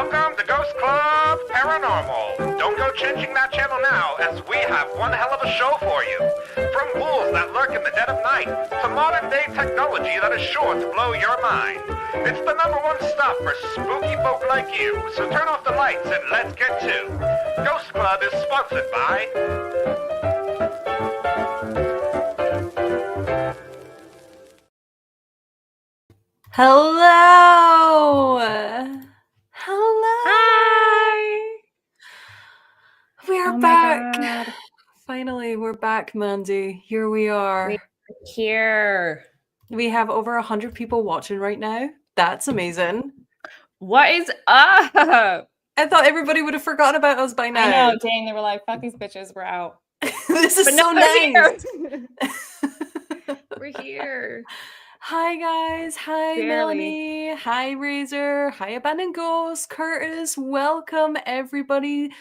Welcome to Ghost Club Paranormal. Don't go changing that channel now, as we have one hell of a show for you. From ghouls that lurk in the dead of night, to modern-day technology that is sure to blow your mind. It's the number one stuff for spooky folk like you, so turn off the lights and let's get to. Ghost Club is sponsored by... Hello! Hello! Hi! We're back! God. Finally, we're back, Mandy. Here we are. We're here. We have over 100 people watching right now. That's amazing. What is up? I thought everybody would have forgotten about us by now. I know, dang, they were like, fuck these bitches, we're out. This is so nice. We're here. Hi guys, hi Melanie, hi Razor, hi Abandoned Ghost, Curtis, welcome everybody.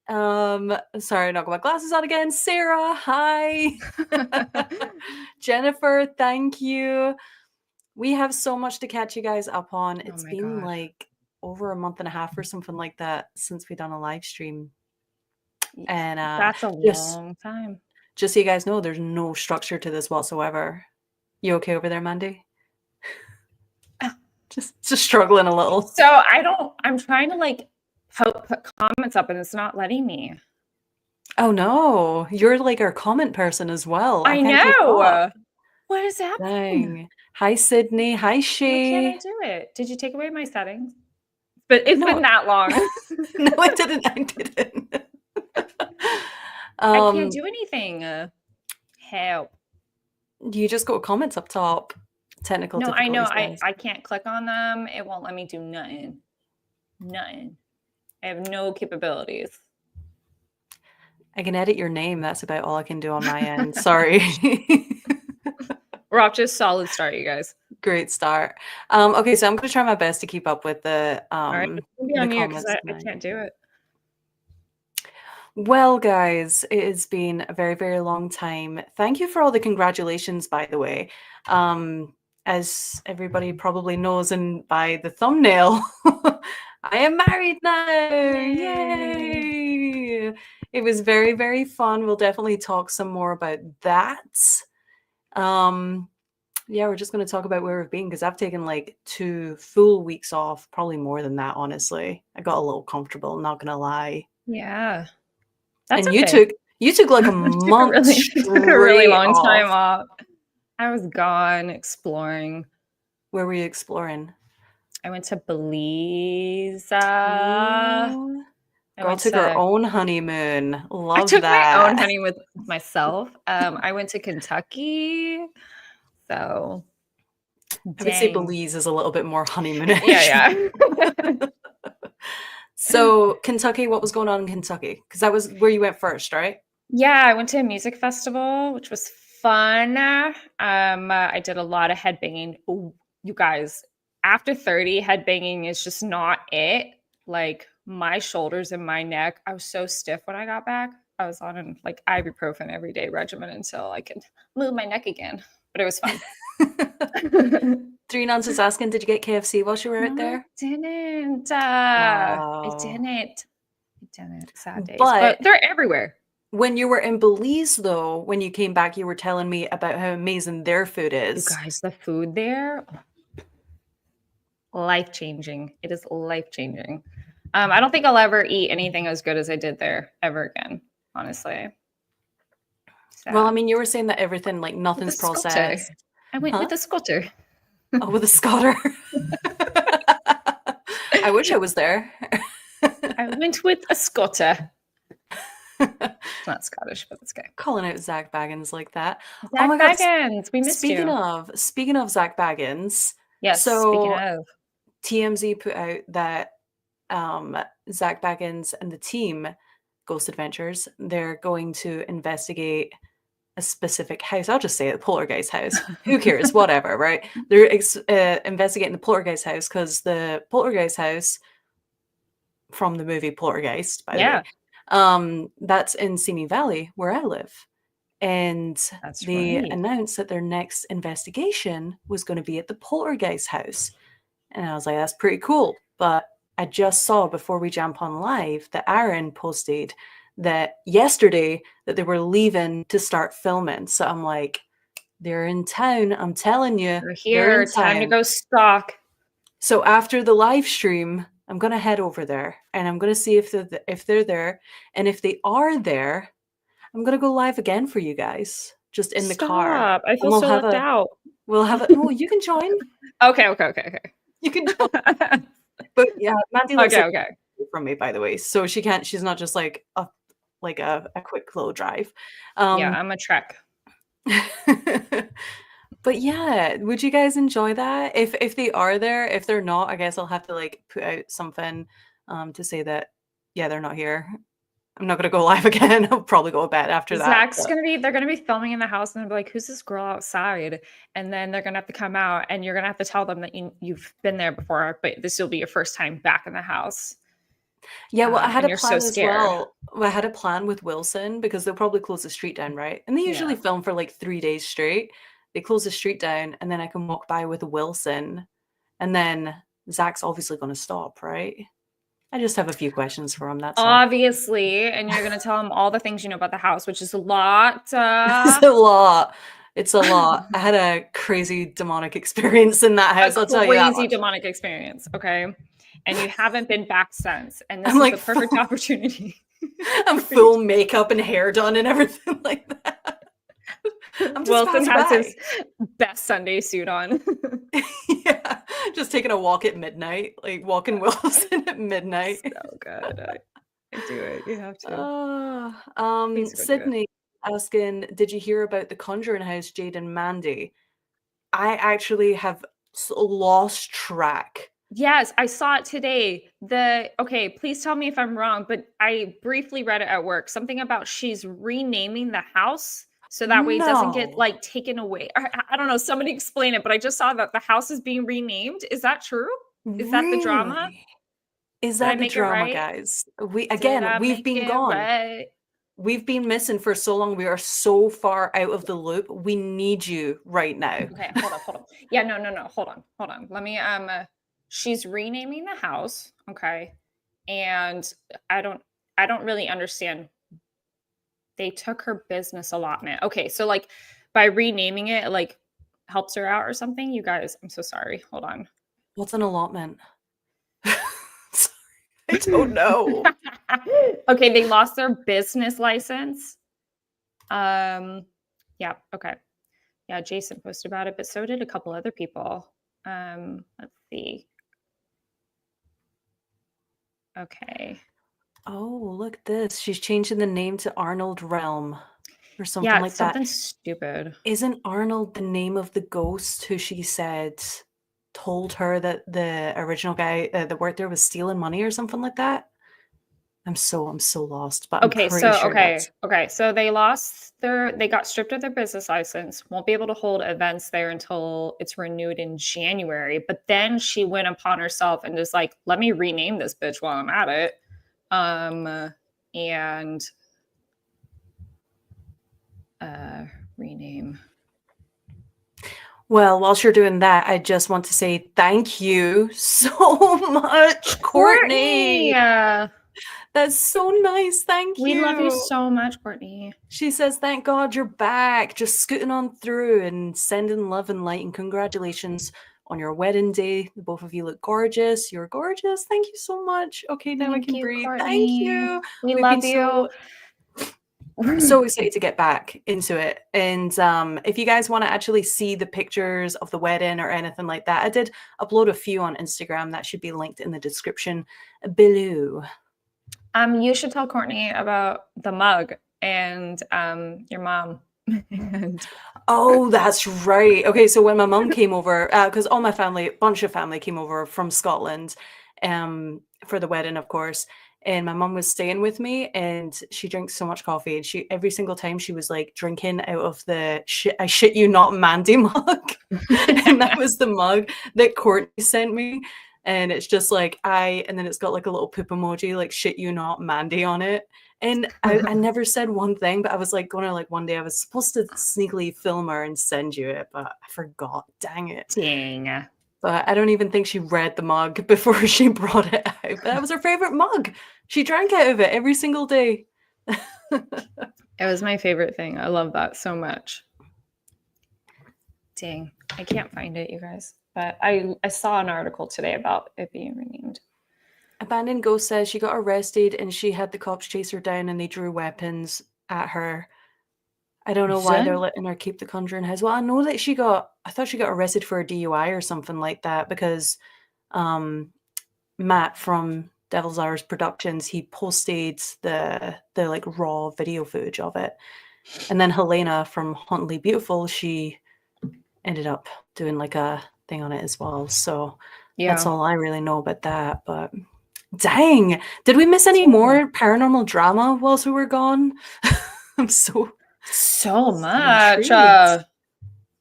Sorry, I not got my glasses on again. Sarah, hi. Jennifer, thank you. We have so much to catch you guys up on. It's been like over a month and a half or something like that since we done a live stream. And that's a long time. Just so you guys know, there's no structure to this whatsoever. You okay over there, Mandy? just struggling a little. So I'm trying to like put comments up and it's not letting me. Oh no, you're like our comment person as well. I know. What is happening? Dang. Hi, Sydney. Hi, Shay. Why can't I do it? Did you take away my settings? But it's been that long. No, I didn't. I can't do anything. Help. You just got comments up top. Technical difficulties. No, I know. I can't click on them. It won't let me do nothing. Nothing. I have no capabilities. I can edit your name. That's about all I can do on my end. Sorry. We're off to a solid start, you guys. Great start. Okay, so I'm going to try my best to keep up with the all right. Be on you because I can't do it. Well, guys, it has been a very, very long time. Thank you for all the congratulations, by the way. As everybody probably knows, and by the thumbnail, I am married now. Yay! It was very, very fun. We'll definitely talk some more about that. Yeah, we're just going to talk about where we've been because I've taken like 2 full weeks off, probably more than that, honestly. I got a little comfortable, not going to lie. Yeah. That's and okay. you took like a month. Took a really long time off. I was gone exploring. Where were you exploring? I went to Belize. Girl took her own honeymoon. Love that. I took my own honeymoon with myself. I went to Kentucky. So I would say Belize is a little bit more honeymoonish. Yeah. So Kentucky, what was going on in Kentucky? Because that was where you went first, right? Yeah, I went to a music festival, which was fun. I did a lot of headbanging. Ooh, you guys, after 30, headbanging is just not it. Like my shoulders and my neck, I was so stiff when I got back. I was on an like ibuprofen every day regimen until I could move my neck again. But it was fun. 3 Nuns is asking, did you get KFC while you were out there? I didn't. I didn't. Sad days. But they're everywhere. When you were in Belize, though, when you came back, you were telling me about how amazing their food is. You guys, the food there, life-changing. It is life-changing. I don't think I'll ever eat anything as good as I did there ever again, honestly. So. Well, I mean, you were saying that everything, like, nothing's processed. I went with a scooter. Oh, with a scotter. I wish I was there. I went with a scooter. It's not Scottish, but it's good. Calling out Zach Baggins like that. Zach Baggins, we missed you. Speaking of Zach Baggins. Yes, so speaking of. TMZ put out that Zach Baggins and the team, Ghost Adventures, they're going to investigate a specific house. I'll just say it, the Poltergeist house. Who cares? Whatever, right? They're investigating the Poltergeist house because the Poltergeist house from the movie Poltergeist, by the way, that's in Simi Valley, where I live. And they announced that their next investigation was going to be at the Poltergeist house. And I was like, that's pretty cool. But I just saw before we jump on live that Aaron posted that yesterday that they were leaving to start filming. So I'm like, they're in town. I'm telling you, We're they're in here. Time to town. go stalk. So after the live stream, I'm gonna head over there and I'm gonna see if they're there, and if they are there, I'm gonna go live again for you guys, just in the car, Stop. I and feel so left out. we'll have a. Well, you can join. Okay. You can join. But yeah, Mandy lives Okay. like from me, by the way, so she can't. She's not just like a quick little drive. Yeah, I'm a trek. But yeah, would you guys enjoy that? If they are there, if they're not, I guess I'll have to like put out something to say that yeah, they're not here. I'm not gonna go live again. I'll probably go to bed after that. They're gonna be filming in the house and they'll be like, who's this girl outside? And then they're gonna have to come out and you're gonna have to tell them that you've been there before, but this will be your first time back in the house. Yeah, well, I had a you're plan so as scared. well. I had a plan with Wilson because they'll probably close the street down, right? And they usually Yeah. film for like 3 days straight. They close the street down, and then I can walk by with Wilson, and then Zach's obviously going to stop, right? I just have a few questions for him. That's all. Obviously, and you're gonna tell him all the things you know about the house, which is a lot. It's a lot. It's a lot. I had a crazy demonic experience in that house. I'll tell you that Crazy much. demonic experience. Okay, and you haven't been back since, and this I'm is like the perfect opportunity. I'm full makeup and hair done and everything like that. I'm just Wilson has by. his best Sunday suit on. Yeah, just taking a walk at midnight, like walking Wilson at midnight. So good. I do it. You have to. Please go do it. Sydney asking, did you hear about the Conjuring House, Jade and Mandy? I actually have lost track. Yes, I saw it today. Okay, please tell me if I'm wrong, but I briefly read it at work. Something about she's renaming the house so that way it doesn't get like taken away. I don't know. Somebody explain it, but I just saw that the house is being renamed. Is that true? Is that the drama? Is that the drama, guys? We've been gone. Right? We've been missing for so long. We are so far out of the loop. We need you right now. Okay, hold on. Yeah, no. Hold on. Let me she's renaming the house, okay? And I don't really understand. They took her business allotment. Okay, so like by renaming it like helps her out or something. You guys, I'm so sorry. Hold on. What's an allotment? Sorry, I don't know. Okay, they lost their business license. Yeah, okay. Yeah, Jason posted about it, but so did a couple other people. Let's see. Okay. Oh, look at this. She's changing the name to Arnold Realm or something like that. Something stupid. Isn't Arnold the name of the ghost who she said told her that the original guy that worked there was stealing money or something like that? I'm so lost, but I'm pretty sure so they got stripped of their business license, won't be able to hold events there until it's renewed in January. But then she went upon herself and just like, let me rename this bitch while I'm at it. And rename. Well, whilst you're doing that, I just want to say thank you so much, Courtney. That's so nice. Thank you. We love you so much, Courtney. She says, thank God you're back. Just scooting on through and sending love and light, and congratulations on your wedding day. The both of you look gorgeous. You're gorgeous. Thank you so much. Okay, now I can breathe. Courtney. Thank you. We love you. So excited to get back into it. And if you guys want to actually see the pictures of the wedding or anything like that, I did upload a few on Instagram that should be linked in the description below. You should tell Courtney about the mug and your mom. Oh, that's right. Okay, so when my mom came over, because all my family, a bunch of family came over from Scotland for the wedding, of course. And my mom was staying with me, and she drinks so much coffee. And she every single time she was like drinking out of the I shit you not Mandy mug, and that was the mug that Courtney sent me. And it's just like and then it's got like a little poop emoji, like shit you not Mandy on it. And I never said one thing, but I was like going to like one day I was supposed to sneakily film her and send you it, but I forgot. Dang it. Dang. But I don't even think she read the mug before she brought it out. But that was her favorite mug. She drank out of it every single day. It was my favorite thing. I love that so much. Dang, I can't find it, you guys. But I saw an article today about it being renamed. Abandoned Ghost says she got arrested and she had the cops chase her down and they drew weapons at her. I don't know why they're letting her keep the Conjuring house. Well, I know that I thought she got arrested for a DUI or something like that because Matt from Devil's Hours Productions, he posted the like raw video footage of it. And then Helena from Hauntedly Beautiful, she ended up doing like a thing on it as well. So that's all I really know about that. But dang, did we miss any more paranormal drama whilst we were gone? I'm so much.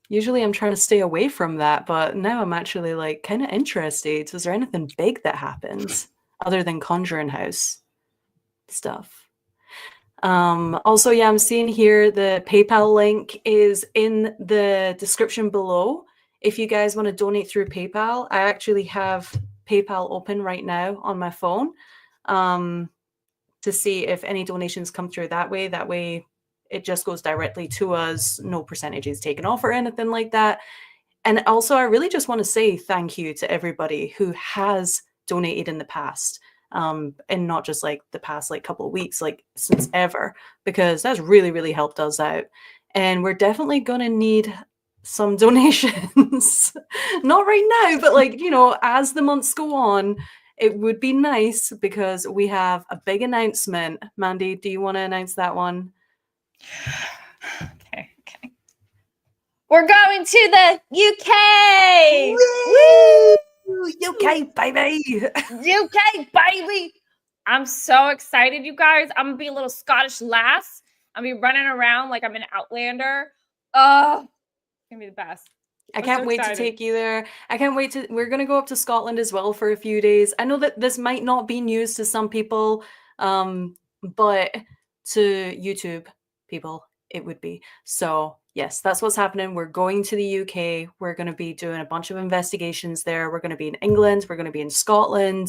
Usually I'm trying to stay away from that, but now I'm actually like kind of interested. Was there anything big that happened other than Conjuring House stuff? Also, yeah, I'm seeing here the PayPal link is in the description below. If you guys want to donate through PayPal, I actually have PayPal open right now on my phone to see if any donations come through that way. That way it just goes directly to us. No percentage is taken off or anything like that. And also, I really just want to say thank you to everybody who has donated in the past. And not just like the past like couple of weeks, like since ever, because that's really, really helped us out. And we're definitely going to need some donations. Not right now, but like, as the months go on, it would be nice because we have a big announcement. Mandy, do you want to announce that one? Okay. We're going to the UK! Woo! UK, baby! UK, baby! I'm so excited, you guys. I'm going to be a little Scottish lass. I'm going to be running around like I'm an Outlander. Oh, it's going to be the best. I can't wait to take you there. We're going to go up to Scotland as well for a few days. I know that this might not be news to some people, but to YouTube people, it would be. So yes, that's what's happening. We're going to the UK. We're going to be doing a bunch of investigations there. We're going to be in England. We're going to be in Scotland.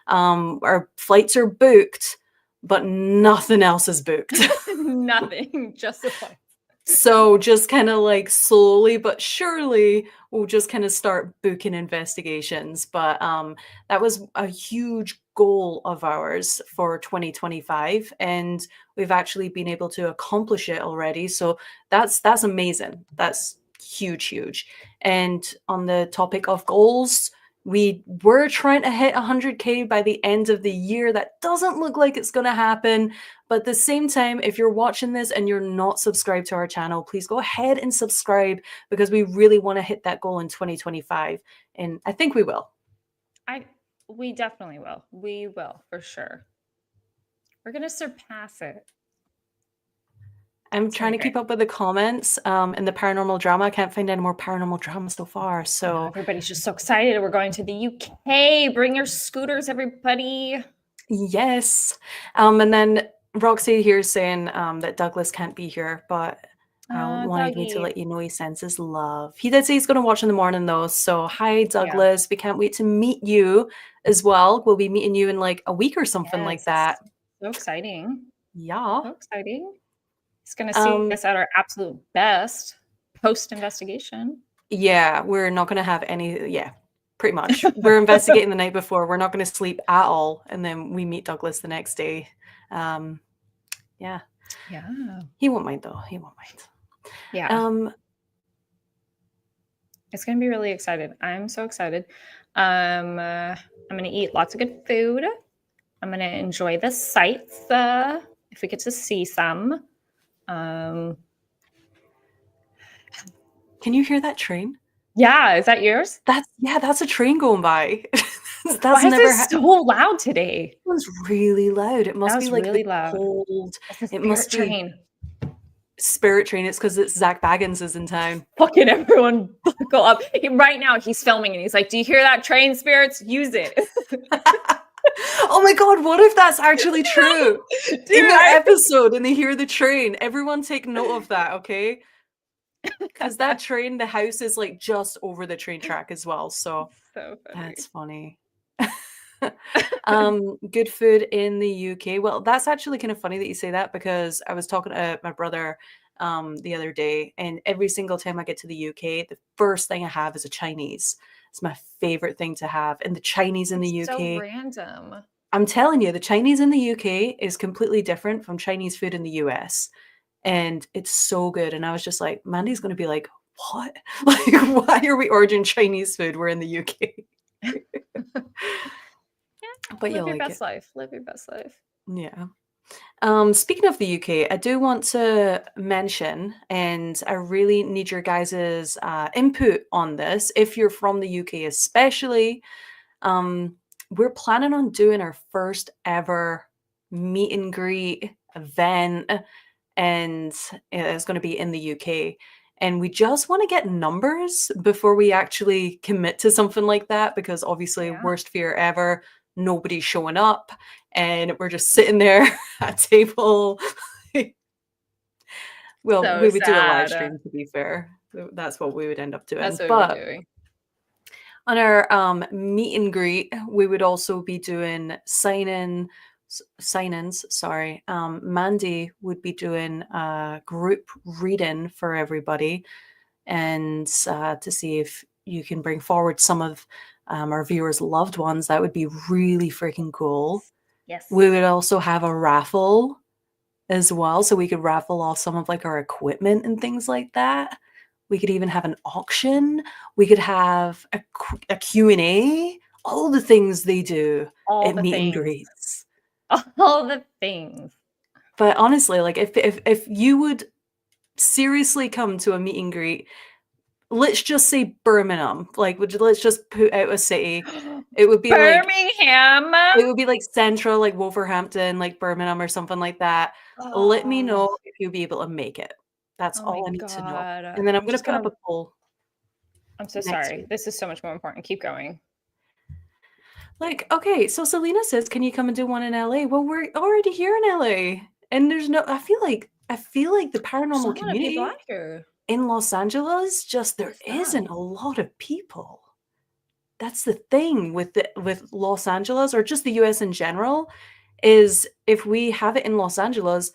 Our flights are booked, but nothing else is booked. Nothing, just the flights. So just kind of like slowly but surely we'll just kind of start booking investigations. But that was a huge goal of ours for 2025, and we've actually been able to accomplish it already. So that's amazing. That's huge. And on the topic of goals, we were trying to hit 100K by the end of the year. That doesn't look like it's going to happen. But at the same time, if you're watching this and you're not subscribed to our channel, please go ahead and subscribe because we really want to hit that goal in 2025. And I think we will. We definitely will. We will, for sure. We're going to surpass it. I'm trying to keep up with the comments and the paranormal drama. I can't find any more paranormal drama so far. So everybody's just so excited. We're going to the UK. Bring your scooters, everybody. Yes. And then Roxy here is saying that Douglas can't be here, but wanted me to let you know he sends his love. He did say he's going to watch in the morning though. So hi, Douglas. Yeah. We can't wait to meet you as well. We'll be meeting you in like a week or something like that. So exciting. Yeah. So exciting. He's going to see us at our absolute best post-investigation. Yeah, we're not going to have any. Yeah, pretty much. We're investigating the night before. We're not going to sleep at all. And then we meet Douglas the next day. Yeah. He won't mind though. He won't mind. Yeah. It's going to be really excited. I'm so excited. I'm going to eat lots of good food. I'm going to enjoy the sights if we get to see some. Can you hear that train? Yeah, is that yours? That's a train going by. Why is it so loud today? It was really loud. It must be like really loud. Cold. It must be Spirit Train. It's because it's Zach Baggins is in town. Fucking everyone buckle up. Right now he's filming and he's like, do you hear that train, spirits? Use it. Oh my god, what if that's actually true? Dude, in their episode and they hear the train. Everyone take note of that, okay? because that train, the house is like just over the train track as well. So So funny. that's funny. Good food in the UK. Well, that's actually kind of funny that you say that because I was talking to my brother the other day, and every single time I get to the UK, the first thing I have is a Chinese. It's my favorite thing to have. And the Chinese in the It's so UK, random. I'm telling you, the Chinese in the UK is completely different from Chinese food in the US. And it's so good. And I was just like, Mandy's going to be like, what? Like, why are we ordering Chinese food? We're in the UK. But Live you'll your like best it. life. Live your best life. Yeah. Speaking of the UK, I do want to mention, and I really need your guys' input on this. If you're from the UK, especially, we're planning on doing our first ever meet and greet event, and it's going to be in the UK. And we just want to get numbers before we actually commit to something like that, because obviously, Yeah. worst fear ever, nobody's showing up, and we're just sitting there at table. Well, So we would do a live sad. stream, to be fair. That's what we would end up doing. That's what But we're doing. on our meet and greet, we would also be doing sign-ins. Sorry, Mandy would be doing a group reading for everybody, and to see if you can bring forward some of our viewers' loved ones. That would be really freaking cool. Yes. We would also have a raffle as well, so we could raffle off some of like our equipment and things like that. We could even have an auction. We could have a Q&A, all the things they do All at the meet and things. greets. All the things. But honestly, like if you would seriously come to a meet and greet, let's just say Birmingham, like let's just put out a city. It would be like Birmingham. it would be like central, like Wolverhampton, like Birmingham or something like that. Let me know Oh, if you'll be able to make it. That's oh my all I need to know. God. And then I'm I'm going to just put up gonna. a poll I'm so next sorry. week. This is so much more important. Keep going. Like, okay, so Selena says, can you come and do one in LA? Well, we're already here in LA. And there's no, I feel like the There's not paranormal a lot of people community out here. in Los Angeles, just there What's isn't that? a lot of people. That's the thing with Los Angeles, or just the US in general, is if we have it in Los Angeles,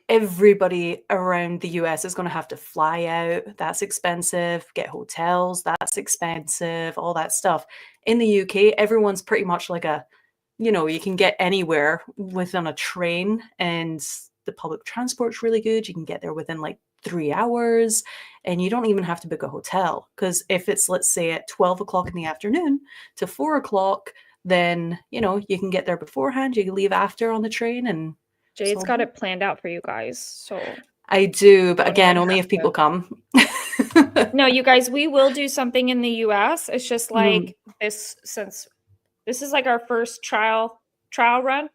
everybody around the US is going to have to fly out. That's expensive. Get hotels. That's expensive. All that stuff. In the UK, everyone's pretty much like you can get anywhere within a train, and the public transport's really good. You can get there within like 3 hours, and you don't even have to book a hotel. Because if it's, let's say, at 12 o'clock in the afternoon to 4 o'clock, then, you can get there beforehand. You can leave after on the train, and Jade's got it planned out for you guys. So I do, but don't again, even only have if people to. come. No, you guys, we will do something in the US. It's just Mhm. like this, since this is like our first trial run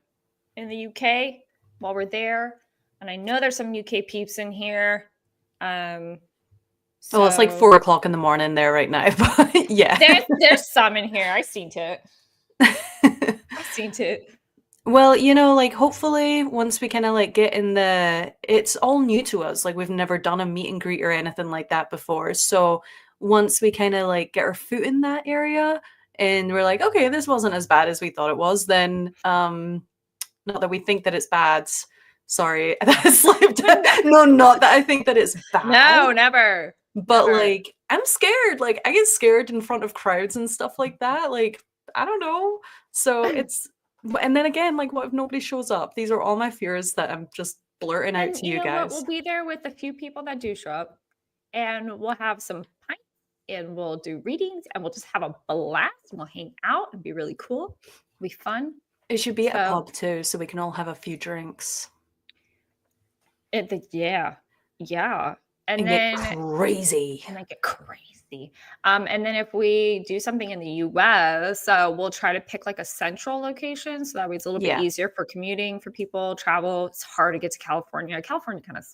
in the UK while we're there. And I know there's some UK peeps in here. Well, it's like So 4 o'clock in the morning there right now, but yeah. there's some in here. I seen it. I seen it. Well, like hopefully once we kind of like get in it's all new to us. Like we've never done a meet and greet or anything like that before. So once we kind of like get our foot in that area and we're like, okay, this wasn't as bad as we thought it was, then not that we think that it's bad. Sorry, that slipped. No, not that I think that it's bad. No, never. But Never. like I'm scared. Like I get scared in front of crowds and stuff like that. Like I don't know. So and then again, like what if nobody shows up? These are all my fears that I'm just blurting out And to you you know what? guys. We'll be there with a few people that do show up, and we'll have some pints, and we'll do readings, and we'll just have a blast. And we'll hang out and be really cool. It'll be fun. It should be at a So- pub too, so we can all have a few drinks Yeah. And and then get crazy. and then get crazy. And then if we do something in the US, we'll try to pick like a central location, so that way it's a little bit Yeah. easier for commuting for people, travel. It's hard to get to California. California kind of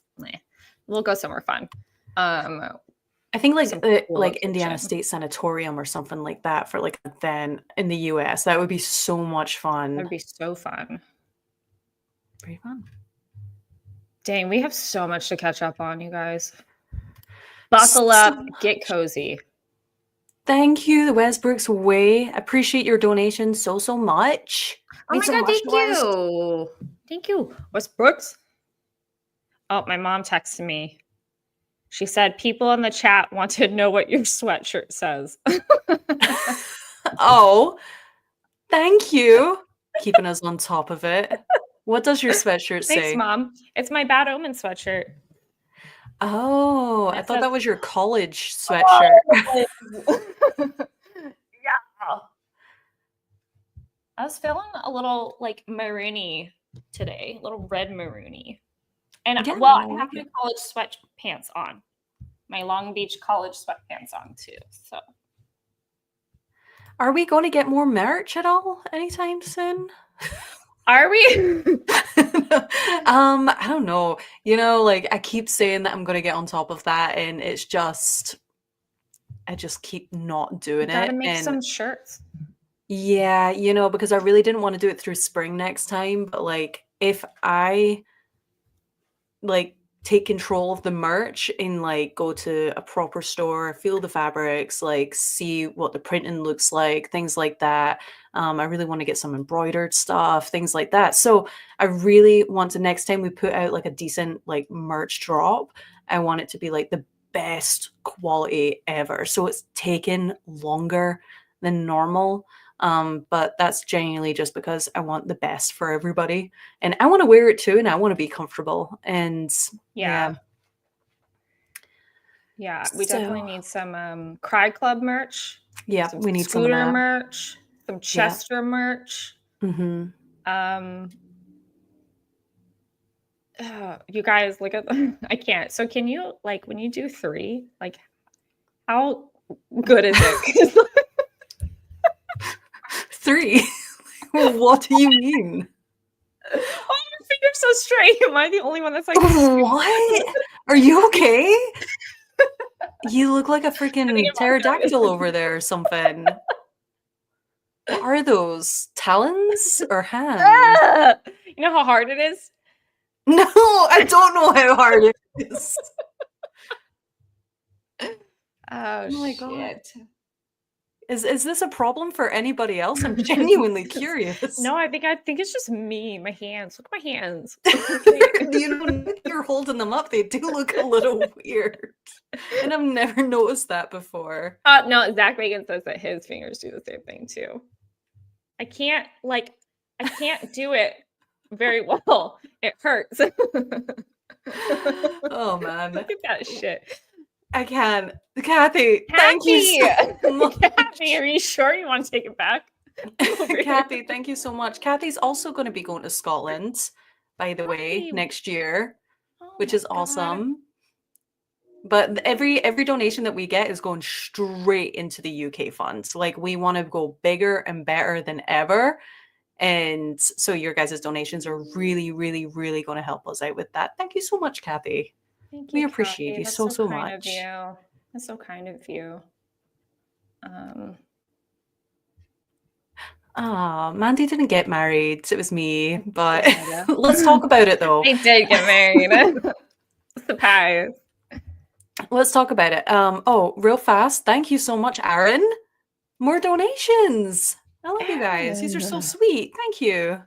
we'll go somewhere fun. I think like Some cool like Indiana location. State Sanatorium or something like that for like an event in the US. That would be so much fun. That'd be so fun. Pretty fun. Dang, we have so much to catch up on, you guys. Buckle up, get cozy. Thank you, the Westbrooks Way. Appreciate your donation so much. Oh my god, thank you. Thank you. Westbrooks? Oh, my mom texted me. She said people in the chat want to know what your sweatshirt says. Oh, thank you. Keeping us on top of it. What does your sweatshirt say? Thanks, Mom. It's my Bad Omen sweatshirt. Oh, And I it thought says- that was your college sweatshirt. Yeah. I was feeling a little like maroony today, a little red maroony. And Yeah, well, I I like have my it. college sweatpants on. My Long Beach college sweatpants on too. So Are we going to get more merch at all anytime soon? are we? I don't know. You know, like I keep saying that I'm going to get on top of that, and it's just, I just keep not doing it. Gotta make And some shirts. yeah, you know, because I really didn't want to do it through spring next time, but like if I like take control of the merch and like go to a proper store, feel the fabrics, like see what the printing looks like, things like that. I really want to get some embroidered stuff, things like that. So I really want to, next time we put out like a decent like merch drop, I want it to be like the best quality ever. So it's taken longer than normal. But that's genuinely just because I want the best for everybody. And I want to wear it too, and I want to be comfortable. And Yeah. Yeah, we definitely So- need some Cry Club merch. yeah, Some we need some of Scooter that. merch, some Chester merch. hmm You guys look at I can't. So can you like when you do 3, like how good is it? 'Cause, 3. What do you mean? oh, your finger's so straight. Am I the only one that's like What? Are you okay? You look like a think freaking I'm pterodactyl over there or something. What are those? Talons or hands? Ah! You know how hard it is? No, I don't know how hard it is. Oh, my God. Is this a problem for anybody else? I'm genuinely curious. No, I think it's just me. My hands. Look at my hands. You know, now that you're holding them up, they do look a little weird. And I've never noticed that before. No, Zach Bacon says that his fingers do the same thing too. I can't do it very well. It hurts. Oh man. Look at that shit. I can. Kathy, thank you so much. Kathy, are you sure you want to take it back? Kathy, thank you so much. Kathy's also going to be going to Scotland, by the way, Kathy. next year, Oh which my is awesome. But every donation that we get is going straight into the UK fund. Like we want to go bigger and better than ever. And so your guys' donations are really, really, really going to help us out with that. Thank you so much, Kathy. Thank We you, appreciate Kathy. you That's so kind much. Of you. That's so kind of you. Mandy didn't get married. It was me. But Yeah. let's talk about it though. I did get married. Surprise. Let's talk about it. Oh, real fast. Thank you so much, Aaron. More donations. I love you guys. These are so sweet. Thank you.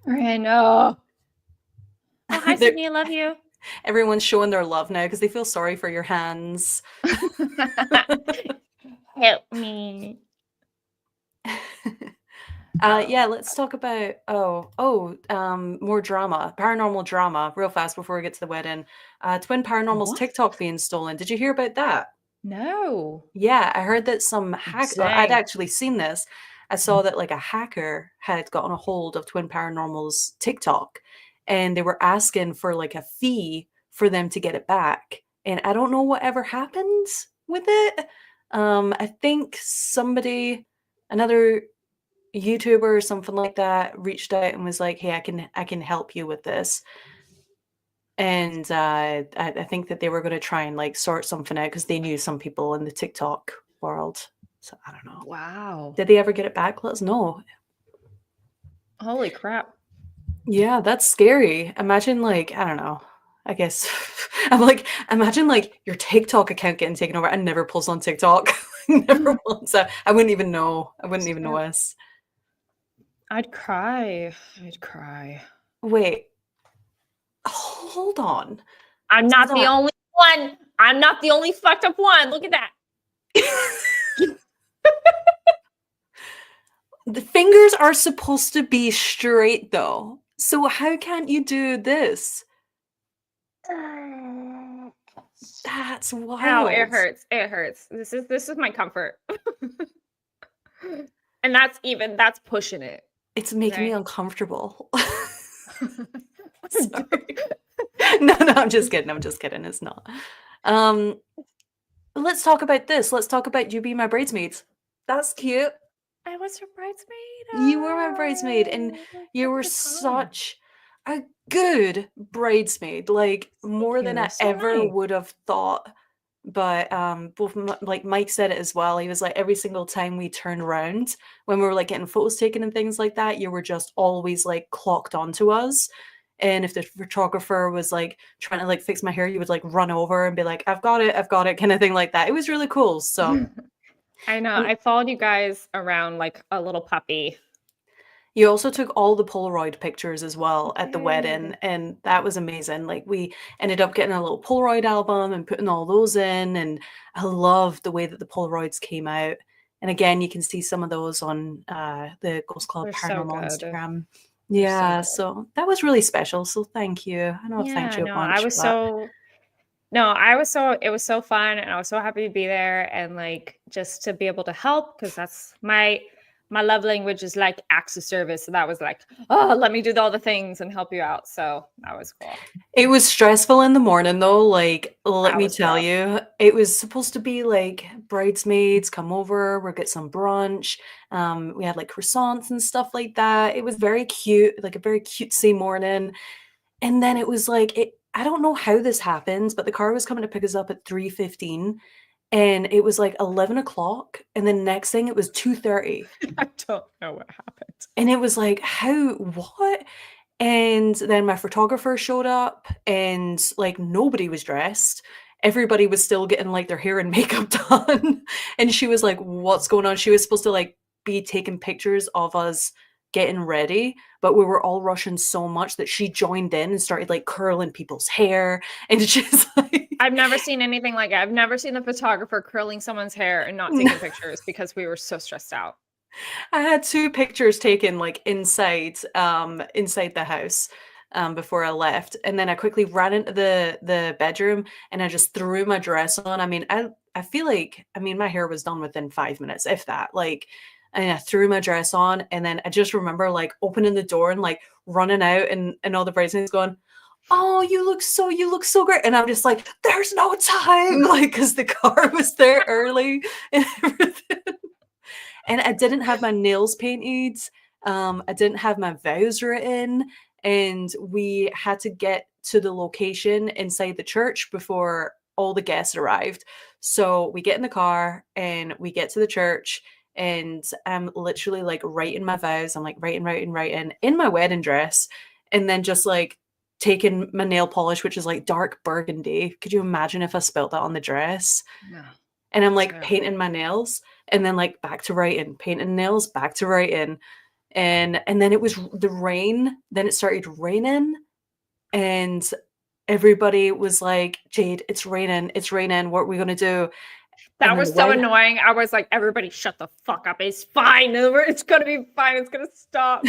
Aaron, oh. Oh, hi, They're- Sydney. I love you. Everyone's showing their love now because they feel sorry for your hands. Help me. Yeah, let's talk about more drama, paranormal drama, real fast before we get to the wedding. Twin Paranormal's What? TikTok being stolen. Did you hear about that? No. Yeah, I heard that some hack. I'd Dang. actually seen this. I saw that like a hacker had gotten a hold of Twin Paranormal's TikTok, and they were asking for like a fee for them to get it back. And I don't know whatever happened with it. I think another YouTuber or something like that reached out and was like, "Hey, I can help you with this." And I think that they were going to try and like sort something out because they knew some people in the TikTok world. So I don't know. Wow. Did they ever get it back? Let us know. Holy crap. Yeah, that's scary. Imagine like, I don't know. I guess I'm like, imagine like your TikTok account getting taken over. I never post on TikTok. Never once. I wouldn't even know. I wouldn't even notice. I'd cry. I'd cry. Wait, hold on. I'm not the Stop. only one. I'm not the only fucked up one. Look at that. The fingers are supposed to be straight though. So how can't you do this? That's Ow, it wild. hurts. It hurts. This is my comfort. And that's pushing it. It's making me Okay. uncomfortable. Sorry. No, I'm just kidding. I'm just kidding. It's not. Let's talk about this. Let's talk about you being my bridesmaids. That's cute. I was your bridesmaid. You were my bridesmaid, and you were such a good bridesmaid. Like more than you. I So ever nice. would have thought. But both like Mike said it as well. He was like every single time we turned around when we were like getting photos taken and things like that, you were just always like clocked onto us. And if the photographer was like trying to like fix my hair, you would like run over and be like, I've got it, kind of thing like that. It was really cool. So I know. and I followed you guys around like a little puppy. you also took all the Polaroid pictures as well I at the wedding, did. and that was amazing. Like we ended up getting a little Polaroid album and putting all those in, and I loved the way that the Polaroids came out. And again, you can see some of those on the Ghost Club They're so Paranormal good. Instagram. They're so Yeah, good. so that was really special. So thank you. I know I've thanked Yeah, you a no, I bunch was for that. so no, I was so it was so fun and I was so happy to be there and like just to be able to help because that's my love language is like acts of service. So that was like, oh, let me do all the things and help you out. So that was cool. It was stressful in the morning though, like, let That me was tell rough. you. It was supposed to be like bridesmaids come over, we'll get some brunch. We had like croissants and stuff like that. It was very cute, like a very cutesy morning. And then it was like I don't know how this happens, but the car was coming to pick us up at 3:15 and it was like 11 o'clock. And then next thing it was 2:30. I don't know what happened. And it was like, how, what? And then my photographer showed up and like nobody was dressed. Everybody was still getting like their hair and makeup done. And she was like, what's going on? She was supposed to like be taking pictures of us getting ready, but we were all rushing so much that she joined in and started like curling people's hair. And it's just like I've never seen anything like it. I've never seen a photographer curling someone's hair and not taking pictures because we were so stressed out. I had 2 pictures taken, like, inside the house, before I left, and then I quickly ran into the bedroom, and I just threw my dress on. I mean, I feel like I mean, my hair was done within 5 minutes, if that, like, and I threw my dress on, and then I just remember, like, opening the door and, like, running out and all the bridesmaids going, "Oh, you look so great," and I'm just like, "There's no time," like, because the car was there early and everything. And I didn't have my nails painted. I didn't have my vows written, and we had to get to the location inside the church before all the guests arrived. So we get in the car and we get to the church, and I'm literally like writing my vows. I'm like writing in my wedding dress, and then just like taking my nail polish, which is like dark burgundy. Could you imagine if I spilled that on the dress? No. And I'm like Terrible. painting my nails and then like back to writing, painting nails, back to writing. And then it was the rain, then it started raining and everybody was like, "Jade, it's raining, what are we gonna do?" That And then was the so wedding annoying. I was like, everybody shut the fuck up. It's fine. It's gonna be fine. It's gonna stop.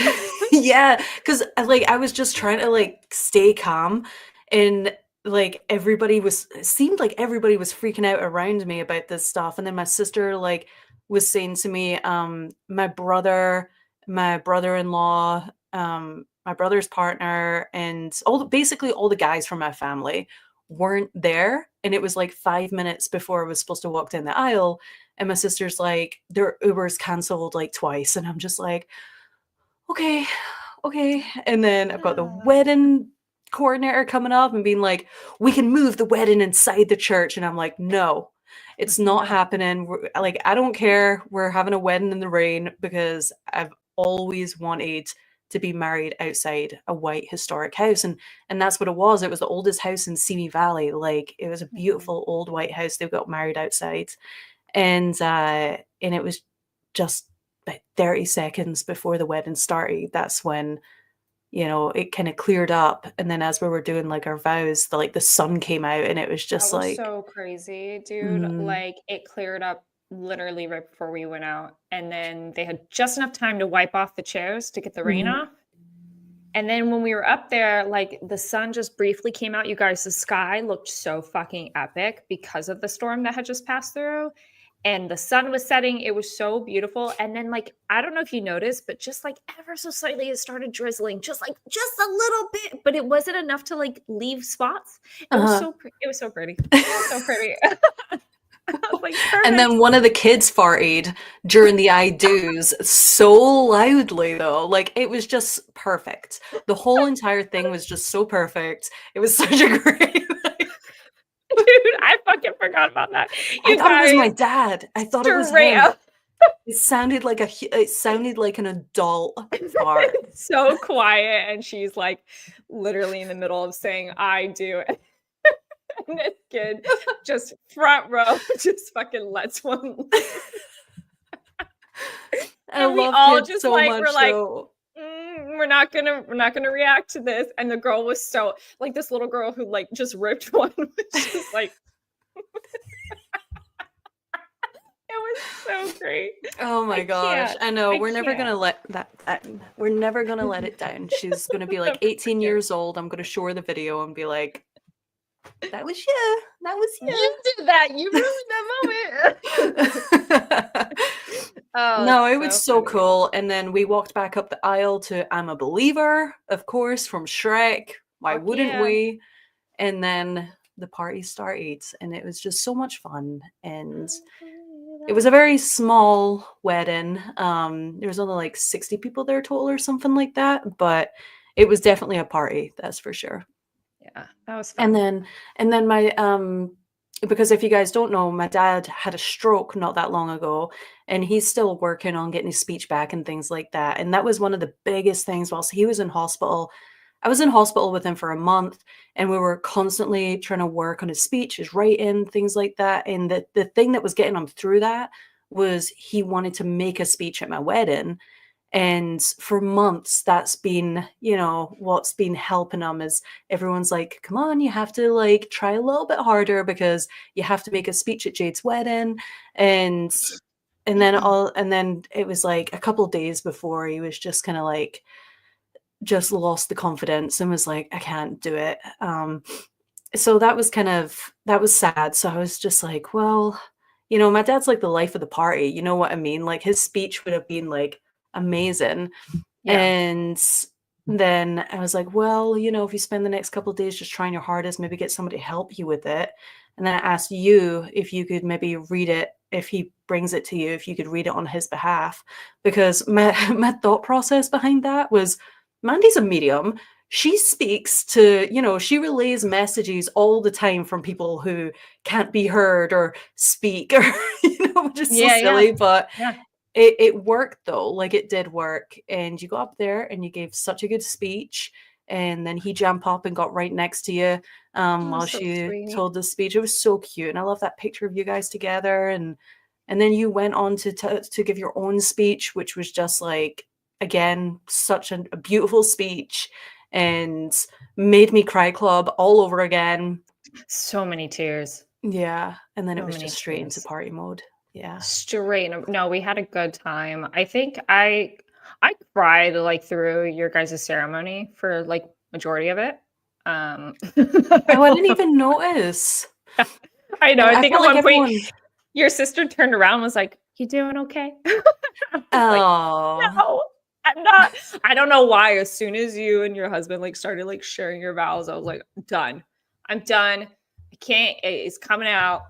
yeah, because like I was just trying to like stay calm and like it seemed like everybody was freaking out around me about this stuff. And then my sister like was saying to me, my brother-in-law, my brother's partner, and basically all the guys from my family weren't there. And it was like 5 minutes before I was supposed to walk down the aisle. And my sister's like, their Uber's canceled like twice. And I'm just like, okay, okay. And then I've got the wedding coordinator coming up and being like, we can move the wedding inside the church. And I'm like, no, it's not No. happening. Like, I don't care. We're having a wedding in the rain because I've always wanted to be married outside a white historic house. And that's what it was. It was the oldest house in Simi Valley. Like, it was a beautiful old white house. They got married outside. And it was just about 30 seconds before the wedding started. That's when, you know, it kind of cleared up. And then as we were doing like our vows, the sun came out, and it was just That was like, so crazy, dude. mm, Like, it cleared up literally right before we went out. And then they had just enough time to wipe off the chairs to get the rain mhm. off. And then when we were up there, like, the sun just briefly came out. You guys, the sky looked so fucking epic because of the storm that had just passed through. And the sun was setting. It was so beautiful. And then, like, I don't know if you noticed, but just like ever so slightly, it started drizzling, just a little bit. But it wasn't enough to like leave spots. It was so pretty. It was so pretty. It was so pretty. I was like, And then perfect. one of the kids farted during the I do's so loudly, though. Like, it was just perfect. The whole entire thing was just so perfect. It was such a great. Dude, I fucking forgot about that. I You thought it was my guys, dad. I thought it was straight him. up. It sounded like an adult fart. So quiet. And she's like literally in the middle of saying, I do. And this kid just front row just fucking lets one. I And we love all kids just so like, much, we're like, though. we're not gonna react to this. And the girl was so like, this little girl who like just ripped one was just like, it was so great. Oh my gosh. Can't. I know. I We're never can't. gonna let that we're never gonna let it down. She's gonna be like 18 years old. I'm gonna show her the video and be like, that was you. That was you. You did that. You ruined that moment. Oh, No, it's it was so so funny. cool. And then we walked back up the aisle to I'm a Believer, of course, from Shrek. Why Fuck wouldn't yeah. we? And then the party started, and it was just so much fun. And it was a very small wedding. There was only like 60 people there total or something like that, but it was definitely a party, that's for sure. Yeah, that was And fun. then my because if you guys don't know, my dad had a stroke not that long ago, and he's still working on getting his speech back and things like that. And that was one of the biggest things whilst he was in hospital. I was in hospital with him for a month, and we were constantly trying to work on his speech, his writing, things like that. And the thing that was getting him through that was he wanted to make a speech at my wedding. And for months, that's been, you know, what's been helping him is everyone's like, come on, you have to like try a little bit harder because you have to make a speech at Jade's wedding. And then it was like a couple of days before he was just kind of like just lost the confidence and was like, I can't do it. So that was sad. So I was just like, well, you know, my dad's like the life of the party. You know what I mean? Like, his speech would have been like amazing. Yeah. And then I was like, well, you know, if you spend the next couple of days just trying your hardest, maybe get somebody to help you with it. And then I asked you if you could maybe read it, if he brings it to you, if you could read it on his behalf. Because my thought process behind that was, Mandy's a medium. She speaks to, you know, she relays messages all the time from people who can't be heard or speak, or, you know, which is so silly, but Yeah. it worked though. Like, it did work. And you got up there and you gave such a good speech. And then he jumped up and got right next to you while So she sweet. told the speech. It was so cute. And I love that picture of you guys together. And then you went on to give your own speech, which was just like, again, such a beautiful speech, and made me cry club all over again. So many tears. Yeah. And then it So was many just straight into tears. party mode. Yeah. Straight. No, we had a good time. I think I cried like through your guys' ceremony for like majority of it. I Oh, I didn't don't know. even notice. I know. I I think felt at like one point everyone. your sister turned around and was like, "You doing okay?" I was like, Oh, no, I'm not. I don't know why. As soon as you and your husband like started like sharing your vows, I was like, done. I'm done. I can't. It's coming out.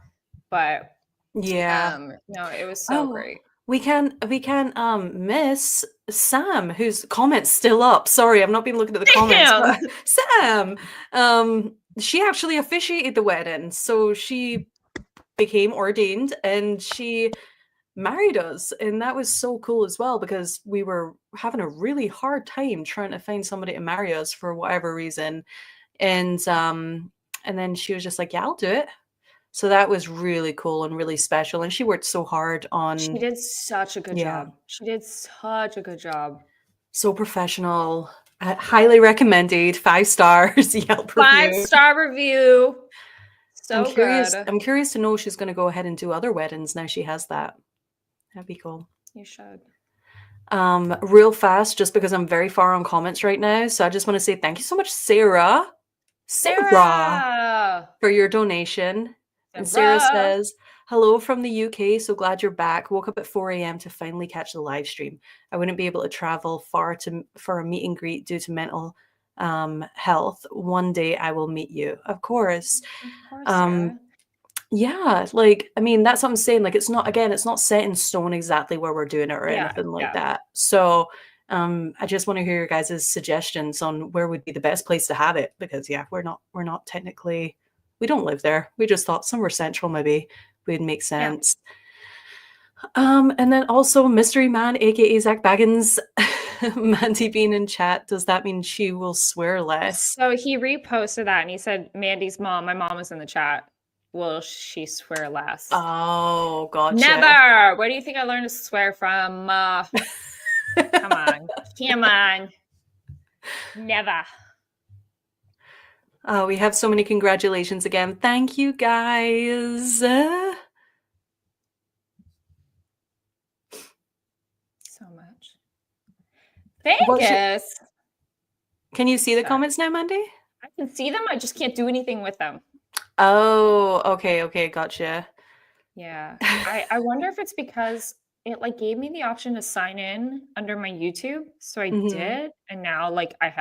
But yeah. no, it was so Oh, great. we can miss Sam, whose comment's still up. Sorry, I've not been looking at the comments, Damn. but Sam, she actually officiated the wedding, so she became ordained, and she married us, and that was so cool as well because we were having a really hard time trying to find somebody to marry us for whatever reason. And then she was just like, yeah, I'll do it. So that was really cool and really special, and she worked so hard She on did such a good job. She did such a good job. so professional. Highly recommended. 5 stars. Yelp review. 5-star review. So good. I'm curious to know if she's going to go ahead and do other weddings now she has that. That'd be cool. You should. Real fast, just because I'm very far on comments right now, so I just want to say thank you so much, Sarah, for your donation. And Sarah says, hello from the UK. So glad you're back. Woke up at 4 a.m. to finally catch the live stream. I wouldn't be able to travel far for a meet and greet due to mental health. One day I will meet you. Of course. Sarah. Yeah, like, I mean, that's what I'm saying. Like, it's not set in stone exactly where we're doing it or anything like that. So I just want to hear your guys' suggestions on where would be the best place to have it, because we're not technically, we don't live there. We just thought somewhere central maybe would make sense. And then also Mystery Man, aka Zach Baggins, Mandy being in chat, does that mean she will swear less? So he reposted that and he said, Mandy's mom, my mom was in the chat. Will she swear less? Oh, gotcha. Never. Where do you think I learned to swear from? Come on. Never. Oh, we have so many congratulations again. Thank you, guys. So much. Vegas. Can you see the comments now, Mandy? I can see them. I just can't do anything with them. Oh, okay, gotcha. Yeah. I wonder if it's because it like gave me the option to sign in under my YouTube. So I did. And now like I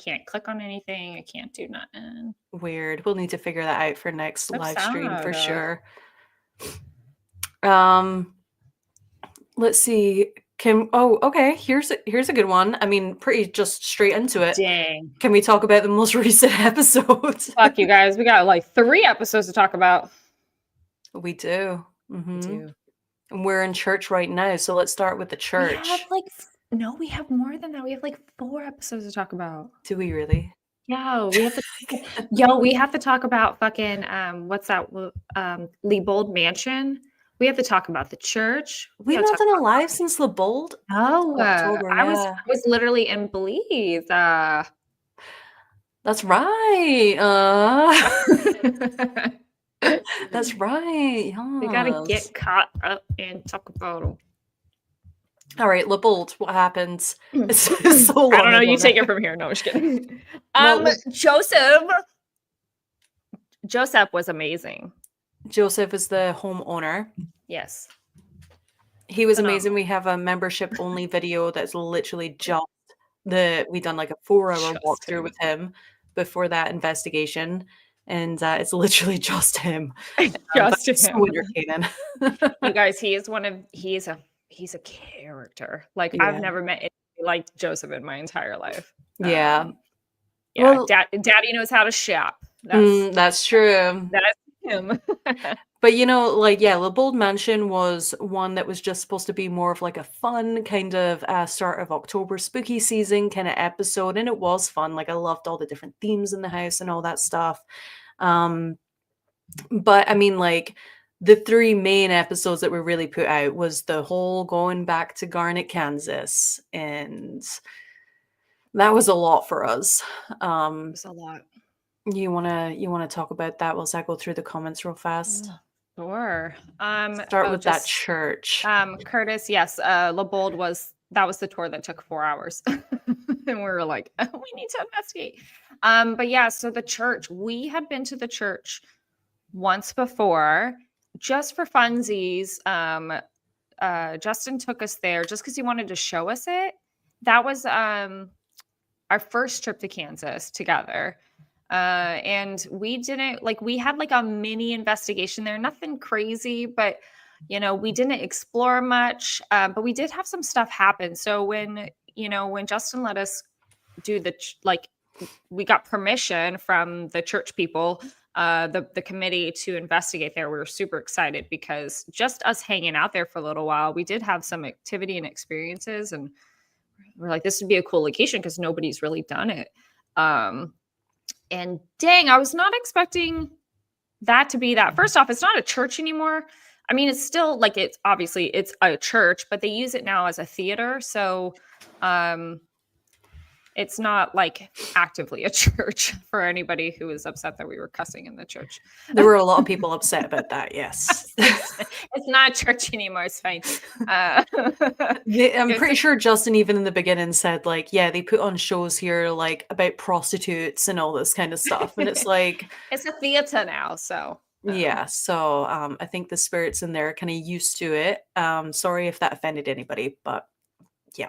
can't click on anything. I can't do nothing. Weird. We'll need to figure that out for next live stream for sure. Let's see. Okay. Here's a good one. I mean, pretty just straight into it. Dang. Can we talk about the most recent episode? Fuck you guys. We got like 3 episodes to talk about. We do. We do. And we're in church right now, so let's start with the church. We have more than that. We have like 4 episodes to talk about. Do we really? Yeah, we have to talk about fucking what's that? Leibold Mansion. We have to talk about the church. We've not done a live since Leibold. Oh, October, I was literally in Belize. That's right. That's right. Yes. We gotta get caught up and talk about them. All right, Leibold, what happens? It's so long. I don't know. You take it from here. No, I'm just kidding. Joseph was amazing. Joseph is the homeowner. Yes. He was amazing. We have a membership only video that's literally just we done like a 4-hour walkthrough with him before that investigation. And it's literally just him. Just him. So entertaining. You guys, he's a character. Like I've never met anybody like Joseph in my entire life. Yeah. Well, Daddy knows how to shop. That's true. That's him. But Leibold Mansion was one that was just supposed to be more of like a fun kind of start of October spooky season kind of episode, and it was fun. Like I loved all the different themes in the house and all that stuff. But I mean, like the 3 main episodes that were really put out was the whole going back to Garnett, Kansas, and that was a lot for us. It was a lot. You wanna talk about that whilst I go through the comments real fast? Sure. Start with that church. Curtis, yes. Leibold was the tour that took 4 hours. And we were like, we need to investigate. But yeah, so the church, we had been to the church once before, just for funsies. Justin took us there just because he wanted to show us it. That was our first trip to Kansas together. And we had like a mini investigation there, nothing crazy, but we didn't explore much, but we did have some stuff happen. So when Justin let us do we got permission from the church people, the committee to investigate there. We were super excited because just us hanging out there for a little while, we did have some activity and experiences, and we're like, this would be a cool location because nobody's really done it. And dang, I was not expecting that to be that. First off, it's not a church anymore. I mean, it's still like, it's obviously it's a church, but they use it now as a theater. So it's not like actively a church for anybody who was upset that we were cussing in the church. There were a lot of people upset about that. Yes. It's not a church anymore. It's fine. I'm pretty sure Justin, even in the beginning, said like, yeah, they put on shows here like about prostitutes and all this kind of stuff. And it's like, it's a theater now. So yeah. So I think the spirits in there are kind of used to it. Sorry if that offended anybody, but yeah.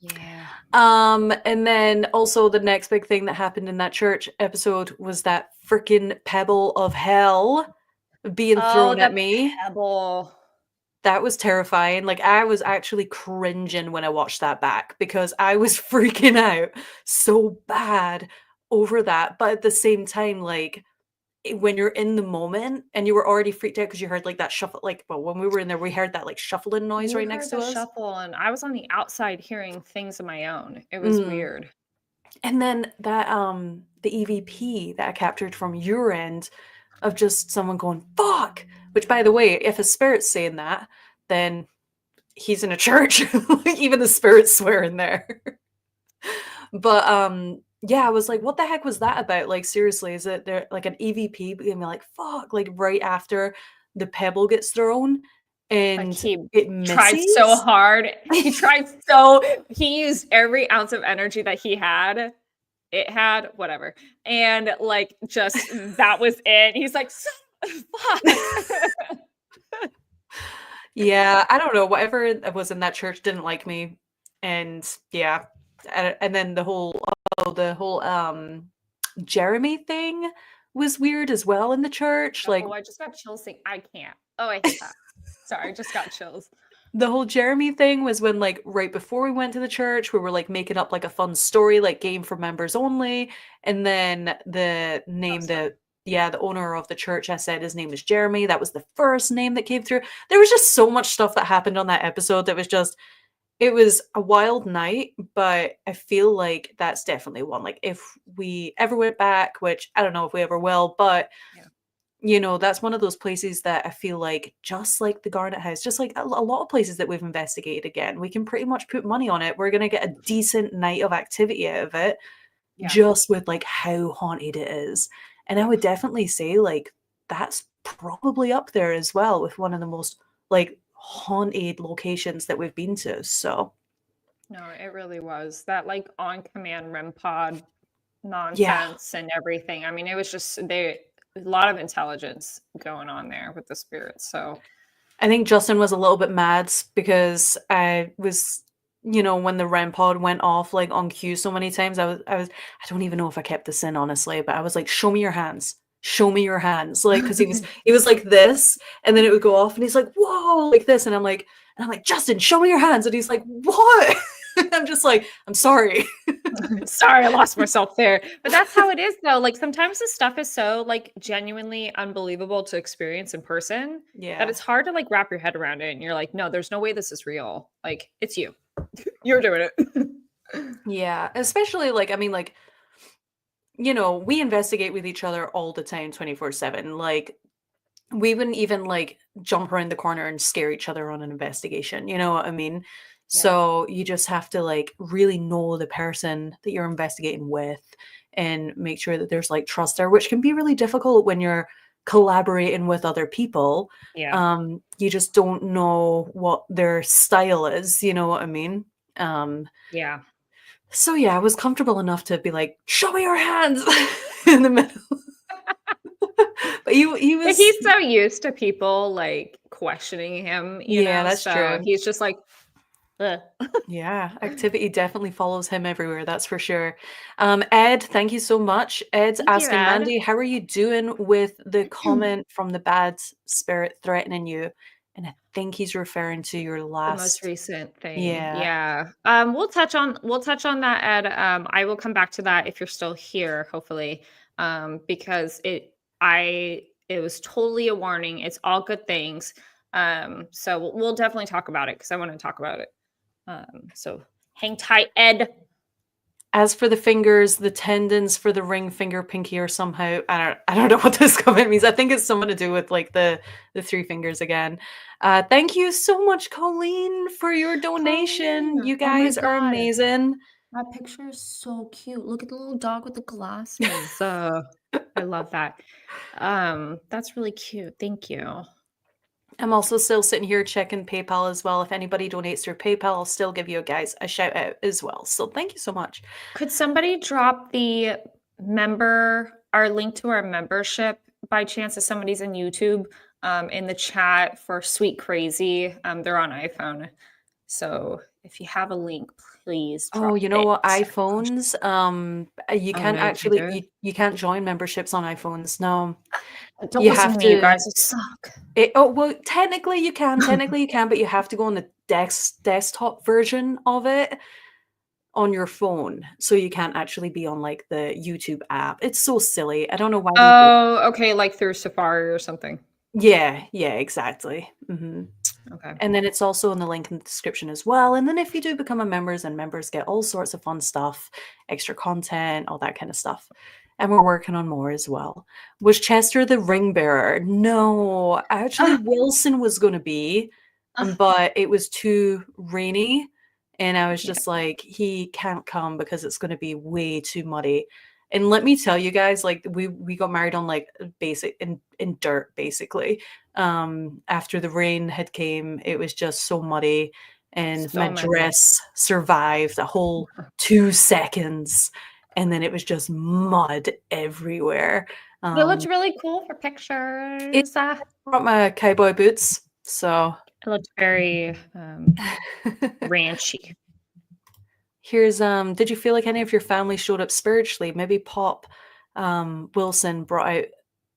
Yeah. And then also the next big thing that happened in that church episode was that freaking pebble of hell being thrown at me. Pebble. That was terrifying. Like, I was actually cringing when I watched that back because I was freaking out so bad over that. But at the same time, like, when you're in the moment and you were already freaked out because you heard like that shuffle, like, well, when we were in there, we heard that like shuffling noise right next to us. Shuffle, and I was on the outside hearing things of my own. It was weird. And then that the EVP that I captured from your end of just someone going fuck, which by the way, if a spirit's saying that, then he's in a church. Even the spirits swear in there. But yeah, I was like, what the heck was that about? Like, seriously, is it there like an EVP being like fuck, like right after the pebble gets thrown? And like he it tried so hard. He used every ounce of energy that he had. It had whatever. And like just that was it. He's like, fuck. Yeah, I don't know. Whatever was in that church didn't like me. And yeah. And then the whole Jeremy thing was weird as well in the church. Like, I just got chills saying I can't. Oh, I hate that. Sorry, I just got chills. The whole Jeremy thing was when, like, right before we went to the church, we were like making up like a fun story, like game for members only. And then the owner of the church, I said his name is Jeremy. That was the first name that came through. There was just so much stuff that happened on that episode that was just, it was a wild night, but I feel like that's definitely one. Like, if we ever went back, which I don't know if we ever will, but you know, that's one of those places that I feel like, just like the Garnett house, just like a lot of places that we've investigated again, we can pretty much put money on it. We're going to get a decent night of activity out of it, just with like how haunted it is. And I would definitely say like that's probably up there as well with one of the most like haunted locations that we've been to. So no, it really was that like on command REM pod nonsense and everything. I mean, it was just a lot of intelligence going on there with the spirits. So I think Justin was a little bit mad because I was, you know, when the REM pod went off like on cue so many times, I don't even know if I kept this in, honestly, but I was like, show me your hands. Show me your hands. Like, because he was like this, and then it would go off and he's like, whoa, like this. And I'm like, Justin, show me your hands. And he's like, what? I'm just like, I'm sorry. Sorry, I lost myself there. But that's how it is though. Like sometimes this stuff is so like genuinely unbelievable to experience in person that it's hard to like wrap your head around it. And you're like, no, there's no way this is real. Like, it's you. You're doing it. Yeah. Especially like, I mean, like, you know, we investigate with each other all the time, 24/7. Like, we wouldn't even like jump around the corner and scare each other on an investigation. You know what I mean? Yeah. So you just have to like really know the person that you're investigating with and make sure that there's like trust there, which can be really difficult when you're collaborating with other people. Yeah. You just don't know what their style is. You know what I mean? Yeah. So yeah, I was comfortable enough to be like, show me your hands in the middle. But he's so used to people like questioning him. You know? That's true. He's just like, ugh. Yeah, activity definitely follows him everywhere. That's for sure. Ed, thank you so much. Ed's asking Mandy, how are you doing with the comment from the bad spirit threatening you? And I think he's referring to your The last most recent thing. Yeah. We'll touch on that, Ed. I will come back to that if you're still here, hopefully. Because it was totally a warning. It's all good things. So we'll definitely talk about it because I want to talk about it. So hang tight, Ed. As for the fingers, the tendons for the ring finger, pinky, or somehow I don't know what this comment means. I think it's something to do with like the three fingers again. Thank you so much, Colleen, for your donation. Colleen. You Oh my guys are God. amazing. That picture is so cute. Look at the little dog with the glasses. I love that. That's really cute. Thank you. I'm also still sitting here checking PayPal as well. If anybody donates through PayPal, I'll still give you guys a shout out as well. So thank you so much. Could somebody drop our link to our membership by chance if somebody's in YouTube in the chat for Sweet Crazy? They're on iPhone. So if you have a link, please drop Oh, you know what? it. iPhones, you can't no, you actually can't do it? you can't join memberships on iPhones. No. Don't You listen have to me, you to guys. You suck. well, technically you can, but you have to go on the desktop version of it on your phone. So you can't actually be on like the YouTube app. It's so silly. I don't know why they do. Oh, okay, like through Safari or something. Yeah, exactly. Okay. And then it's also in the link in the description as well. And then if you do become a members get all sorts of fun stuff, extra content, all that kind of stuff. And we're working on more as well. Was Chester the ring bearer? No, actually Wilson was going to be, but it was too rainy. And I was just like, he can't come because it's going to be way too muddy. And let me tell you guys, like we got married on like basic in dirt, basically. After the rain had came, it was just so muddy, and So my muddy. dress survived a whole 2 seconds, and then it was just mud everywhere. It looked really cool for pictures. I brought my cowboy boots, so It looked very ranchy. Here's did you feel like any of your family showed up spiritually? Maybe Pop Wilson brought out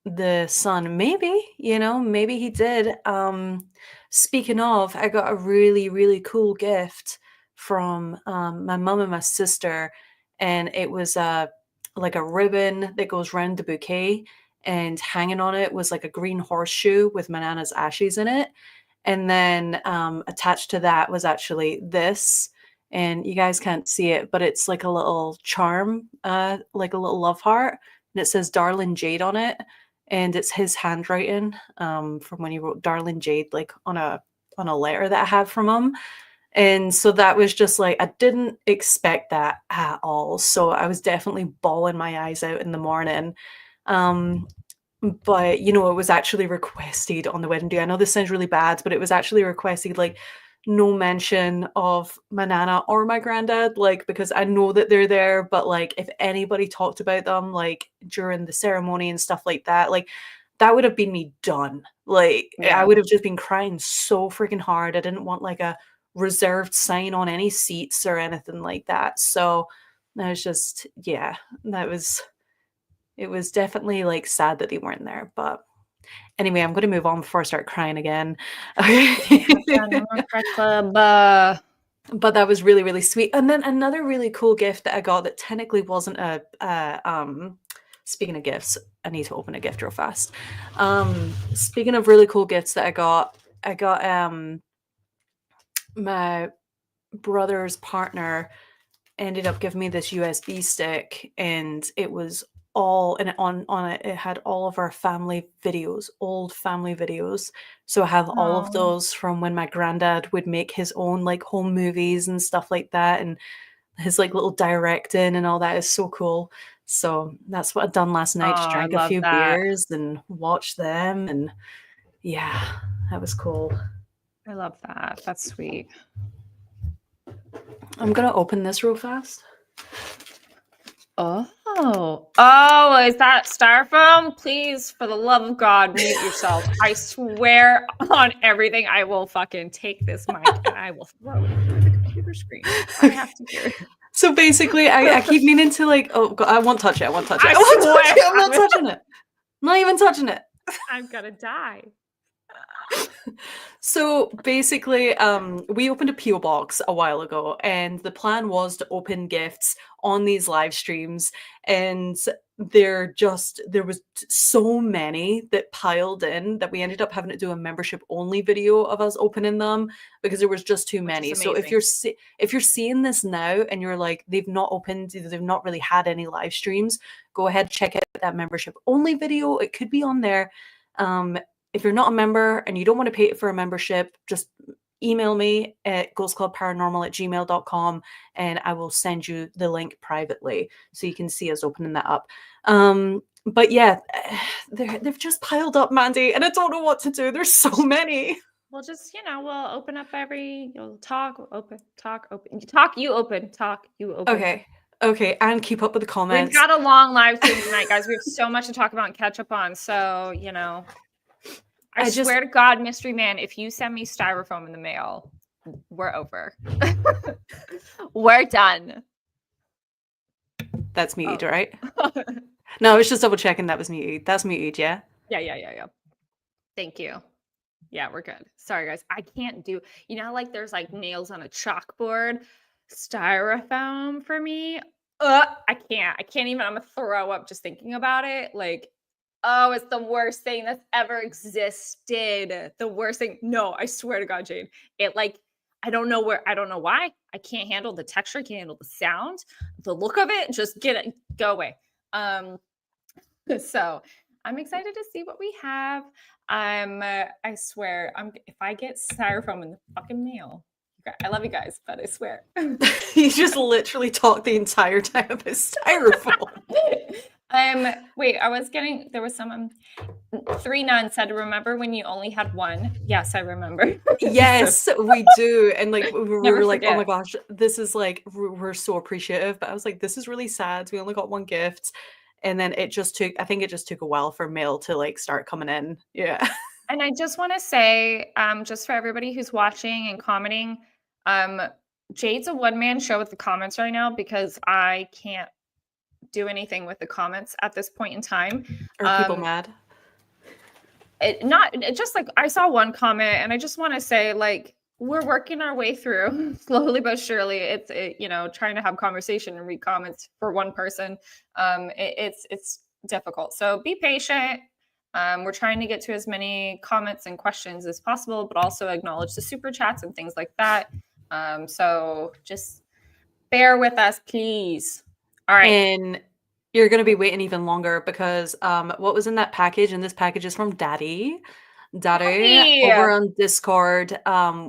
the sun. Maybe, maybe he did. Speaking of, I got a really, really cool gift from my mum and my sister, and it was like a ribbon that goes round the bouquet, and hanging on it was like a green horseshoe with my nana's ashes in it. And then attached to that was actually this. And you guys can't see it, but it's like a little charm, like a little love heart, and it says "Darling Jade" on it, and it's his handwriting from when he wrote "Darling Jade" like on a letter that I had from him. And so that was just like, I didn't expect that at all. So I was definitely bawling my eyes out in the morning. But it was actually requested on the wedding day. I know this sounds really bad, but it was actually requested like no mention of my nana or my granddad, like, because I know that they're there, but like if anybody talked about them like during the ceremony and stuff like that, like that would have been me done. Like I would have just been crying so freaking hard. I didn't want like a reserved sign on any seats or anything like that. So I was just, it was definitely like sad that they weren't there. But anyway, I'm going to move on before I start crying again. But that was really, really sweet. And then another really cool gift that I got that technically wasn't speaking of gifts, I need to open a gift real fast. Speaking of really cool gifts that I got my brother's partner ended up giving me this USB stick, and it was on it it had all of our family videos, old family videos. So I have all of those from when my granddad would make his own like home movies and stuff like that, and his like little directing and all that is so cool. So that's what I'd done last night. Just drank a few beers and watched them, and yeah, that was cool. I love that. That's sweet. I'm gonna open this real fast. Oh, is that styrofoam? Please, for the love of God, mute yourself. I swear on everything, I will fucking take this mic and I will throw it through the computer screen. I have to hear it. So basically, I keep meaning to like, oh God, I won't touch it. I'm not touching it. I'm not even touching it. I'm gonna die. So basically, we opened a PO box a while ago, and the plan was to open gifts on these live streams. And there was so many that piled in that we ended up having to do a membership only video of us opening them because there was just too Which is many. So amazing. if you're seeing this now and you're like they've not opened, they've not really had any live streams, go ahead, check out that membership only video. It could be on there. If you're not a member and you don't want to pay for a membership, just email me at ghostclubparanormal@gmail.com and I will send you the link privately so you can see us opening that up. But yeah, they've just piled up, Mandy, and I don't know what to do. There's so many. We'll just, we'll open up you'll talk, open, talk, open. Talk, you open, talk, you open. Okay, and keep up with the We've comments. got a long live stream tonight, guys. We have so much to talk about and catch up on. So, I swear to God, Mystery Man, if you send me styrofoam in the mail, we're over. We're done. That's muted, right? No, I was just double checking that was muted. That's muted, yeah? Yeah. Thank you. Yeah, we're good. Sorry, guys. I can't do, like there's like nails on a chalkboard, styrofoam for me. I can't even. I'm gonna throw up just thinking about it. Like, oh, it's the worst thing that's ever existed. The worst thing. No, I swear to God, Jade. It I don't know why. I can't handle the texture, I can't handle the sound, the look of it. Just go away. So I'm excited to see what we have. I swear, if I get styrofoam in the fucking mail, I love you guys, but I swear. You just literally talked the entire time about styrofoam. Wait, there was someone, 3 nuns said, remember when you only had one? Yes, I remember. Yes, we do. And we were like, forget. oh my gosh, this is we're so appreciative. But I was like, this is really sad. We only got one gift. And then I think it just took a while for mail to start coming in. Yeah. And I just want to say, just for everybody who's watching and commenting, Jade's a one-man show with the comments right now because I can't do anything with the comments at this point in time. Are people mad? Just I saw one comment and I just want to say we're working our way through slowly but surely. It's trying to have conversation and read comments for one person. It's difficult. So be patient. We're trying to get to as many comments and questions as possible, but also acknowledge the super chats and things like that. So just bear with us, please. All right. And you're going to be waiting even longer because what was in that package? And this package is from Daddy. Daddy over on Discord.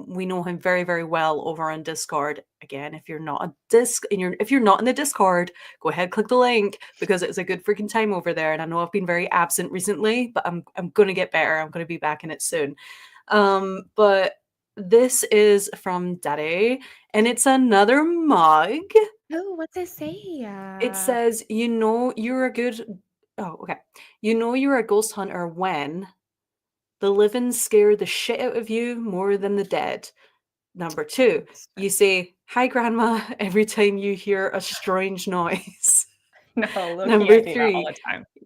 We know him very, very well over on Discord. Again, if you're not if you're not in the Discord, go ahead, click the link because it's a good freaking time over there. And I know I've been very absent recently, but I'm gonna get better. I'm gonna be back in it soon. But this is from Daddy, and it's another mug. Oh, what's it say? It says, you're a good. Oh, okay. You're a ghost hunter when the living scare the shit out of you more than the dead. Number 2, you say, hi, Grandma, every time you hear a strange noise. No, Number 3,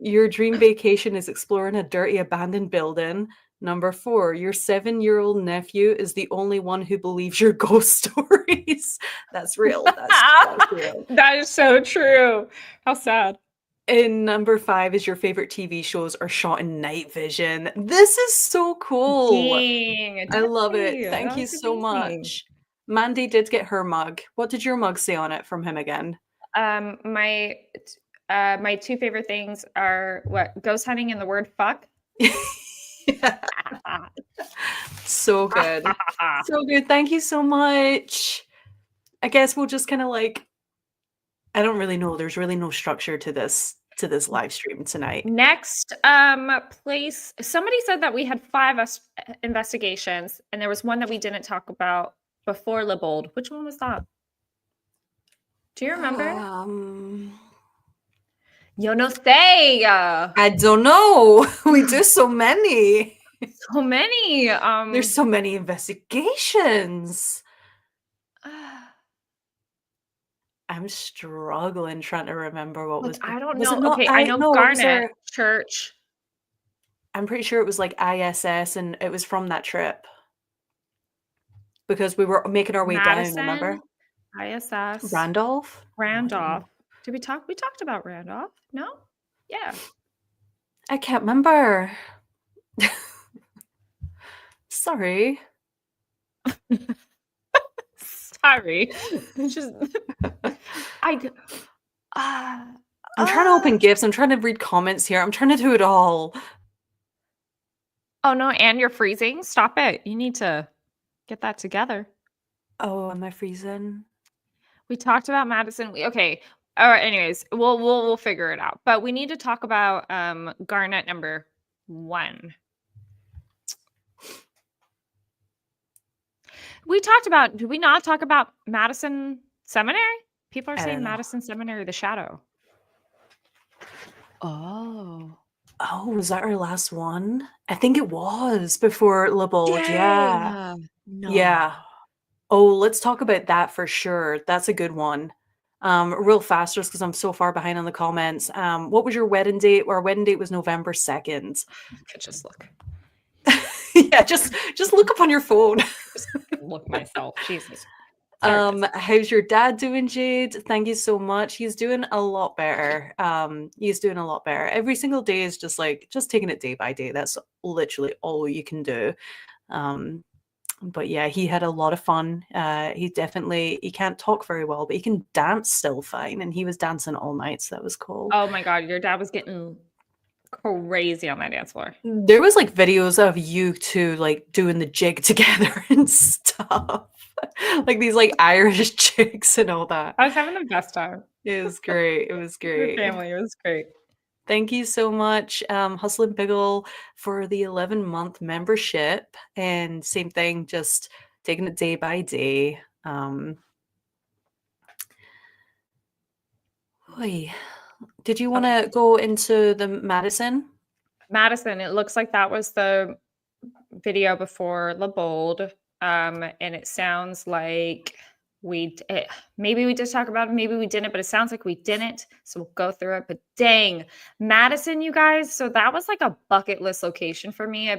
your dream vacation is exploring a dirty abandoned building. Number 4, your 7-year-old nephew is the only one who believes your ghost stories. That's real. That's real. That is so true. How sad. And number 5 is your favorite TV shows are shot in night vision. This is so cool. Dang, I love it. Thank you so much. Mandy did get her mug. What did your mug say on it from him again? My 2 favorite things are what? Ghost hunting and the word fuck. So good. So good. Thank you so much. I guess we'll just kind of I don't really know. There's really no structure to this live stream tonight. Next place. Somebody said that we had 5 investigations, and there was one that we didn't talk about before Libold. Which one was that? Do you remember? Yo no sé. I don't know. We do so many. So many. There's so many investigations. I'm struggling trying to remember what was. I don't know. Okay, I know Garnett Church. I'm pretty sure it was like ISS, and it was from that trip because we were making our way down. Madison, Remember ISS, Randolph? Oh, I don't Randolph. know. Did we talk? We talked about Randolph. No? Yeah. I can't remember. Sorry. Sorry. Just I d- uh, I'm trying to open gifts. I'm trying to read comments here. I'm trying to do it all. oh no, and you're freezing. Stop it. You need to get that together. Oh, am I freezing? We talked about Madison. Okay. All right, anyways, we'll figure it out. But we need to talk about Garnett number 1. We talked about, did we not talk about Madison Seminary? People are I saying don't know. Madison Seminary, the shadow. Oh. Oh, was that our last one? I think it was before La Bulge. Yeah. No. Yeah. Oh, let's talk about that for sure. That's a good one. Real fast, just because I'm so far behind on the comments. What was your wedding date? Our wedding date was November 2nd. I could just look. Yeah, just look up on your phone. Just look myself. Jesus. Sorry. How's your dad doing, Jade? Thank you so much. He's doing a lot better. He's doing a lot better. Every single day is just taking it day by day. That's literally all you can do. But yeah, he had a lot of fun. He can't talk very well, but he can dance still fine. And he was dancing all night, so that was cool. Oh my God, your dad was getting crazy on that dance floor. There was like videos of you two like doing the jig together and stuff. Like these like Irish chicks and all that. I was having the best time. It was great. It was Your great. family, it was great. Thank you so much, Hustle and Biggle, for the 11-month membership. And same thing, just taking it day by day. Did you want to go into the Madison? Madison, it looks like that was the video before La Bold. And it sounds like maybe we did talk about it, maybe we didn't, but it sounds like we didn't. So we'll go through it. But dang, Madison, you guys. So that was like a bucket list location for me.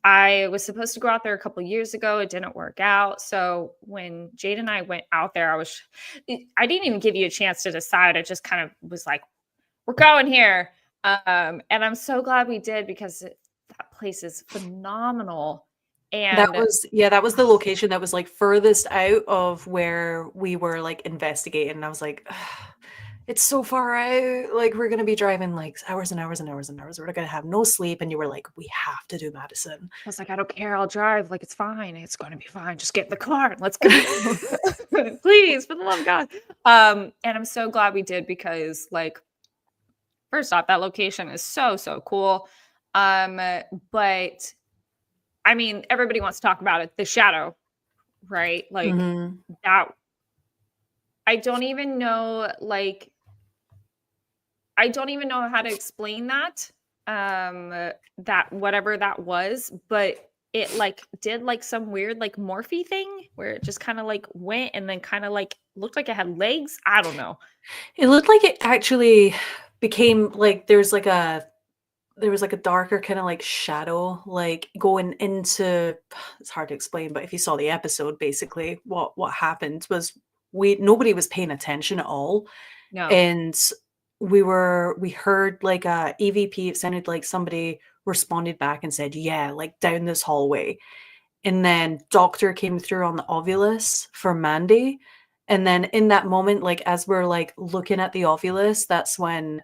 I was supposed to go out there a couple years ago. It didn't work out. So when Jade and I went out there, I didn't even give you a chance to decide. I just kind of was like, we're going here. And I'm so glad we did because that place is phenomenal. And that was the location that was like furthest out of where we were like investigating. And I was like, it's so far out. Like we're gonna be driving like hours and hours and hours and hours. We're gonna have no sleep. And you were like, we have to do Madison. I was like, I don't care. I'll drive. Like it's fine. It's gonna be fine. Just get in the car and let's go. Please, for the love of God. And I'm so glad we did because like first off, that location is so cool. But I mean, everybody wants to talk about it. The shadow, right? Like that. I don't even know how to explain that. That whatever that was, but it like did like some weird like morphe thing where it just kind of like went and then kind of like looked like it had legs. I don't know. It looked like it actually became like there was like a darker kind of like shadow like going into, it's hard to explain, but if you saw the episode, basically what happened was nobody was paying attention at all. No. And we heard like a EVP. It sounded like somebody responded back and said, yeah, like down this hallway. And then Doctor came through on the Ovulus for Mandy. And then in that moment, like as we're like looking at the Ovulus, that's when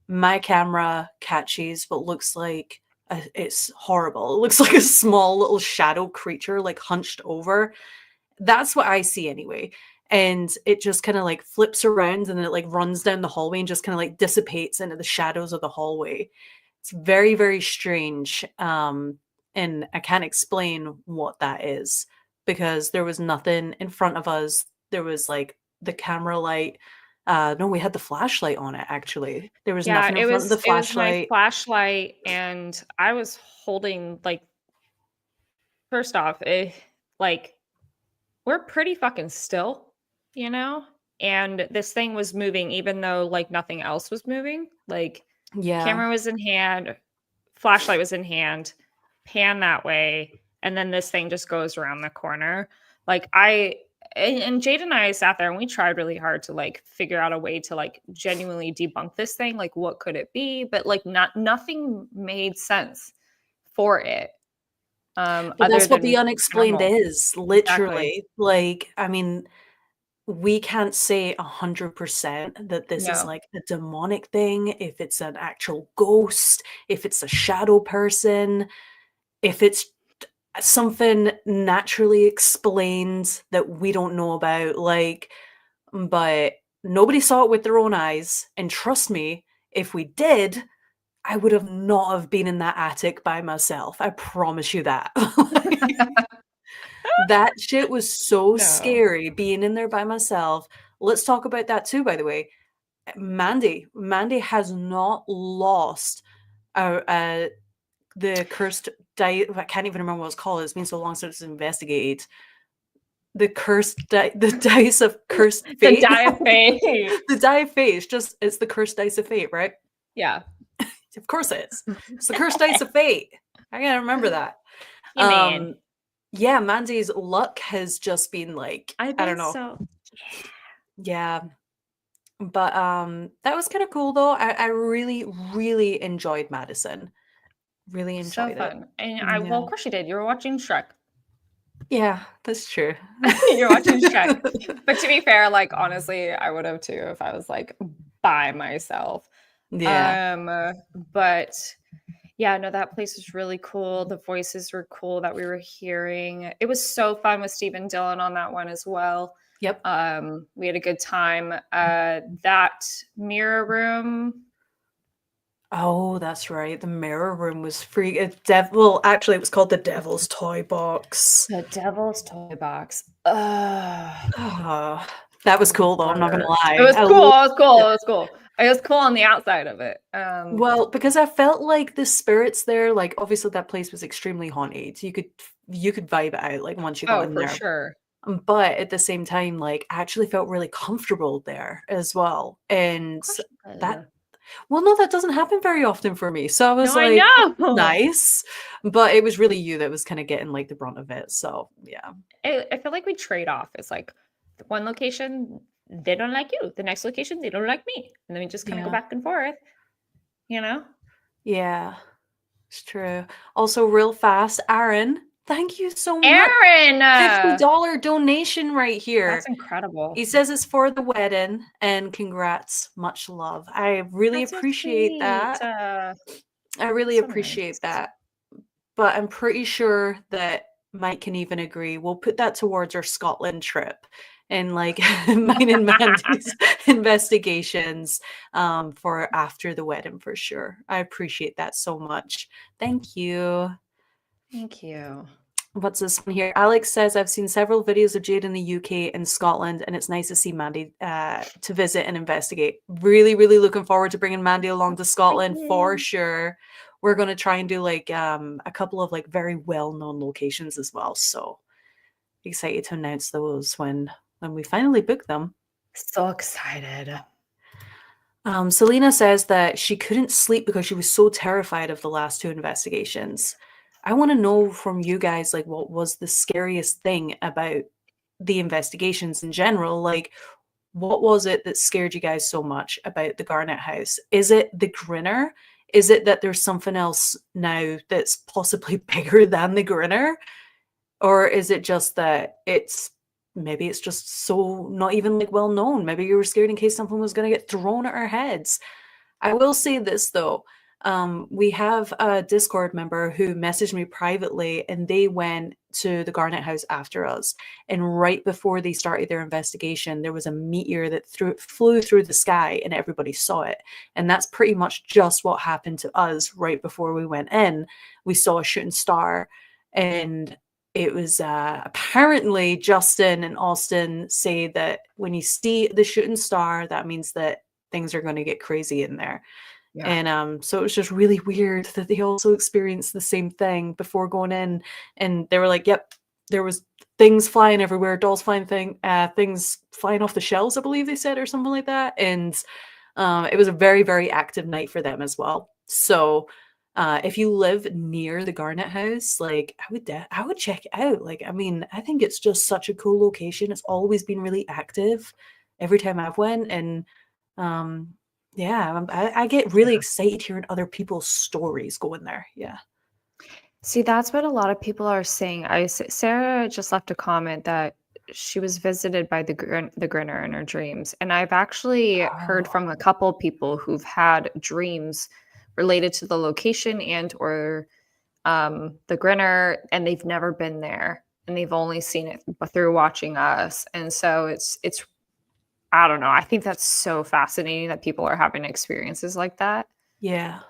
my camera catches what looks like it's horrible. It looks like a small little shadow creature like hunched over. That's what I see anyway. And it just kind of like flips around and then it like runs down the hallway and just kind of like dissipates into the shadows of the hallway. It's very, very strange. And I can't explain what that is because there was nothing in front of us. There was like the camera light. No, we had the flashlight on it actually. There was nothing in front of the flashlight. It was my flashlight and I was holding like first off, like we're pretty fucking still, you know? And this thing was moving even though like nothing else was moving. Like Yeah. camera was in hand, flashlight was in hand, pan that way, and then this thing just goes around the corner. Like and Jade and I sat there and we tried really hard to like figure out a way to like genuinely debunk this thing. Like, what could it be? But like nothing made sense for it. But Other that's what the than unexplained normal. is, literally. Like, I mean, we can't say 100% that this is No. like a demonic thing, if it's an actual ghost, if it's a shadow person, if it's something naturally explained that we don't know about. Like, but nobody saw it with their own eyes. And trust me, if we did, I would have not have been in that attic by myself. I promise you that. That shit was so No. scary being in there by myself. Let's talk about that too, by the way. Mandy has not lost the cursed dice. I can't even remember what it's called. It's been so long since it's investigated. The the dice of cursed fate. The die of fate. The die of fate. It's the cursed dice of fate, right? Yeah. Of course it is. It's the cursed dice of fate. I gotta remember that. You mean. Yeah, Mandy's luck has just been like, I don't know. So. Yeah. But that was kind of cool though. I really, really enjoyed Madison. Really enjoyed So fun. it. And well, of course you did. You were watching Shrek. Yeah, that's true. You're watching Shrek. But to be fair, like honestly, I would have too if I was like by myself. Yeah. But yeah, no, that place was really cool. The voices were cool that we were hearing. It was so fun with Steve and Dylan on that one as well. Yep. We had a good time. That mirror room. Oh, that's right. The mirror room was free. Well, actually, it was called the Devil's Toy Box. The Devil's Toy Box. Oh, that was cool, though. I'm not gonna lie. It was cool. It was cool. It was cool. It was cool on the outside of it. Well, because I felt like the spirits there, like obviously that place was extremely haunted. You could vibe it out like once you got in there. For sure. But at the same time, like I actually felt really comfortable there as well. And that well, no, that doesn't happen very often for me. So I was like, I know. Nice. But it was really you that was kind of getting like the brunt of it. So yeah. I feel like we trade off. It's like one location, they don't like you. The next location, they don't like me. And then we just kind of go back and forth, you know? Yeah, it's true. Also, real fast, Aaron, thank you so much. Aaron! $50 donation right here. That's incredible. He says it's for the wedding and congrats. Much love. I really appreciate that. I really appreciate that. But I'm pretty sure that Mike can even agree. We'll put that towards our Scotland trip and like mine and Mandy's investigations for after the wedding for sure. I appreciate that so much. Thank you. Thank you. What's this one here? Alex says, I've seen several videos of Jade in the UK and Scotland, and it's nice to see Mandy to visit and investigate. Really, really looking forward to bringing Mandy along to Scotland for sure. We're going to try and do like a couple of like very well-known locations as well. So excited to announce those when we finally book them. So excited. Selena says that she couldn't sleep because she was so terrified of the last two investigations. I want to know from you guys, like, what was the scariest thing about the investigations in general? Like, what was it that scared you guys so much about the Garnett house? Is it the grinner? Is it that there's something else now that's possibly bigger than the grinner? Or is it just that maybe it's just so not even like well known? Maybe you were scared in case something was going to get thrown at our heads. I will say this though. We have a Discord member who messaged me privately and they went to the Garnett house after us. And right before they started their investigation, there was a meteor that flew through the sky and everybody saw it. And that's pretty much just what happened to us right before we went in. We saw a shooting star and it was apparently Justin and Austin say that when you see the shooting star, that means that things are going to get crazy in there. Yeah. And so it was just really weird that they also experienced the same thing before going in, and they were like, yep, there was things flying everywhere, dolls flying, things flying off the shelves, I believe they said, or something like that. And it was a very, very active night for them as well. So If you live near the Garnett house, like I would check it out. Like, I mean, I think it's just such a cool location. It's always been really active every time I've went, and um, yeah, I get really excited hearing other people's stories going there. Yeah. See, that's what a lot of people are saying. Sarah just left a comment that she was visited by the grinner in her dreams, and I've actually heard from a couple people who've had dreams related to the location and or the grinner, and they've never been there, and they've only seen it through watching us. And so it's I don't know. I think that's so fascinating that people are having experiences like that. Yeah.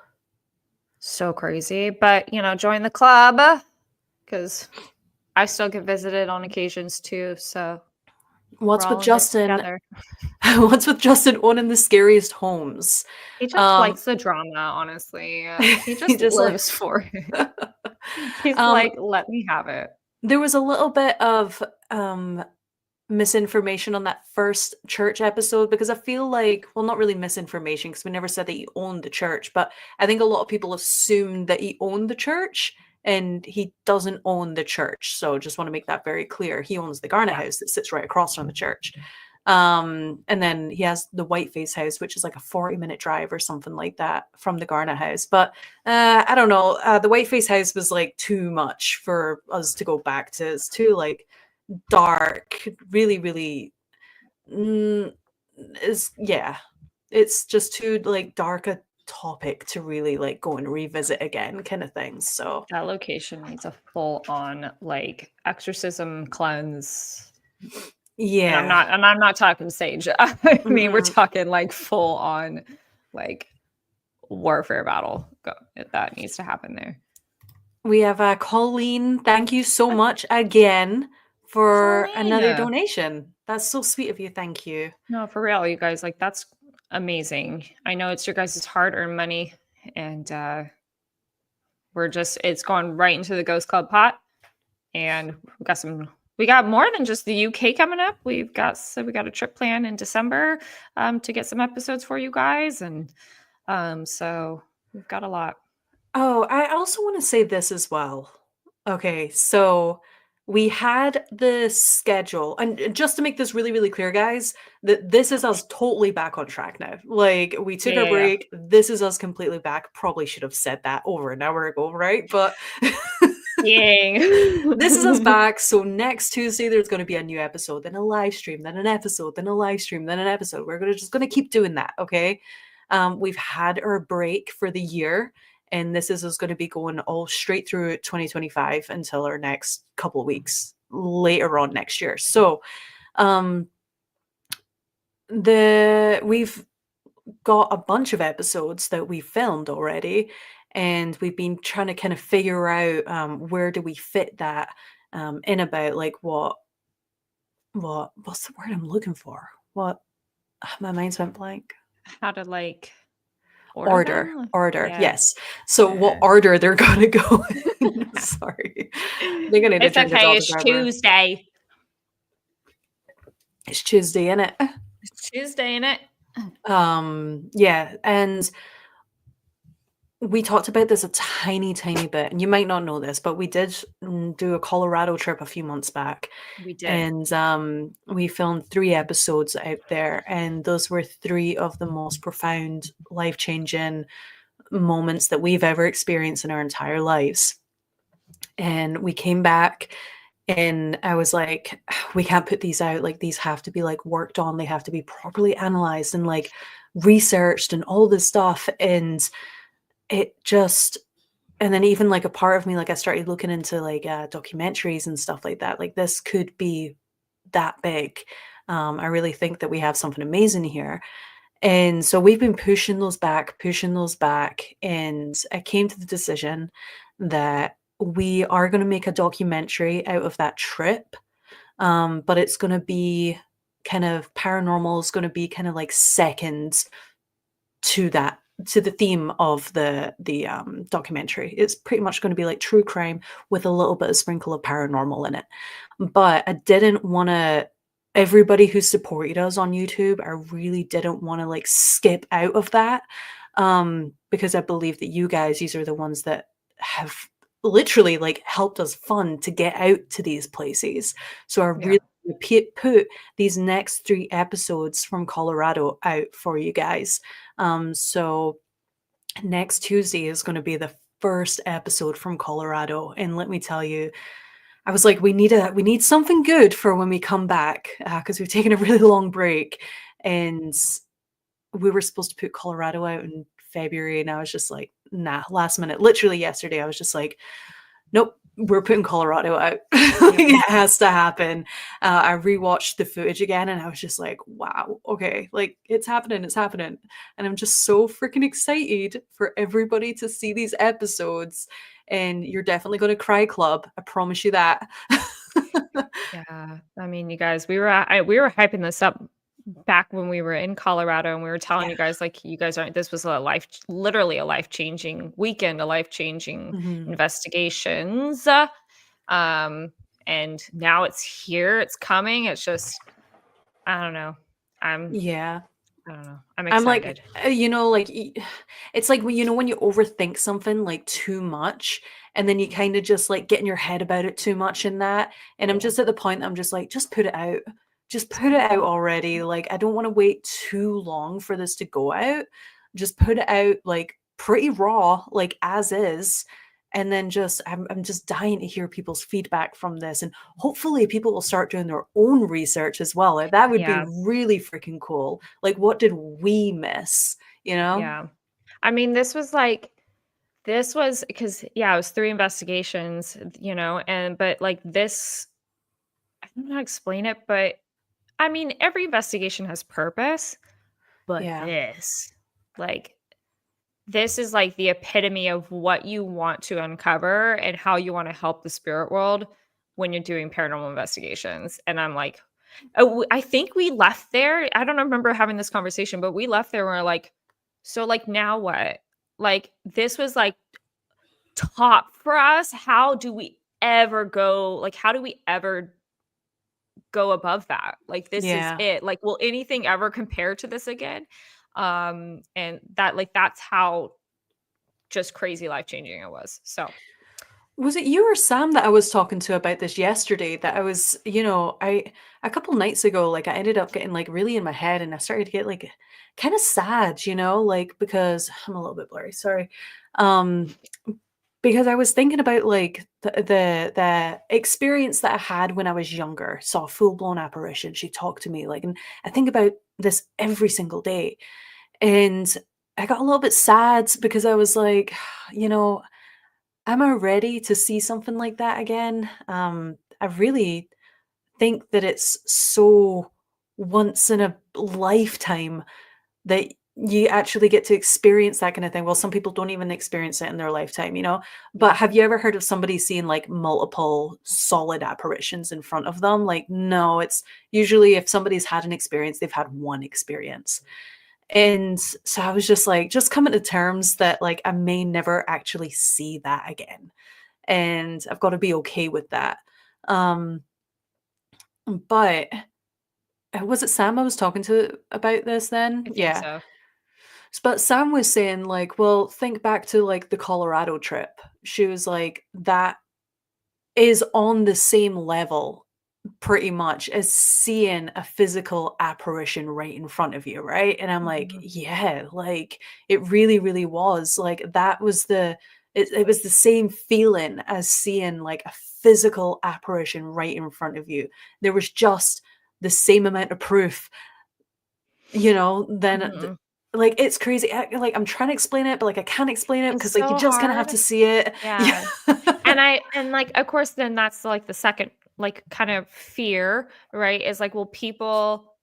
So crazy. But, join the club because I still get visited on occasions too. So What's we're with all in this Justin? together. What's with Justin owning the scariest homes? He just likes the drama, honestly. He just just like lives for it. He's um like, let me have it. there was a little bit of misinformation on that first church episode, because I feel like, well, not really misinformation, because we never said that he owned the church, but I think a lot of people assumed that he owned the church, and he doesn't own the church. So just want to make that very clear. He owns the Garnet house that sits right across from the church. And then he has the Whiteface house, which is like a 40-minute drive or something like that from the Garnet house. But I don't know. The Whiteface house was like too much for us to go back to. It's too like dark, really, really it's just too like dark a topic to really like go and revisit again, kind of thing. So that location needs a full-on like exorcism cleanse. yeah, and I'm not talking sage. I mean, we're talking like full-on like warfare battle that needs to happen there. We have Colleen. Thank you so much again for another donation. That's so sweet of you. Thank you. No, for real, you guys. Like, that's amazing. I know it's your guys' hard-earned money, and it's going right into the Ghost Club pot. And we got more than just the UK coming up. We got a trip plan in December to get some episodes for you guys, and so we've got a lot. Oh, I also want to say this as well. Okay, so we had the schedule, and just to make this really, really clear, guys, that this is us totally back on track now. Like, we took a break. Yeah. This is us completely back. Probably should have said that over an hour ago, right? But this is us back. So next Tuesday, there's going to be a new episode, then a live stream, then an episode, then a live stream, then an episode. We're just going to keep doing that, okay? We've had our break for the year. And this is going to be going all straight through 2025 until our next couple of weeks later on next year. So we've got a bunch of episodes that we filmed already, and we've been trying to kind of figure out where do we fit that in about like what's the word I'm looking for? What my mind's went blank. How to like order yeah. Yes, so what order they're gonna go in. Sorry, they're gonna it's okay, it's Tuesday. It's Tuesday, innit? It's Tuesday, innit? Yeah, and we talked about this a tiny bit, and you might not know this, but we did do a Colorado trip a few months back. We did. And we filmed 3 episodes out there, and those were 3 of the most profound, life-changing moments that we've ever experienced in our entire lives. And we came back, and I was like, we can't put these out. Like, these have to be like worked on. They have to be properly analyzed and like researched and all this stuff. And and then even like a part of me, like I started looking into like documentaries and stuff like that. Like, this could be that big. I really think that we have something amazing here. And so we've been pushing those back. And I came to the decision that we are going to make a documentary out of that trip. But it's going to be kind of paranormal, is going to be kind of like second to the theme of the documentary. It's pretty much going to be like true crime with a little bit of sprinkle of paranormal in it. But I didn't want to, everybody who supported us on YouTube, I really didn't want to like skip out of that. because I believe that you guys, these are the ones that have literally like helped us fund to get out to these places. So I Yeah. really put these next 3 episodes from Colorado out for you guys. So next Tuesday is going to be the first episode from Colorado, and let me tell you, I was like, we need something good for when we come back, because we've taken a really long break, and we were supposed to put Colorado out in February, and I was just like, nah, last minute. Literally yesterday, I was just like, nope, we're putting Colorado out. Like, it has to happen. I rewatched the footage again, and I was just like, wow, okay, like it's happening, and I'm just so freaking excited for everybody to see these episodes. And you're definitely going to cry, club. I promise you that. Yeah. I mean, you guys, we were hyping this up back when we were in Colorado, and we were telling Yeah. you guys, like, you guys aren't, this was literally a life-changing weekend, a life-changing Mhm. investigations. And now it's here, it's coming. It's just, I don't know. Yeah. I don't know. I'm I'm like, excited. like it's like when when you overthink something like too much, and then you kind of just like get in your head about it too much in that. And I'm Yeah. just at the point I'm just like, just put it out. Just put it out already. Like, I don't want to wait too long for this to go out. Just put it out like pretty raw, like as is. And then just I'm just dying to hear people's feedback from this. And hopefully people will start doing their own research as well. Like, that would be Yeah. really freaking cool. Like, what did we miss? You know? Yeah. I mean, this was because, yeah, it was 3 investigations, but like this, I don't know how to explain it, but I mean, every investigation has purpose, but Yeah. like, this is like the epitome of what you want to uncover and how you want to help the spirit world when you're doing paranormal investigations. And I'm like, oh, I think we left there. I don't remember having this conversation, but we left there and we're like, so like now what? Like this was like top for us. How do we ever go? Like, how do we ever go above that? Like, this is Yeah. it. Like, will anything ever compare to this again? And that, like, that's how just crazy life changing it was. So Was it you or Sam that I was talking to about this yesterday? That I was, I a couple nights ago, like I ended up getting like really in my head, and I started to get like kind of sad, like because I'm a little bit blurry, sorry. Um, because I was thinking about like the experience that I had when I was younger, saw a full blown apparition. She talked to me like, and I think about this every single day, and I got a little bit sad because I was like, you know. Am I ready to see something like that again? I really think that it's so once in a lifetime that you actually get to experience that kind of thing. Well, some people don't even experience it in their lifetime. But yeah. have you ever heard of somebody seeing like multiple solid apparitions in front of them? Like, no, it's usually if somebody's had an experience, they've had one experience. And so I was just like, just coming to terms that like I may never actually see that again. And I've got to be okay with that. Um, but was it Sam I was talking to about this then? I think Yeah. so. But Sam was saying, like, well, think back to like the Colorado trip. She was like, that is on the same level pretty much as seeing a physical apparition right in front of you, right? And I'm like, Mhm. yeah, like it really, really was. Like that was it was the same feeling as seeing like a physical apparition right in front of you. There was just the same amount of proof, then Mhm. like it's crazy. Like I'm trying to explain it, but like I can't explain it It's because like you so just kind of have hard. to see it. Yeah. Yeah. And like, of course, then that's like the second, like, kind of fear, right? Is like, will people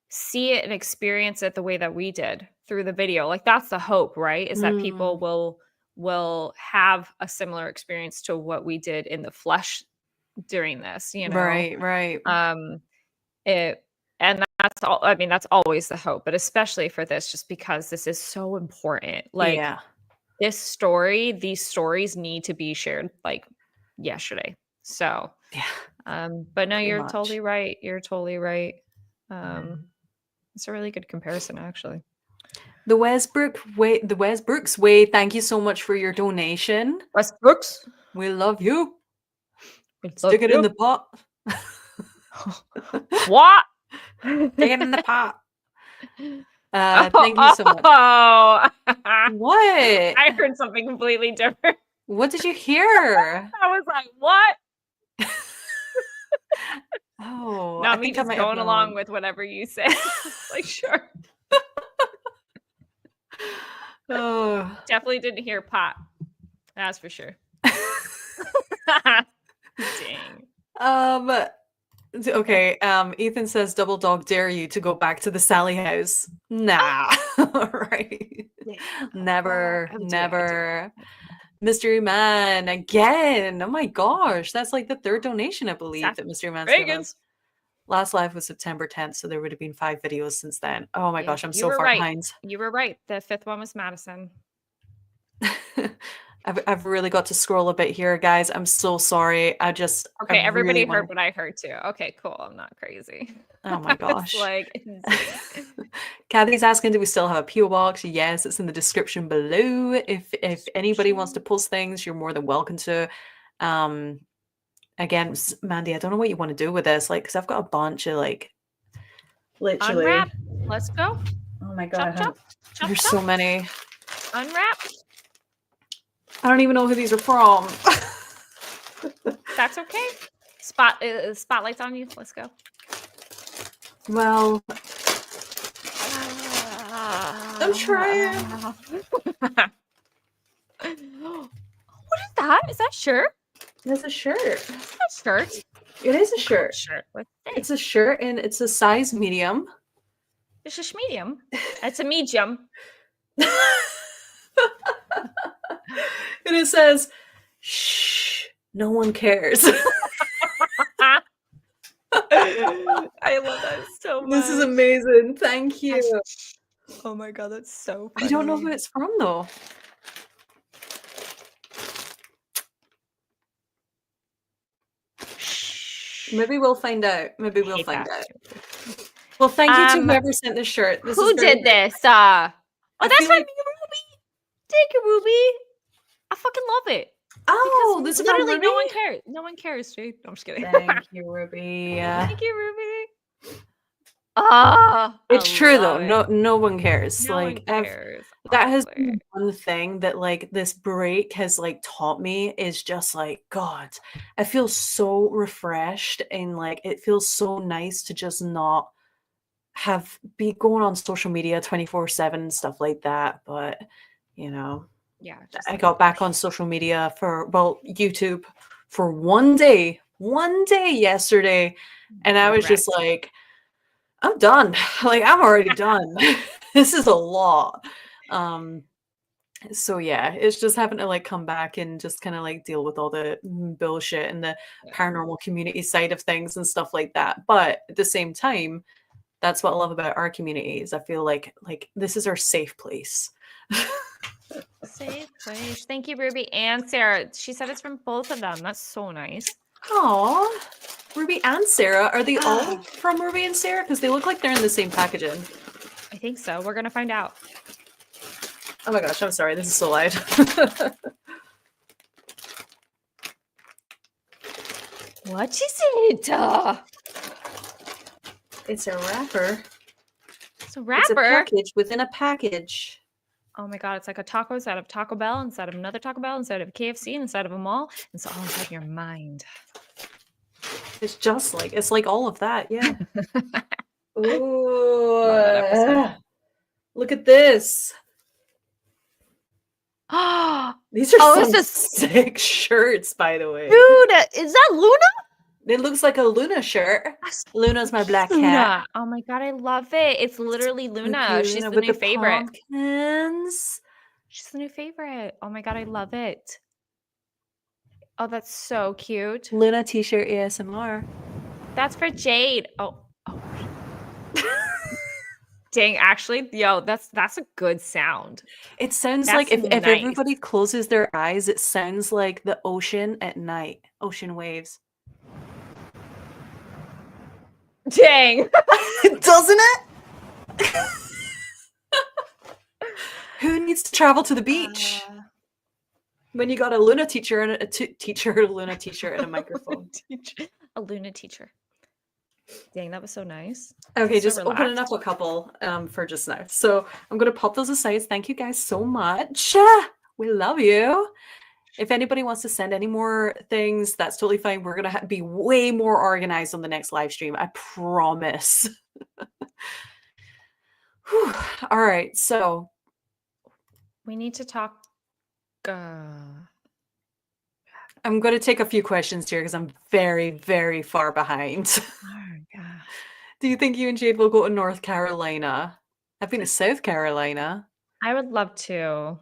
see it and experience it the way that we did through the video? Like, that's the hope, right? Is that people Mm, will have a similar experience to what we did in the flesh during this. right, right. Um, it and that's all. I mean, that's always the hope, but especially for this, just because this is so important. Like, Yeah. these stories need to be shared like yesterday. So, Yeah. but no, Pretty you're totally much. right. You're totally right. Um, it's a really good comparison, actually. The Westbrooks Way. Thank you so much for your donation. Westbrooks. We love you. We love Stick it in you. the pot. What? Stick it in the pot. Thank you so much. Oh, What? I heard something completely different. What did you hear? I was like, what? Oh, Not I me think I just might have going along with whatever you say. Like, sure. Oh. Definitely didn't hear pot. That's for sure. Dang. Okay. Ethan says, "Double dog dare you to go back to the Sally house." Nah. Right. Never. I would do it, I would do Never. Mystery Man again. Oh my gosh, that's like the third donation, I believe, that Mystery Man's given us. Last live was September 10th, so there would have been 5 videos since then. Oh my gosh, I'm so far behind. You were right. The 5th one was Madison. I've really got to scroll a bit here, guys. I'm so sorry. Okay, everybody really heard what I heard too. Okay, cool. I'm not crazy. Oh my gosh. Like, Kathy's asking, do we still have a PO box? Yes, it's in the description below. If anybody wants to post things, you're more than welcome to. Again, Mandy, I don't know what you want to do with this, like, because I've got a bunch of like, literally. Unwrap. Let's go. Oh my god, chop, there's so many. Unwrap. I don't even know who these are from. That's okay. Spotlight's on you. Let's go. Well, I'm trying. What is that? Is that a shirt? It's a shirt. Is that a shirt? It is a shirt. It's a shirt and it's a size medium. It's a medium. It's a medium. And it says, "Shh, no one cares." I love that so much. This is amazing. Thank you. Oh my god, that's so funny. I don't know who it's from though. Maybe we'll find out. Well, thank you to whoever sent this shirt. Who did this? Oh, that's right, Ruby. Thank you, Ruby. I fucking love it. Oh, because this is literally Ruby? no one cares. No one cares, Jade. No, I'm just kidding. Thank you, Ruby. Thank you, Ruby. It's true though. No one cares. No like one cares, that has been one thing that like this break has like taught me is just like, God, I feel so refreshed and like it feels so nice to just not be going on social media 24/7 and stuff like that. But you know, yeah, I got back on social media YouTube for one day yesterday, and I was just like, I'm done. Like, I'm already done. This is a lot. So yeah, it's just having to like come back and just kind of like deal with all the bullshit and the paranormal community side of things and stuff like that. But at the same time, that's what I love about our community is I feel like this is our safe place. Safe place. Thank you, Ruby and Sarah. She said it's from both of them. That's so nice. Aw. Ruby and Sarah. Are they all from Ruby and Sarah? Because they look like they're in the same packaging. I think so. We're going to find out. Oh my gosh, I'm sorry. This is so loud. What is it? It's a wrapper. It's a wrapper? It's a package within a package. Oh my god, it's like a taco inside of Taco Bell, inside of another Taco Bell, inside of a KFC, inside of a mall. It's all inside your mind. It's just like, it's like all of that, yeah. Ooh. Look at this. These are some sick shirts, by the way. Luna, is that Luna? It looks like a Luna shirt. Luna's my black cat. Oh my god, I love it. It's literally Luna. She's the new favorite. Pumpkins. She's the new favorite. Oh my god, I love it. Oh, that's so cute. Luna t-shirt ASMR. That's for Jade. Oh. Dang, actually, yo, that's a good sound. It sounds like if everybody closes their eyes, it sounds like the ocean at night. Ocean waves. Dang. Doesn't it? needs to travel to the beach? When you got a Luna teacher and a Luna teacher and a microphone. A Luna teacher. Dang, that was so nice. Okay, So just relaxed. opening up a couple for just now. So I'm going to pop those aside. Thank you guys so much. We love you. If anybody wants to send any more things, that's totally fine. We're going to be way more organized on the next live stream. I promise. Whew. All right, so we need to talk. I'm going to take a few questions here because I'm very, very far behind. Oh, God. Do you think you and Jade will go to North Carolina? I've been to South Carolina. I would love to.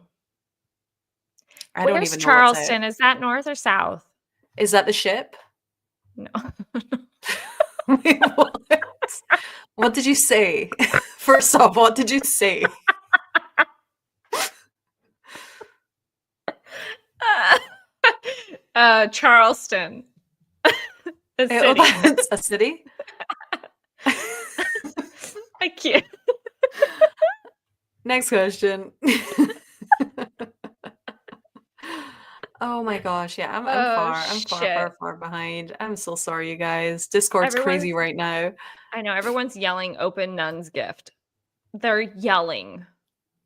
I don't Where's even know what's Charleston? out. Is that north or south? Is that the ship? No. Wait, what? What did you say? First off, what did you say? Charleston. A city. Oh, that's a city? I can't. Next question. Oh my gosh, yeah, I'm far behind. I'm so sorry, you guys. Discord's crazy right now. I know, everyone's yelling open nun's gift. They're yelling.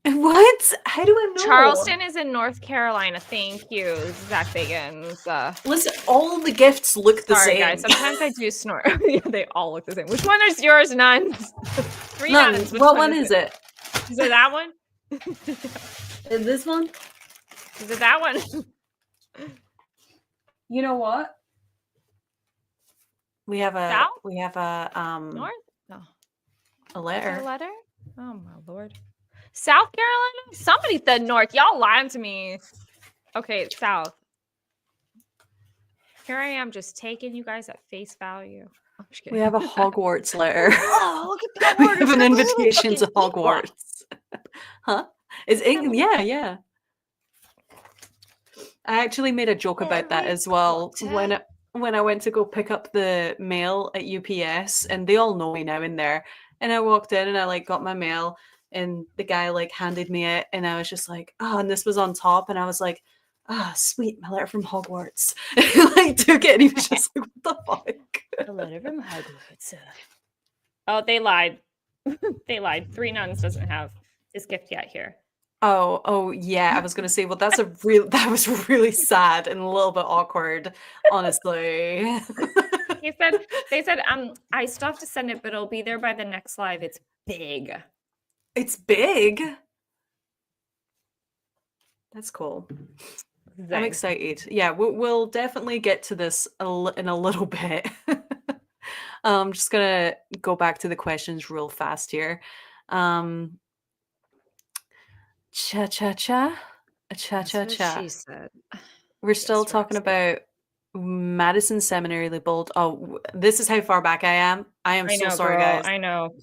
What? How do I know? Charleston is in North Carolina. Thank you, Zach Bagans. Listen, all the gifts look the same. Guys, sometimes I do snort. Yeah, they all look the same. Which one is yours, nuns? 3 nuns. What one is it? Is it that one? Is this one? Is it that one? You know what? We have a South? North? No. A letter. A letter? Oh my lord. South Carolina? Somebody said north. Y'all lying to me. Okay, it's south. Here I am just taking you guys at face value. I'm just kidding. We have a Hogwarts letter. Oh, look at that word. We have an invitation to Hogwarts. Huh? It's England. Yeah. I actually made a joke about that as well when I went to go pick up the mail at UPS, and they all know me now in there. And I walked in and I got my mail, and the guy handed me it, and I was just like, oh, and this was on top, and I was like, ah, oh, sweet, my letter from Hogwarts. And took it, and he was just like, what the fuck? A letter from Hogwarts. Oh, they lied. They lied. 3 nuns doesn't have this gift yet here. Oh, yeah. I was gonna say, well, that was really sad and a little bit awkward, honestly. They said, I still have to send it, but it'll be there by the next live. It's big. It's big. That's cool. Dang. I'm excited. Yeah, we'll definitely get to this in a little bit. I'm just gonna go back to the questions real fast here. Cha. She said. We're still talking about Madison Seminary, Leibold. Oh, this is how far back I am. I am so sorry, girl, guys. I know.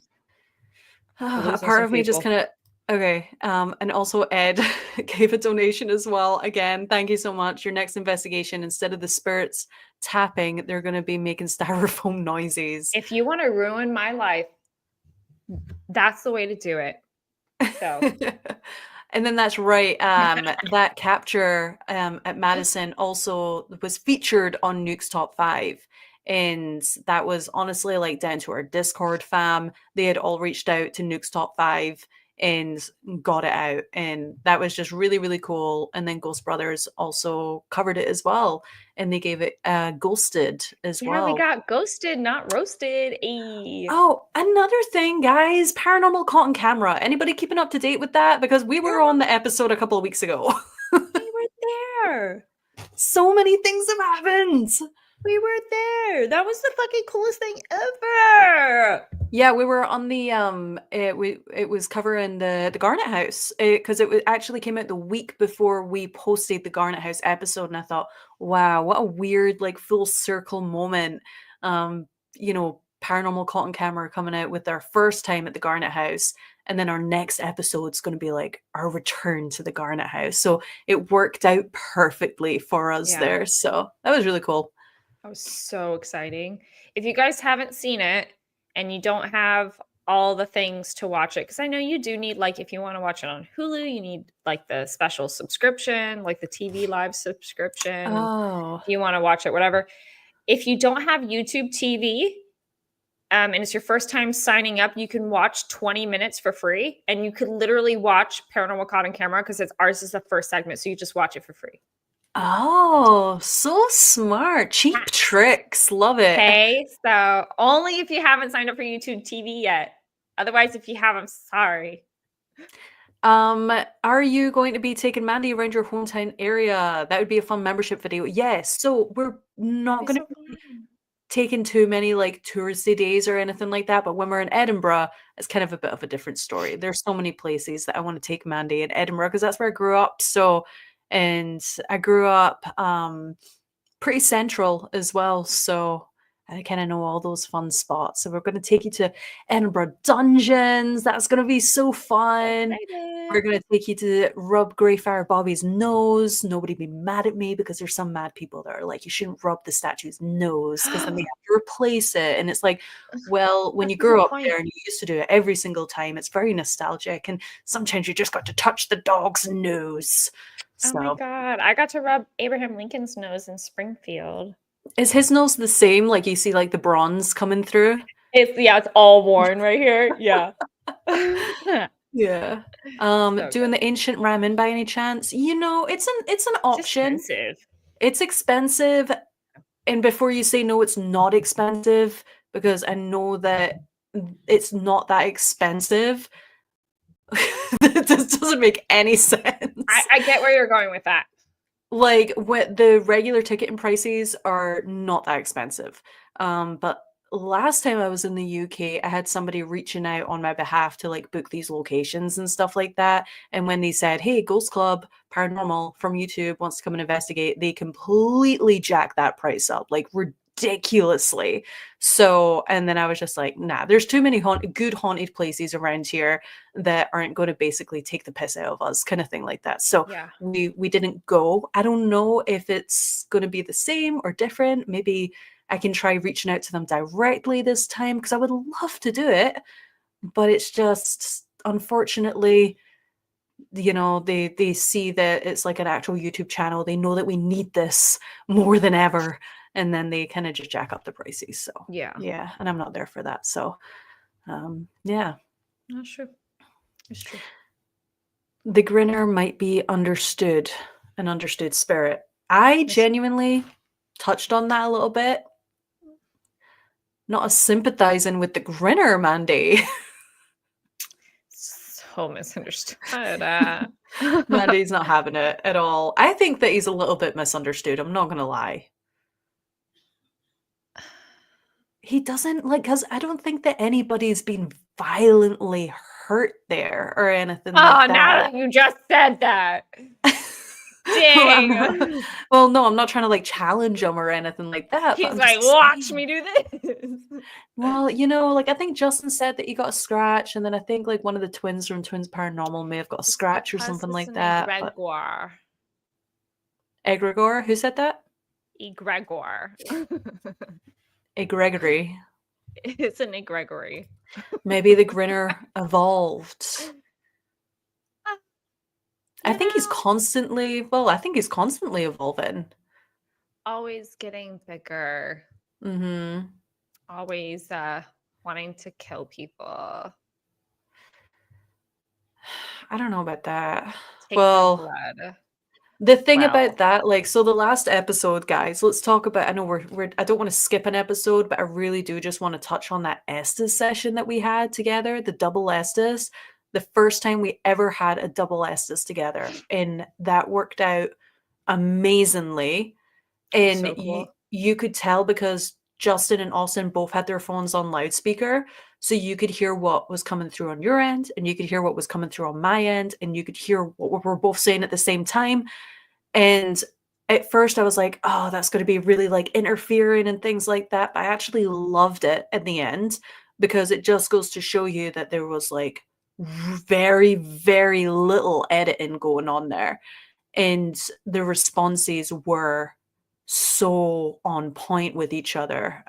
A part of me just kind of okay. And also Ed gave a donation as well. Again, thank you so much. Your next investigation, instead of the spirits tapping, they're going to be making styrofoam noises. If you want to ruin my life, that's the way to do it. So. And then that's right. That capture at Madison also was featured on Nuke's Top 5. And that was honestly down to our Discord fam. They had all reached out to Nuke's Top 5 and got it out. And that was just really, really cool. And then Ghost Brothers also covered it as well. And they gave it ghosted as well. Yeah, we got ghosted, not roasted. Ay. Oh, another thing, guys. Paranormal Cotton Camera. Anybody keeping up to date with that? Because we were on the episode a couple of weeks ago. We were there. So many things have happened. We were there. That was the fucking coolest thing ever. Yeah, we were on the it was covering the Garnett House because it actually came out the week before we posted the Garnett House episode, and I thought, wow, what a weird full circle moment. Paranormal Cotton Camera coming out with our first time at the Garnett House, and then our next episode is going to be our return to the Garnett House. So it worked out perfectly for us there. So that was really cool. That was so exciting. If you guys haven't seen it and you don't have all the things to watch it, because I know you do need, like, if you want to watch it on Hulu, you need like the special subscription, like the TV live subscription, and Oh. if you want to watch it, whatever. If you don't have YouTube TV, and it's your first time signing up, you can watch 20 minutes for free, and you could literally watch Paranormal Caught on Camera because ours is the first segment, so you just watch it for free. Oh, so smart. Cheap tricks. Love it. Okay, so only if you haven't signed up for YouTube TV yet. Otherwise, if you have, I'm sorry. Are you going to be taking Mandy around your hometown area? That would be a fun membership video. Yes. So we're not going to be taking too many like touristy days or anything like that, but when we're in Edinburgh, it's kind of a bit of a different story. There's so many places that I want to take Mandy in Edinburgh because that's where I grew up. So, and I grew up pretty central as well. So I kind of know all those fun spots. So we're going to take you to Edinburgh Dungeons. That's going to be so fun. We're going to take you to rub Greyfire Bobby's nose. Nobody be mad at me because there's some mad people that are like, you shouldn't rub the statue's nose because then we have to replace it. And it's like, well, when you grew up there and you used to do it every single time, it's very nostalgic. And sometimes you just got to touch the dog's nose. Oh my God. I got to rub Abraham Lincoln's nose in Springfield. Is his nose the same? Like you see like the bronze coming through? It's all worn right here. Yeah. Yeah. Doing the ancient ramen by any chance? You know, it's an option. It's expensive. And before you say no, it's not expensive, because I know that it's not that expensive. That just doesn't make any sense. I get where you're going with that. Like, what the regular ticketing prices are not that expensive. But last time I was in the UK, I had somebody reaching out on my behalf to like book these locations and stuff like that. And when they said, hey, Ghost Club Paranormal from YouTube wants to come and investigate, they completely jacked that price up, like ridiculously. So, and then I was just like, nah, there's too many good haunted places around here that aren't going to basically take the piss out of us, kind of thing like that. So Yeah. we didn't go. I don't know if it's going to be the same or different. Maybe I can try reaching out to them directly this time, because I would love to do it, but it's just, unfortunately, you know, they see that it's like an actual YouTube channel. They know that we need this more than ever, and then they kind of just jack up the prices. So yeah, and I'm not there for that. So yeah, that's true. It's true. The grinner might be understood, an understood spirit. I genuinely touched on that a little bit. Not as sympathizing with the grinner, Mandy. So misunderstood. Mandy's not having it at all. I think that he's a little bit misunderstood. I'm not going to lie. He doesn't, like, because I don't think that anybody's been violently hurt there or anything like that. Oh, now that you just said that. Dang. Well, no, I'm not trying to like challenge him or anything like that. He's like, watch me do this. Well, you know, like I think Justin said that he got a scratch, and then I think like one of the twins from Twins Paranormal may have got a scratch or something like that. Egregore. Egregore? Who said that? Egregore. Egregory. It's an egregory. Maybe the grinner evolved. I think he's constantly evolving. Always getting bigger. Mm-hmm. Always wanting to kill people. I don't know about that. Take well, blood. The thing about that, like, so the last episode, guys, let's talk about, I know I don't want to skip an episode, but I really do just want to touch on that Estes session that we had together, the double Estes, the first time we ever had a double Estes together. And that worked out amazingly. And So cool. you could tell because Justin and Austin both had their phones on loudspeaker. So you could hear what was coming through on your end, and you could hear what was coming through on my end, and you could hear what we were both saying at the same time. And at first I was like, oh, that's going to be really like interfering and things like that. But I actually loved it at the end, because it just goes to show you that there was like very, very little editing going on there. And the responses were so on point with each other.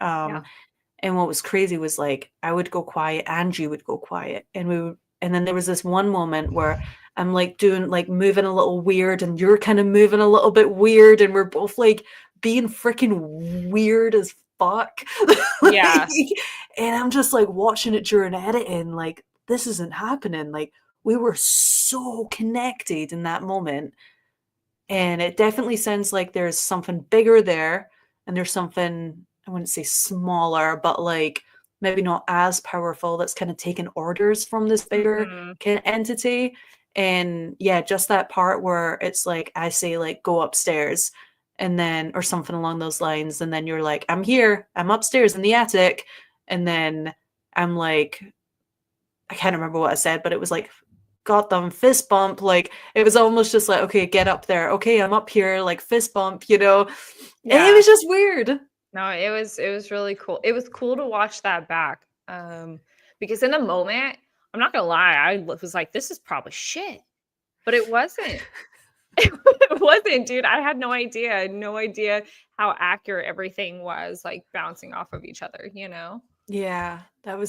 And what was crazy was like I would go quiet, Angie would go quiet, and then there was this one moment where I'm like doing like moving a little weird, and you're kind of moving a little bit weird, and we're both like being freaking weird as fuck. Yeah. And I'm just like watching it during editing, like this isn't happening. Like we were so connected in that moment. And it definitely sounds like there's something bigger there, and there's something, I wouldn't say smaller, but like maybe not as powerful, that's kind of taking orders from this bigger Mhm. kind of entity. And yeah, just that part where it's like I say like go upstairs, and then or something along those lines, and then you're like, I'm here, I'm upstairs in the attic, and then I'm like, I can't remember what I said, but it was like got them fist bump. Like it was almost just like, okay, get up there. Okay, I'm up here, like fist bump, you know. And it Yeah. was just weird. No, it was really cool. It was cool to watch that back. Because in the moment, I'm not gonna lie, I was like, this is probably shit. But it wasn't. It wasn't, dude. I had no idea. I had no idea how accurate everything was, like bouncing off of each other, you know? Yeah, that Um,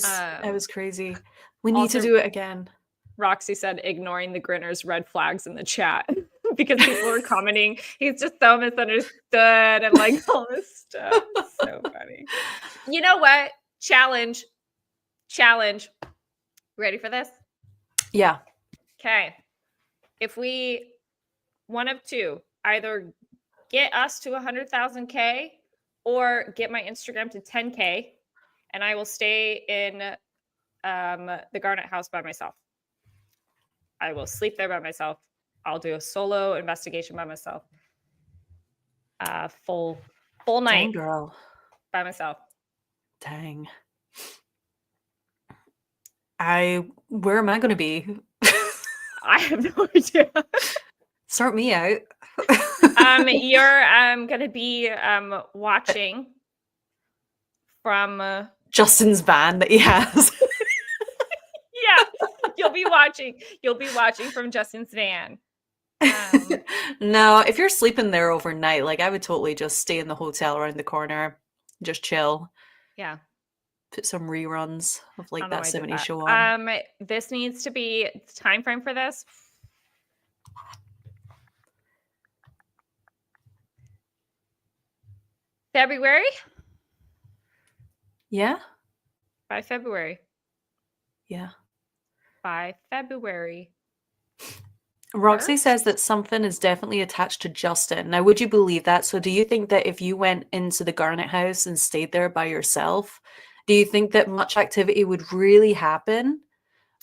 was crazy. We need to also, do it again. Roxy said ignoring the grinners red flags in the chat because people were commenting, he's just so misunderstood and like all this stuff. So funny. You know what? Challenge. Ready for this? Yeah. Okay. If we one of two, either get us to 100,000K or get my Instagram to 10K, and I will stay in the Garnett house by myself. I will sleep there by myself. I'll do a solo investigation by myself. Full Dang, night girl. by myself. Dang. Where am I going to be? I have no idea. Sort me out. You're gonna be watching from Justin's van that he has. yeah, you'll be watching from Justin's van. No, if you're sleeping there overnight, like I would totally just stay in the hotel around the corner, just chill, Yeah. put some reruns of I like don't know that why I did 70s that. show on. This needs to be time frame for this. February? Yeah? By February. Yeah. By February. Roxy First? says that something is definitely attached to Justin. Now, would you believe that? So, do you think that if you went into the Garnett house and stayed there by yourself, do you think that much activity would really happen?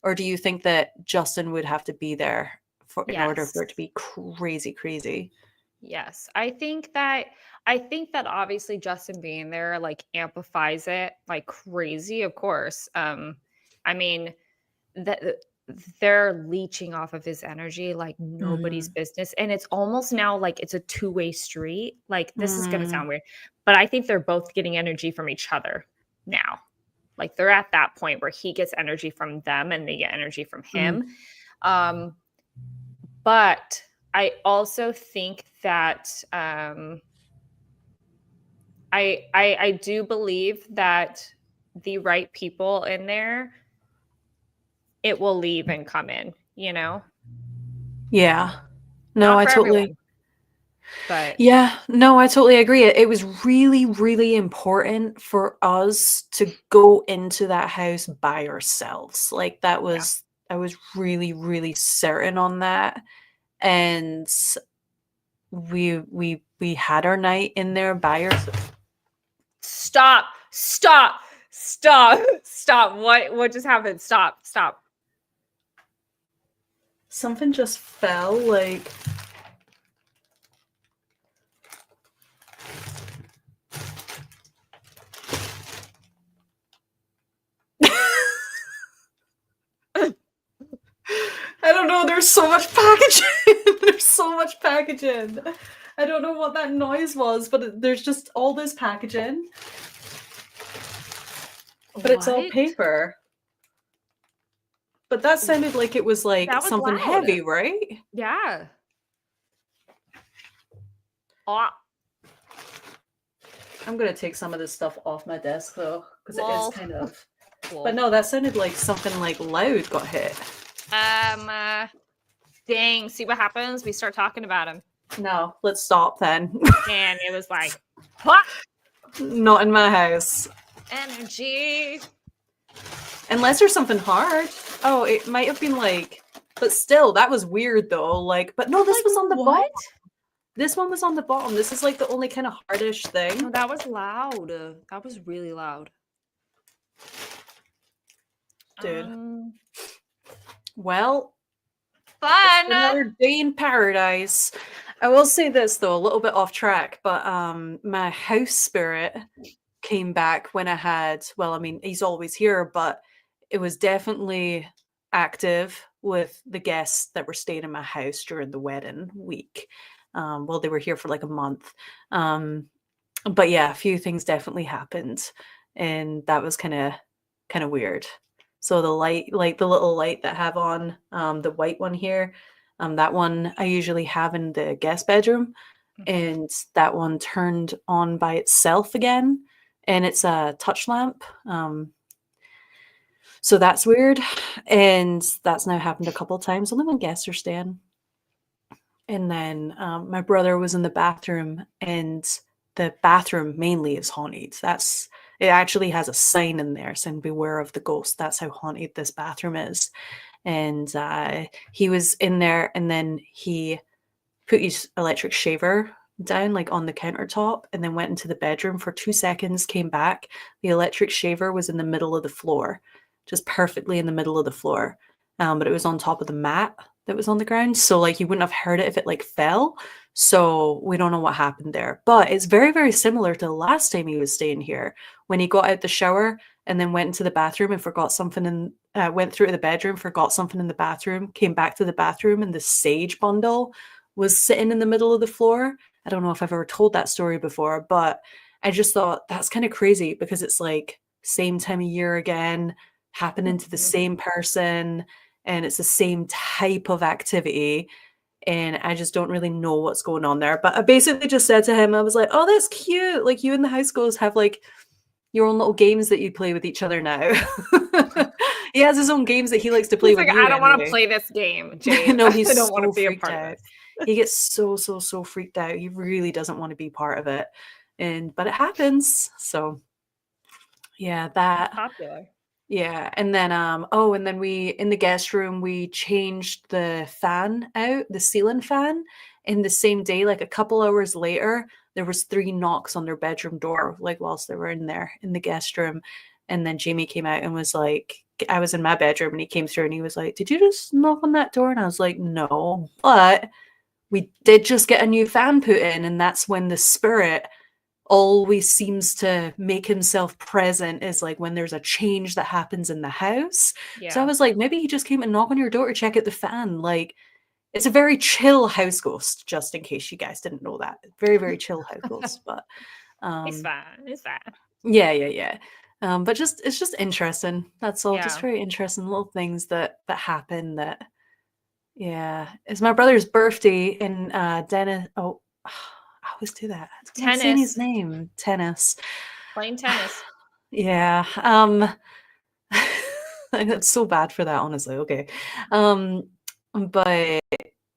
Or do you think that Justin would have to be there in order Yes. for it to be crazy, crazy? Yes. I think that obviously Justin being there like amplifies it like crazy, of course. I mean that they're leeching off of his energy like nobody's Mm. business. And it's almost now like it's a two-way street. Like this is gonna Mm. sound weird, but I think they're both getting energy from each other now. Like they're at that point where he gets energy from them and they get energy from Mm. him. But I also think that I do believe that the right people in there, it will leave and come in, you know? Yeah. No, Not I for totally. everyone, but Yeah, no, I totally agree. It was really, really important for us to go into that house by ourselves. Like that yeah. was, I was really, really certain on that. And we had our night in there by ourselves. Stop. What just happened? Stop. Something just fell like I don't know, there's so much packaging. There's so much packaging. I don't know what that noise was, but there's just all this packaging. But it's all What? paper. But that sounded like it was like That was something loud. heavy, right? Yeah. Oh. I'm gonna take some of this stuff off my desk though, because it is Lol. kind of. Lol. But no, that sounded like something like loud got hit. Dang, see what happens? We start talking about him. No, let's stop then. And it was like, what? Not in my house. Energy. Unless there's something hard. Oh, it might have been like, but still, that was weird though. Like, but no, this Like, was on the what? bottom. This one was on the bottom. This is like the only kind of hardish thing. Oh, that was loud. That was really loud. Dude. Well, Fun. another day in paradise. I will say this though, a little bit off track, but my house spirit came back when I had, well, I mean, he's always here, but it was definitely active with the guests that were staying in my house during the wedding week. Well, they were here for like a month. But yeah, a few things definitely happened, and that was kind of weird. So the light, like the little light that I have on, the white one here, that one I usually have in the guest bedroom, and that one turned on by itself again, and it's a touch lamp. So that's weird, and that's now happened a couple times, only when guests are staying. And then my brother was in the bathroom, and the bathroom mainly is haunted. It actually has a sign in there saying "Beware of the ghost." That's how haunted this bathroom is. And he was in there, and then he put his electric shaver down like on the countertop, and then went into the bedroom for 2 seconds, came back. The electric shaver was in the middle of the floor, just perfectly in the middle of the floor. But it was on top of the mat that was on the ground. So like you wouldn't have heard it if it like fell. So we don't know what happened there. But it's very, very similar to the last time he was staying here, when he got out the shower and then went into the bathroom and forgot something in went through to the bedroom, forgot something in the bathroom, came back to the bathroom, and the sage bundle was sitting in the middle of the floor. I don't know if I've ever told that story before, but I just thought that's kind of crazy because it's like same time of year again, happening to the same person, and it's the same type of activity. And I just don't really know what's going on there. But I basically just said to him, I was like, oh, that's cute. Like you and the house ghosts have like your own little games that you play with each other now. He has his own games that he likes to play He's with like, you I don't want to anyway. play this game, Jade. No, he's I don't want to so be a freaked part out. of this. He gets so freaked out. He really doesn't want to be part of it. But it happens. So yeah, that. Popular. Yeah, and then and then we in the guest room we changed the fan out, the ceiling fan, in the same day. Like a couple hours later, there was 3 knocks on their bedroom door, like whilst they were in there in the guest room. And then Jamie came out and was like, I was in my bedroom and he came through and he was like, "Did you just knock on that door?" And I was like, "No, but we did just get a new fan put in," and that's when the spirit always seems to make himself present, is like when there's a change that happens in the house. Yeah. So I was like, maybe he just came and knocked on your door to check out the fan. Like, it's a very chill house ghost, just in case you guys didn't know that. Very, very chill house ghost. But It's fine. It's fine. yeah. But just it's just interesting. That's all. Just Yeah. very interesting little things that happen. That it's my brother's birthday in Dennis. Oh, I always do that. I can't say his Tennis. name. Tennis. Playing tennis. Yeah. That's so bad for that, honestly. Okay. But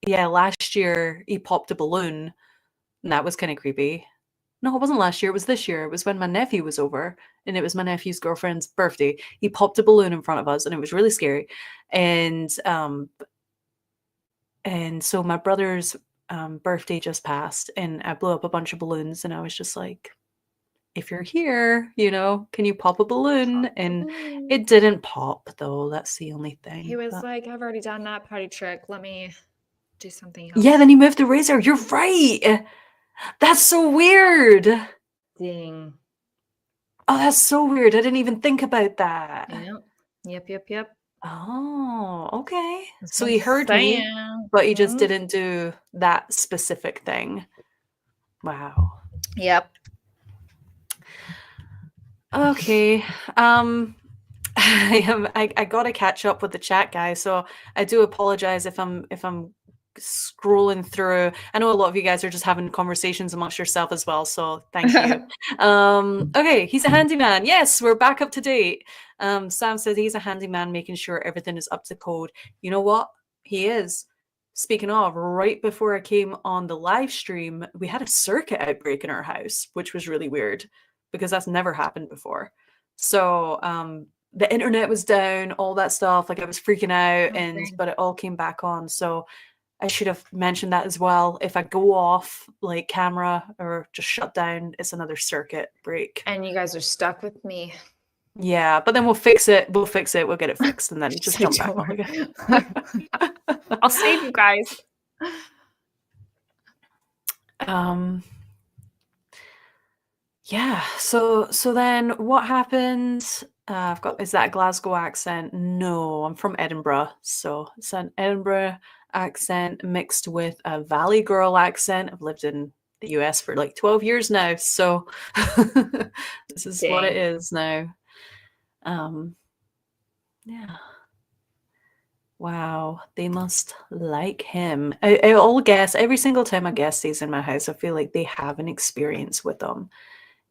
yeah, last year he popped a balloon, and that was kind of creepy. No, it wasn't last year. It was this year. It was when my nephew was over, and it was my nephew's girlfriend's birthday. He popped a balloon in front of us, and it was really scary. And so my brother's birthday just passed, and I blew up a bunch of balloons, and I was just like, if you're here, can you pop a balloon? And it didn't pop, though. That's the only thing. He was like, I've already done that party trick. Let me do something else. Yeah, then he moved the razor. You're right. That's so weird. Ding. Oh, that's so weird. I didn't even think about that. Yep. Oh, okay. That's So what he I'm heard me, saying. but he just Mhm. didn't do that specific thing. Wow. Yep. Okay. I gotta catch up with the chat, guys. So I do apologize if I'm scrolling through. I know a lot of you guys are just having conversations amongst yourself as well, so thank you. Okay, he's a handyman. Yes, we're back up to date. Sam says he's a handyman, making sure everything is up to code. You know what? He is. Speaking of, right before I came on the live stream, we had a circuit outbreak in our house, which was really weird because that's never happened before. So the internet was down, all that stuff. Like I was freaking out, but it all came back on. So I should have mentioned that as well. If I go off like camera or just shut down, it's another circuit break. And you guys are stuck with me. Yeah, but then we'll fix it. We'll get it fixed, and then just jump back on again. I'll save you guys. Yeah. So then what happened? Is that a Glasgow accent? No, I'm from Edinburgh. So it's an Edinburgh accent mixed with a Valley girl accent. I've lived in the US for like 12 years now. So this is what it is now. Yeah. Wow, they must like him. I'll guess every single time a guest stays in my house, I feel like they have an experience with them.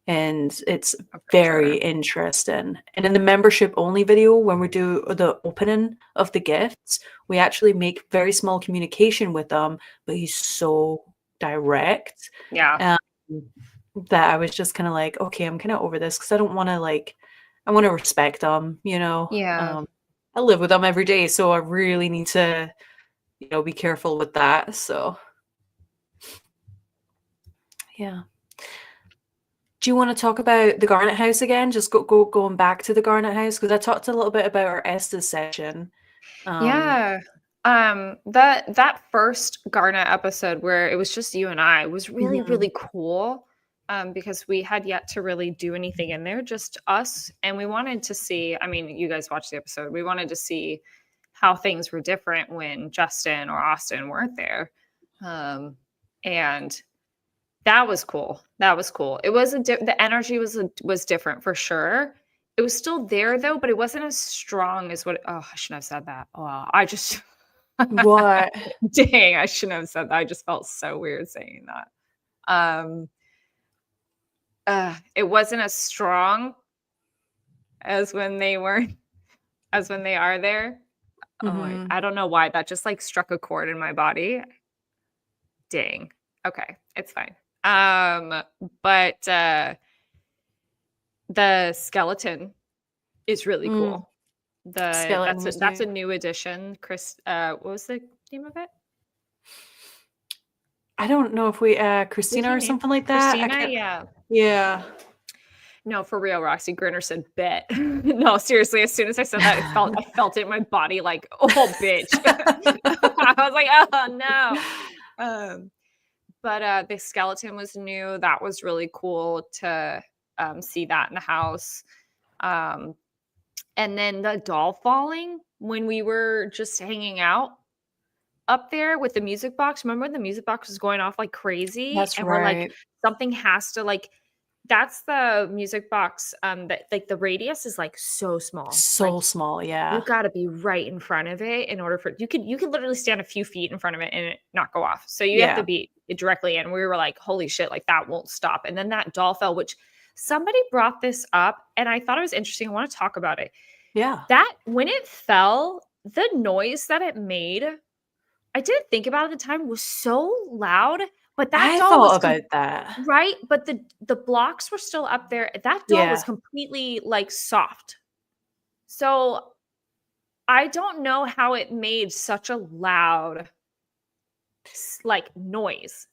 And it's very interesting. And in the membership only video, when we do the opening of the gifts, we actually make very small communication with them, but he's so direct. Yeah. That I was just kind of like, okay, I'm kind of over this because I don't want to I want to respect them, you know? Yeah. I live with them every day, so I really need to, be careful with that. So, yeah. Do you want to talk about the Garnett house again? Just going back to the Garnett house because I talked a little bit about our Estes session. Yeah. That first Garnett episode where it was just you and I was really, really cool. Because we had yet to really do anything in there, just us. And we wanted to see, I mean, you guys watched the episode. We wanted to see how things were different when Justin or Austin weren't there. And that was cool. That was cool. It was the energy was different for sure. It was still there though, but it wasn't as strong as I shouldn't have said that. Oh, I just what? Dang, I shouldn't have said that. I just felt so weird saying that. It wasn't as strong as when they are there. Oh, I don't know why that just struck a chord in my body. Dang. Okay, it's fine. But the skeleton is really cool. That's a new addition. Chris, what was the name of it? I don't know if we Christina or something like that. Christina, yeah. No, for real, Roxy Grinner said bet. No, seriously, as soon as I said that, I felt it in my body like, oh bitch. I was like, oh no. But the skeleton was new. That was really cool to see that in the house. And then the doll falling when we were just hanging out up there with the music box. Remember when the music box was going off like crazy? That's and right. We're like, something has to that's the music box. That the radius is so small. So small, yeah. You got to be right in front of it in order for you could literally stand a few feet in front of it and it not go off. So you have to be directly in. We were like, holy shit, that won't stop. And then that doll fell, which somebody brought this up and I thought it was interesting. I want to talk about it. Yeah. That when it fell, the noise that it made, I didn't think about it at the time, was so loud. But that doll thought about that. Right? But the blocks were still up there. That doll was completely soft. So I don't know how it made such a loud noise.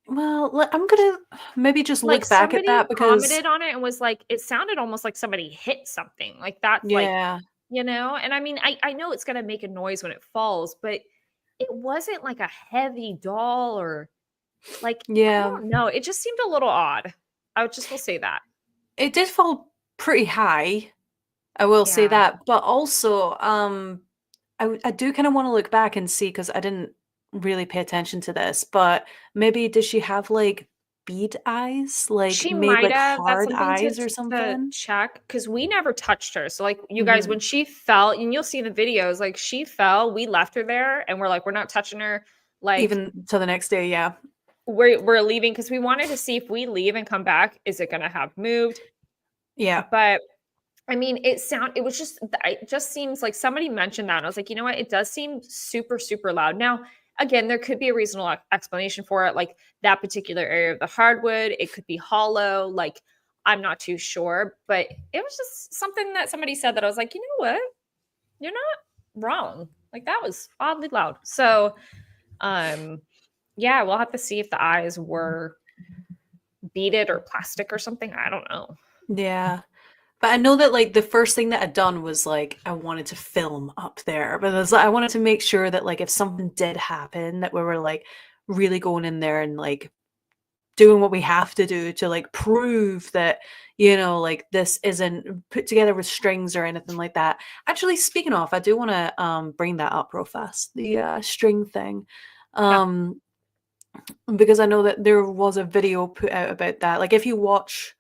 Well, I'm gonna maybe just look back at that because commented on it and was it sounded almost like somebody hit something. That's and I mean I know it's gonna make a noise when it falls, but it wasn't like a heavy doll or I don't know. It just seemed a little odd. Will say that. It did fall pretty high. I will say that. But also, I do kind of want to look back and see because I didn't really pay attention to this. But maybe did she have bead eyes? She made might have hard eyes or something? Check because we never touched her. So you guys, when she fell, and you'll see the videos, she fell, we left her there and we're not touching her. Like even to the next day. Yeah. we're leaving because we wanted to see if we leave and come back, is it going to have moved? Yeah. But I mean, it just seems like somebody mentioned that. And I was like, you know what? It does seem super, super loud. Now, again, there could be a reasonable explanation for it. Like that particular area of the hardwood, it could be hollow. Like, I'm not too sure, but it was just something that somebody said that I was like, you know what? You're not wrong. Like that was oddly loud. So, yeah, we'll have to see if the eyes were beaded or plastic or something. I don't know. Yeah. But I know that like the first thing that I'd done was like I wanted to film up there, but I wanted to make sure that like if something did happen, that we were like really going in there and like doing what we have to do to like prove that, like this isn't put together with strings or anything like that. Actually, speaking of, I do want to bring that up real fast, the string thing. Yeah. Because I know that there was a video put out about that. Like if you watch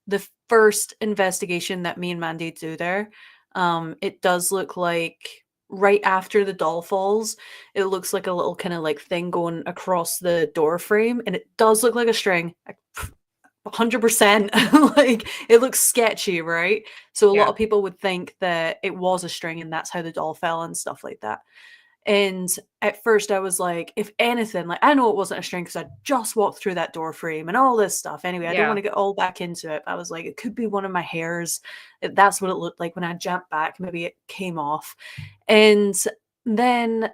the first investigation that me and Mandy do there, it does look like right after the doll falls, it looks like a little kind of like thing going across the door frame, and it does look like a string. 100%. Like it looks sketchy, right? So a lot Yeah. of people would think that it was a string and that's how the doll fell and stuff like that. And at first I was like, if anything, like I know it wasn't a string because I just walked through that door frame and all this stuff. Anyway, I don't want to get all back into it. I was like, it could be one of my hairs. That's what it looked like when I jumped back. Maybe it came off. And then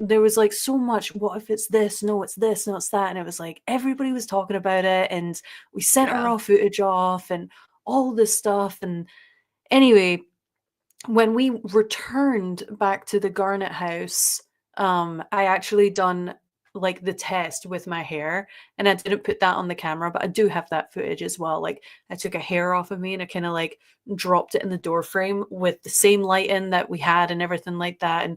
there was like so much, what if it's this? No, it's this. No, it's that. And it was like everybody was talking about it. And we sent our raw footage off and all this stuff. And anyway, when we returned back to the Garnett house, I actually done like the test with my hair, and I didn't put that on the camera, but I do have that footage as well. Like I took a hair off of me and I kind of like dropped it in the door frame with the same lighting that we had and everything like that. And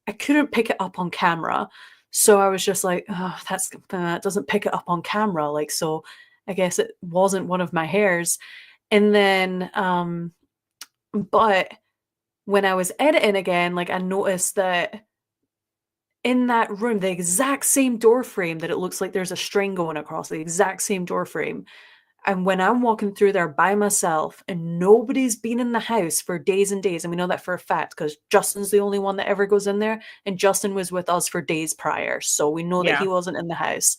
I couldn't pick it up on camera. So I was just like, oh, that doesn't pick it up on camera. Like, so I guess it wasn't one of my hairs. And then, but when I was editing again, like I noticed that in that room, the exact same door frame that it looks like there's a string going across, the exact same door frame. And when I'm walking through there by myself and nobody's been in the house for days and days, and we know that for a fact because Justin's the only one that ever goes in there, and Justin was with us for days prior. So we know that he wasn't in the house.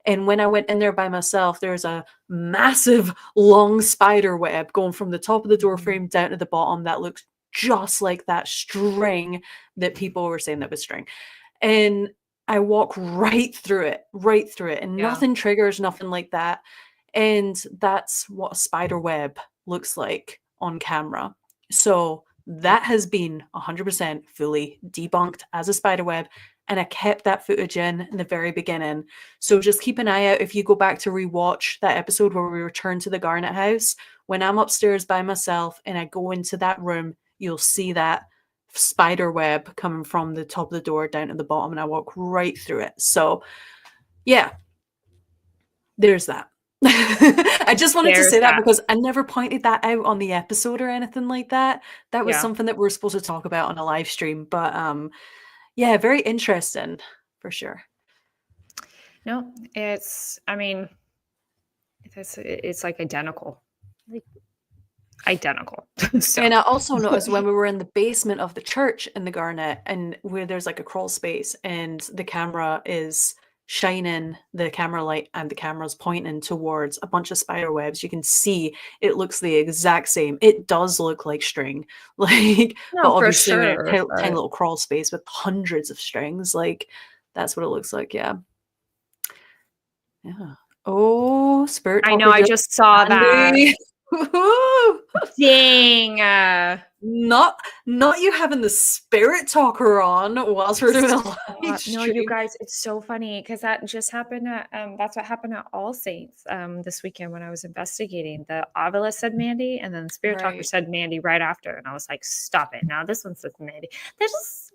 And when I went in there by myself, there's a massive long spider web going from the top of the door frame down to the bottom that looks just like that string that people were saying that was string. And I walk right through it, and nothing triggers, nothing like that. And that's what a spider web looks like on camera. So that has been 100% fully debunked as a spider web. And I kept that footage in the very beginning. So just keep an eye out if you go back to rewatch that episode where we return to the Garnett house. When I'm upstairs by myself and I go into that room, you'll see that spider web coming from the top of the door down to the bottom, and I walk right through it. So yeah, there's that. I just wanted to say that because I never pointed that out on the episode or anything like that. That was something that we're supposed to talk about on a live stream, but yeah, very interesting for sure. No, it's like identical. Like identical. So. And I also noticed when we were in the basement of the church in the Garnett, and where there's like a crawl space and the camera is shining the camera light and the camera's pointing towards a bunch of spider webs, you can see it looks the exact same. It does look like string, like, but obviously tiny little crawl space with hundreds of strings, like that's what it looks like. Yeah. Oh, spirit talker. I know, I just saw Mandy. That. Dang. Not you having the spirit talker on whilst we're doing a live stream. No, you guys, it's so funny because that just happened at that's what happened at All Saints this weekend when I was investigating. The Avila said Mandy, and then the spirit talker said Mandy right after, and I was like, stop it. Now this one says Mandy. They just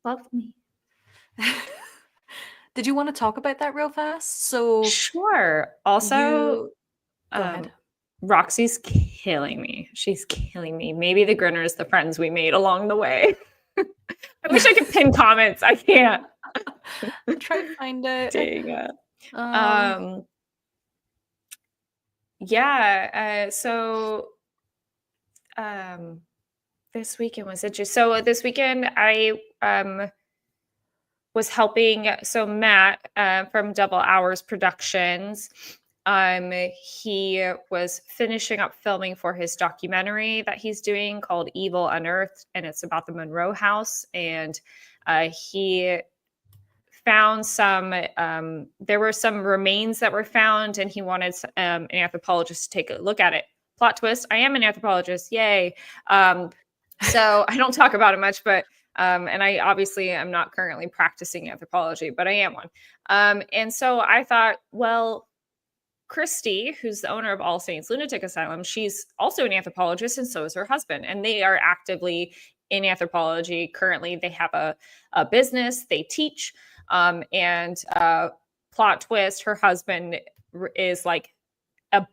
love me. Did you want to talk about that real fast? So sure. Also, go ahead. Roxy's killing me. She's killing me. Maybe the grinner is the friends we made along the way. I wish I could pin comments. I can't. I'll try to find it. Dang it. Um, Yeah. This weekend was interesting. So this weekend I was helping. So Matt from Double Hours Productions. He was finishing up filming for his documentary that he's doing called Evil Unearthed, and it's about the Monroe House. And he found some. There were some remains that were found, and he wanted an anthropologist to take a look at it. Plot twist: I am an anthropologist. Yay! So I don't talk about it much, but and I obviously am not currently practicing anthropology, but I am one. And so I thought, well, Christy, who's the owner of All Saints Lunatic Asylum, she's also an anthropologist, and so is her husband. And they are actively in anthropology. Currently, they have a business, they teach. And plot twist, her husband is like a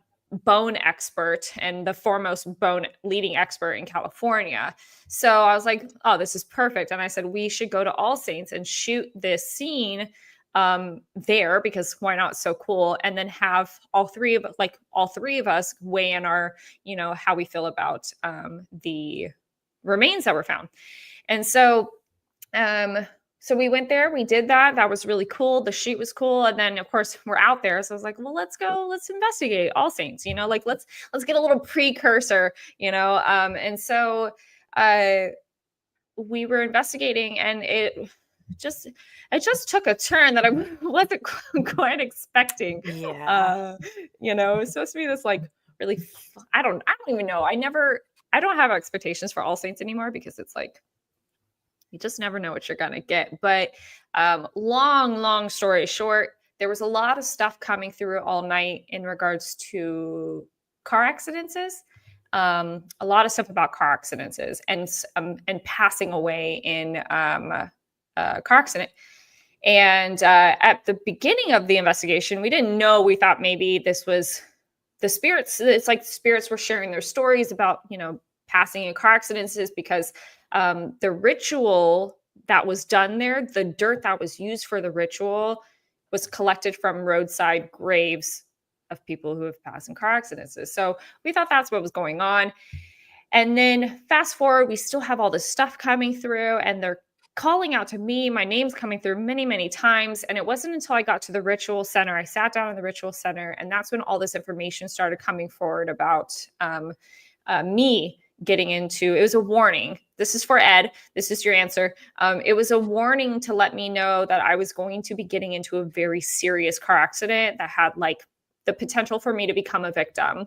bone expert and the foremost bone leading expert in California. So I was like, oh, this is perfect. And I said, we should go to All Saints and shoot this scene there, because why not? So cool. And then have all three of us weigh in our, how we feel about the remains that were found. And so so we went there, we did that. That was really cool. The shoot was cool. And then of course we're out there. So I was like, well, let's go, let's investigate All Saints, like let's get a little precursor, and so we were investigating, and it just took a turn that I wasn't quite expecting. Yeah. It was supposed to be this like really, I don't even know. I don't have expectations for All Saints anymore, because it's like, you just never know what you're going to get. But long story short, there was a lot of stuff coming through all night in regards to car accidents. A lot of stuff about car accidents and passing away in a car accident. And at the beginning of the investigation, we didn't know. We thought maybe this was the spirits. It's like spirits were sharing their stories about, passing in car accidents, because the ritual that was done there, the dirt that was used for the ritual, was collected from roadside graves of people who have passed in car accidents. So we thought that's what was going on. And then fast forward, we still have all this stuff coming through, and they're calling out to me. My name's coming through many, many times. And it wasn't until I got to the ritual center, I sat down in the ritual center, and that's when all this information started coming forward about me getting into. It was a warning. This is for Ed. This is your answer. It was a warning to let me know that I was going to be getting into a very serious car accident that had like the potential for me to become a victim,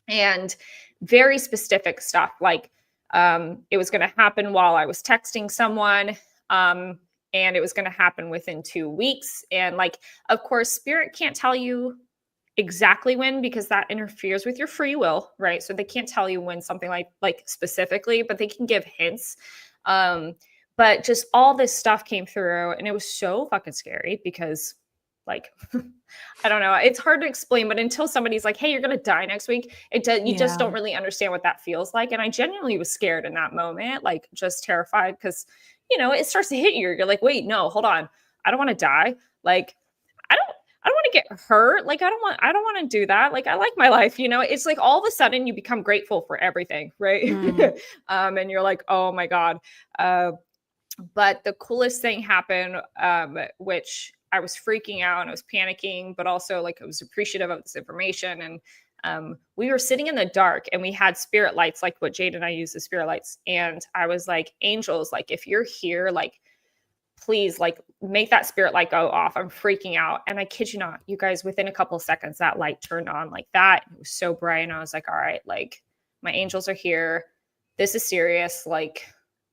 and very specific stuff. Like it was going to happen while I was texting someone. And it was going to happen within 2 weeks. And like, of course, spirit can't tell you exactly when, because that interferes with your free will, right? So they can't tell you when something like specifically, but they can give hints. But just all this stuff came through, and it was so fucking scary, because like, I don't know, it's hard to explain, but until somebody's like, hey, you're going to die next week, you just don't really understand what that feels like. And I genuinely was scared in that moment, like just terrified, because, it starts to hit you. You're like, wait, no, hold on. I don't want to die. Like, I don't want to get hurt. Like, I don't want to do that. Like, I like my life, it's like all of a sudden you become grateful for everything. Right. And you're like, oh my God. But the coolest thing happened, which I was freaking out and I was panicking, but also like I was appreciative of this information. And we were sitting in the dark, and we had spirit lights, like what Jade and I use as spirit lights. And I was like, angels, like if you're here, like, please, like, make that spirit light go off. I'm freaking out. And I kid you not, you guys, within a couple of seconds, that light turned on like that. It was so bright. And I was like, all right, like my angels are here. This is serious. Like,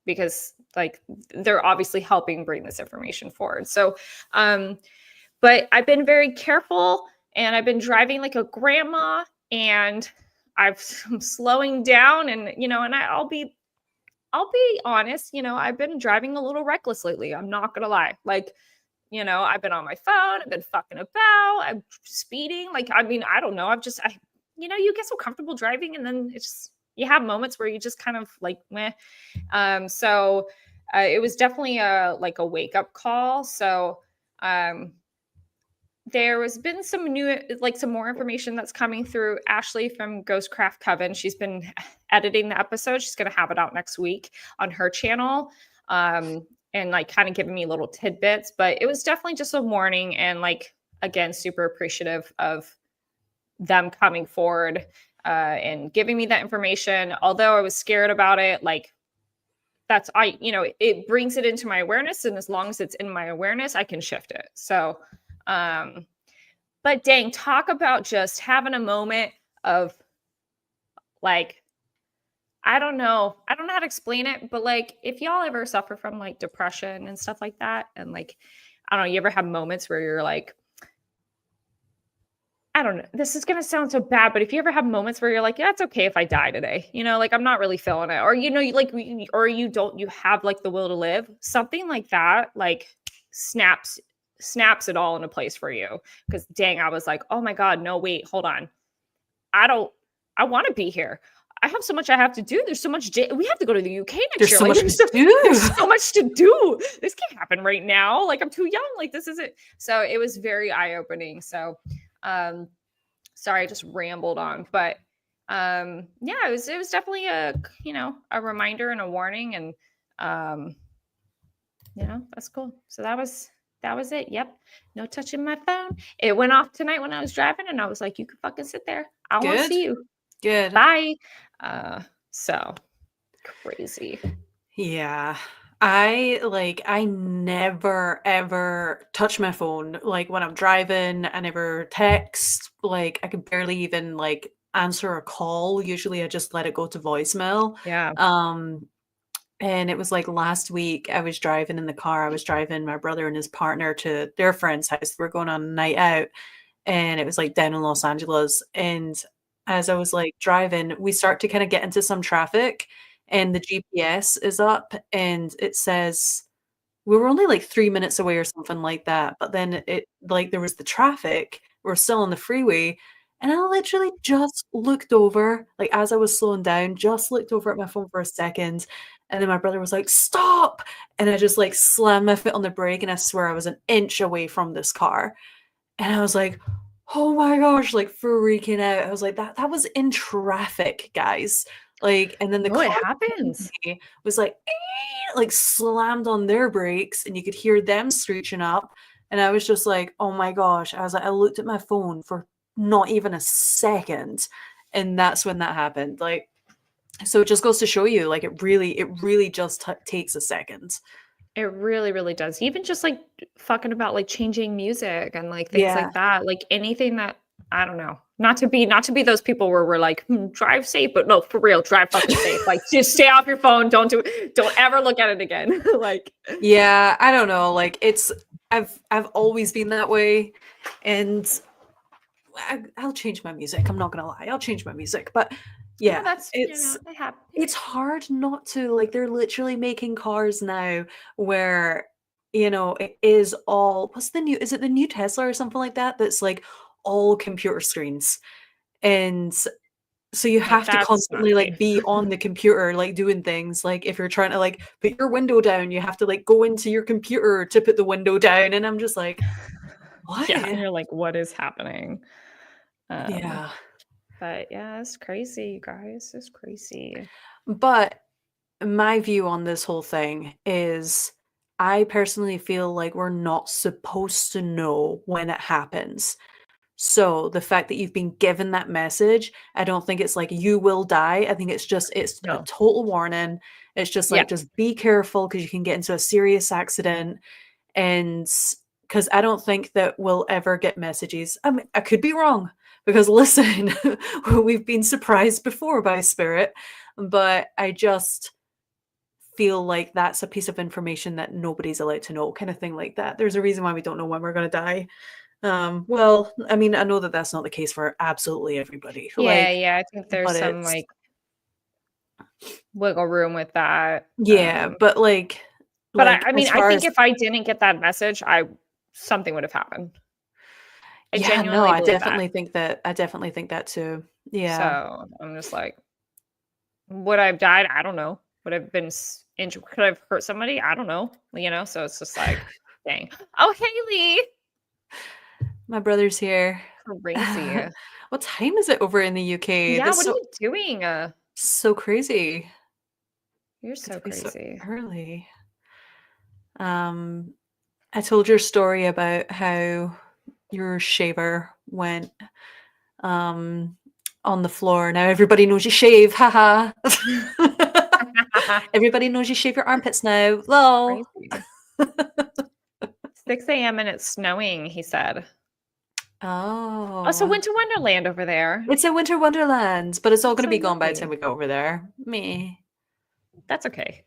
because like they're obviously helping bring this information forward. So, but I've been very careful, and I've been driving like a grandma, and I'm slowing down, and, and I'll be honest, I've been driving a little reckless lately. I'm not going to lie. Like, I've been on my phone. I've been fucking about. I'm speeding. Like, I mean, I don't know. You get so comfortable driving, and then you have moments where you just kind of like, meh. So it was definitely a wake up call. So Um, there has been some new, like some more information that's coming through. Ashley from Ghostcraft Coven, she's been editing the episode. She's going to have it out next week on her channel. And like kind of giving me little tidbits, but it was definitely just a warning. And like, again, super appreciative of them coming forward and giving me that information. Although I was scared about it, like it brings it into my awareness. And as long as it's in my awareness, I can shift it. So, but dang, talk about just having a moment of like, I don't know how to explain it, but like if y'all ever suffer from like depression and stuff like that, and like, I don't know, you ever have moments where you're like, I don't know, this is going to sound so bad, but if you ever have moments where you're like, yeah, it's okay if I die today, like I'm not really feeling it, or, you have like the will to live, something like that, like snaps it all into place for you. Because dang, I was like, oh my God, no, wait, hold on. I want to be here. I have so much I have to do. There's so much. We have to go to the UK next year. So much to do. There's so much to do. This can't happen right now. Like I'm too young. Like this isn't. So it was very eye opening. So, sorry, I just rambled on, but yeah, it was definitely a reminder and a warning, and that's cool. So that was it. Yep, no touching my phone. It went off tonight when I was driving, and I was like, you can fucking sit there. I want to see you. Good. Bye. So crazy. Yeah. I never ever touch my phone. Like when I'm driving, I never text. Like I could barely even like answer a call. Usually I just let it go to voicemail. Yeah. And it was like last week I was driving in the car. I was driving my brother and his partner to their friend's house. We're going on a night out, and it was like down in Los Angeles. And as I was like driving, we start to kind of get into some traffic, and the GPS is up and it says we were only like 3 minutes away or something like that. But then it like there was the traffic. We're still on the freeway. And I literally just looked over, like as I was slowing down, just looked over at my phone for a second. And then my brother was like, stop. And I just like slammed my foot on the brake. And I swear I was an inch away from this car. And I was like, oh my gosh, like freaking out. I was like, that was in traffic, guys. Like, and then the car it happens. was like slammed on their brakes, and you could hear them screeching up. And I was just like, oh my gosh. I was like, I looked at my phone for not even a second, and that's when that happened. Like, so it just goes to show you, like, it really just takes a second. It really, really does. Even just like fucking about like changing music and like things like that. Like anything that, I don't know. Not to be those people where we're like, drive safe, but no, for real, drive fucking safe. Like just stay off your phone. Don't ever look at it again. Like, yeah, I don't know. Like I've always been that way, and I'll change my music. I'm not gonna lie. I'll change my music, but yeah, it's hard not to. Like, they're literally making cars now where it is all, is it the new Tesla or something like that, that's like all computer screens, and so you have to constantly like be on the computer, like doing things. Like if you're trying to like put your window down, you have to like go into your computer to put the window down, and I'm just like, what? Yeah, and you're like, what is happening? Yeah. But yeah, it's crazy, you guys. It's crazy. But my view on this whole thing is, I personally feel like we're not supposed to know when it happens. So the fact that you've been given that message, I don't think it's like you will die. I think it's a total warning. It's just like, just be careful, because you can get into a serious accident. And because I don't think that we'll ever get messages. I mean, I could be wrong, because listen, we've been surprised before by spirit, but I just feel like that's a piece of information that nobody's allowed to know, kind of thing like that. There's a reason why we don't know when we're going to die. Well, I mean, I know that that's not the case for absolutely everybody. Yeah, I think there's some like wiggle room with that. Yeah, but like, I mean, I think if I didn't get that message, something would have happened. I definitely think that too. Yeah. So I'm just like, would I have died? I don't know. Would I have been injured? Could I have hurt somebody? I don't know. So it's just like, Dang. Oh, Haley. My brother's here. Crazy. What time is it over in the UK? Yeah, That's what so are you doing? so crazy. You're It's so to be so crazy. early. I told your story about how your shaver went on the floor. Now everybody knows you shave. Haha. Everybody knows you shave your armpits now. Lol. Crazy. 6 a.m. and it's snowing, he said. Oh, so Oh. Winter Wonderland over there. It's a winter wonderland, but it's all That's going to so be gone by the lovely. time we go over there. Me. That's okay.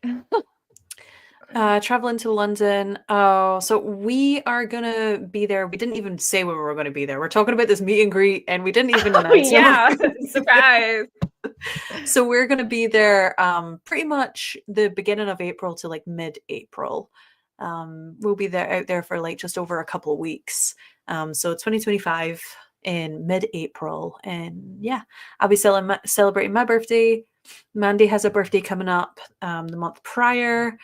Traveling to London. Oh, so we are gonna be there. We didn't even say when we were going to be there. We're talking about this meet and greet, and we didn't even announce it. Yeah, surprise. So we're going to be there pretty much the beginning of April to like mid-April. We'll be there out there for like just over a couple of weeks. So 2025 in mid-April, and yeah, I'll be celebrating my birthday. Mandy has a birthday coming up the month prior.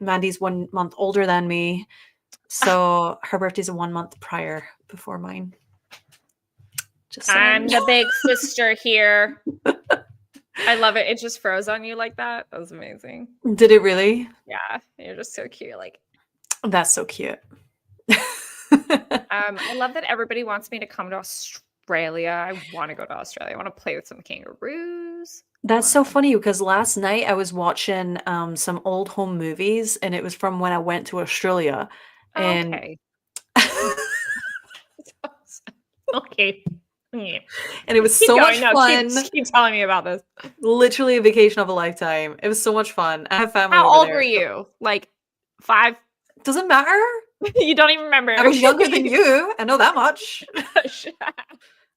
Mandy's 1 month older than me, so her birthday's a 1 month prior before mine. Just saying. I'm the big sister here. I love it. It just froze on you like that. That was amazing. Did it really? Yeah, you're just so cute. Like, that's so cute. I love that everybody wants me to come to Australia. I want to go to Australia. I want to play with some kangaroos. That's so funny because last night I was watching some old home movies, and it was from when I went to Australia. And okay. Okay. Yeah. And it was so much fun. Keep telling me about this. Literally a vacation of a lifetime. It was so much fun. I have family How over old there, were you? Like 5? Doesn't matter. You don't even remember. I was younger than you. I know that much.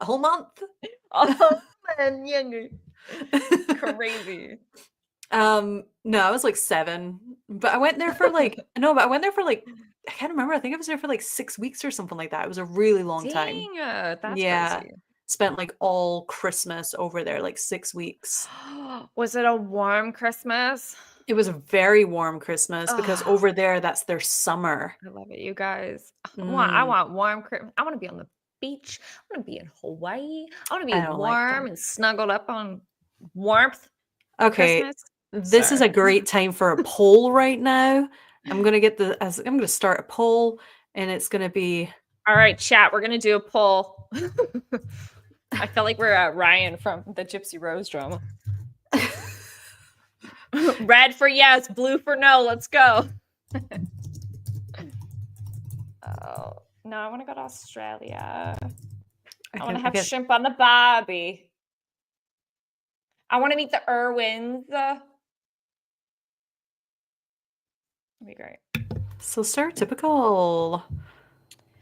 A whole month. Oh man, younger. Crazy. No, I was like 7. But I went there for like I can't remember. I think I was there for like 6 weeks or something like that. It was a really long time. That's yeah. crazy. Spent like all Christmas over there, like 6 weeks. Was it a warm Christmas? It was a very warm Christmas because over there, that's their summer. I love it, you guys. I want warm Christmas. I want to be on the beach. I want to be in Hawaii. I want to be warm and snuggled up on warmth. Okay, Christmas. this is a great time for a poll right now. I'm gonna start a poll, and it's gonna be. All right, chat. We're gonna do a poll. I feel like we're Ryan from the Gypsy Rose drama. Red for yes, blue for no. Let's go. Oh no, I want to go to Australia. I want to have shrimp on the barbie. I want to meet the Irwins. That'd be great. So stereotypical.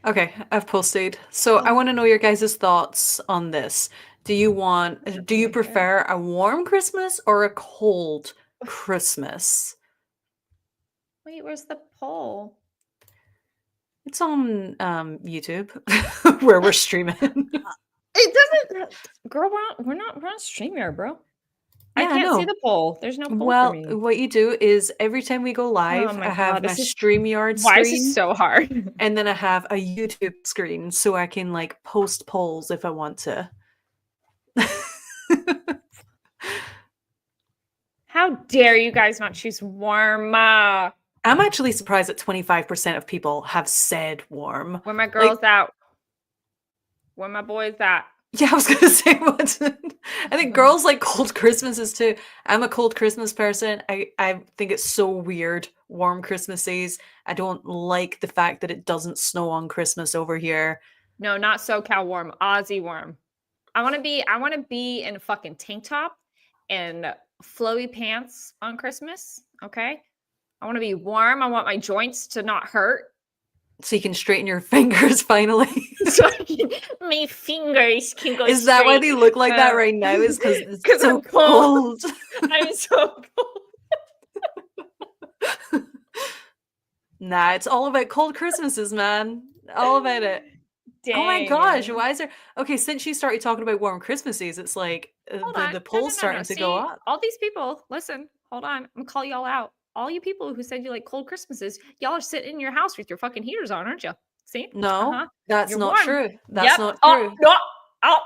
Okay, I've posted. So I want to know your guys' thoughts on this. Do you prefer a warm Christmas or a cold Christmas? Wait, where's the poll? It's on YouTube where we're streaming. It doesn't, girl. We're not streaming, bro. Yeah, I can't see the poll. There's no poll for me. Well, what you do is every time we go live, I have my StreamYard screen. Why is this so hard? And then I have a YouTube screen so I can like post polls if I want to. How dare you guys not choose warm? I'm actually surprised that 25% of people have said warm. Where my girls at? Where my boys at? Yeah, I was gonna say what. I think girls like cold Christmases too. I'm a cold Christmas person. I think it's so weird. Warm Christmases. I don't like the fact that it doesn't snow on Christmas over here. No, not SoCal warm. Aussie warm. I want to be in a fucking tank top and flowy pants on Christmas. Okay. I want to be warm. I want my joints to not hurt. So you can straighten your fingers finally. My fingers can go. Is that why they look like that right now? Is because it's so cold. I'm so cold. Nah, it's all about cold Christmases, man. All about it. Dang. Oh my gosh, why is there? Okay, since you started talking about warm Christmases, it's like the poll's starting to go up. All these people, listen, hold on. I'm gonna call y'all out. all you people who said you like cold Christmases, y'all are sitting in your house with your fucking heaters on, aren't you? See? No, that's You're not warm. true. That's not Oh, true. no. Oh,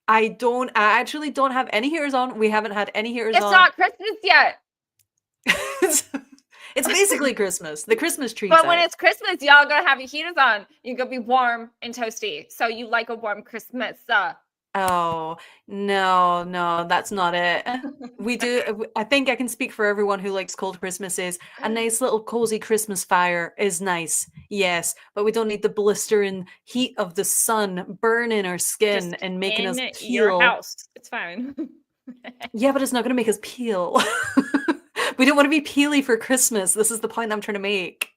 I actually don't have any heaters on. We haven't had any heaters on. it's not Christmas yet. It's basically Christmas. The Christmas tree. But when it's Christmas, y'all gonna have your heaters on. You're gonna be warm and toasty. So you like a warm Christmas. Oh, no, that's not it. We do. I think I can speak for everyone who likes cold Christmases. A nice little cozy Christmas fire is nice, yes, but we don't need the blistering heat of the sun burning our skin Just and making us in peel. your house. It's fine. Yeah, but it's not going to make us peel. We don't want to be peely for Christmas. This is the point I'm trying to make.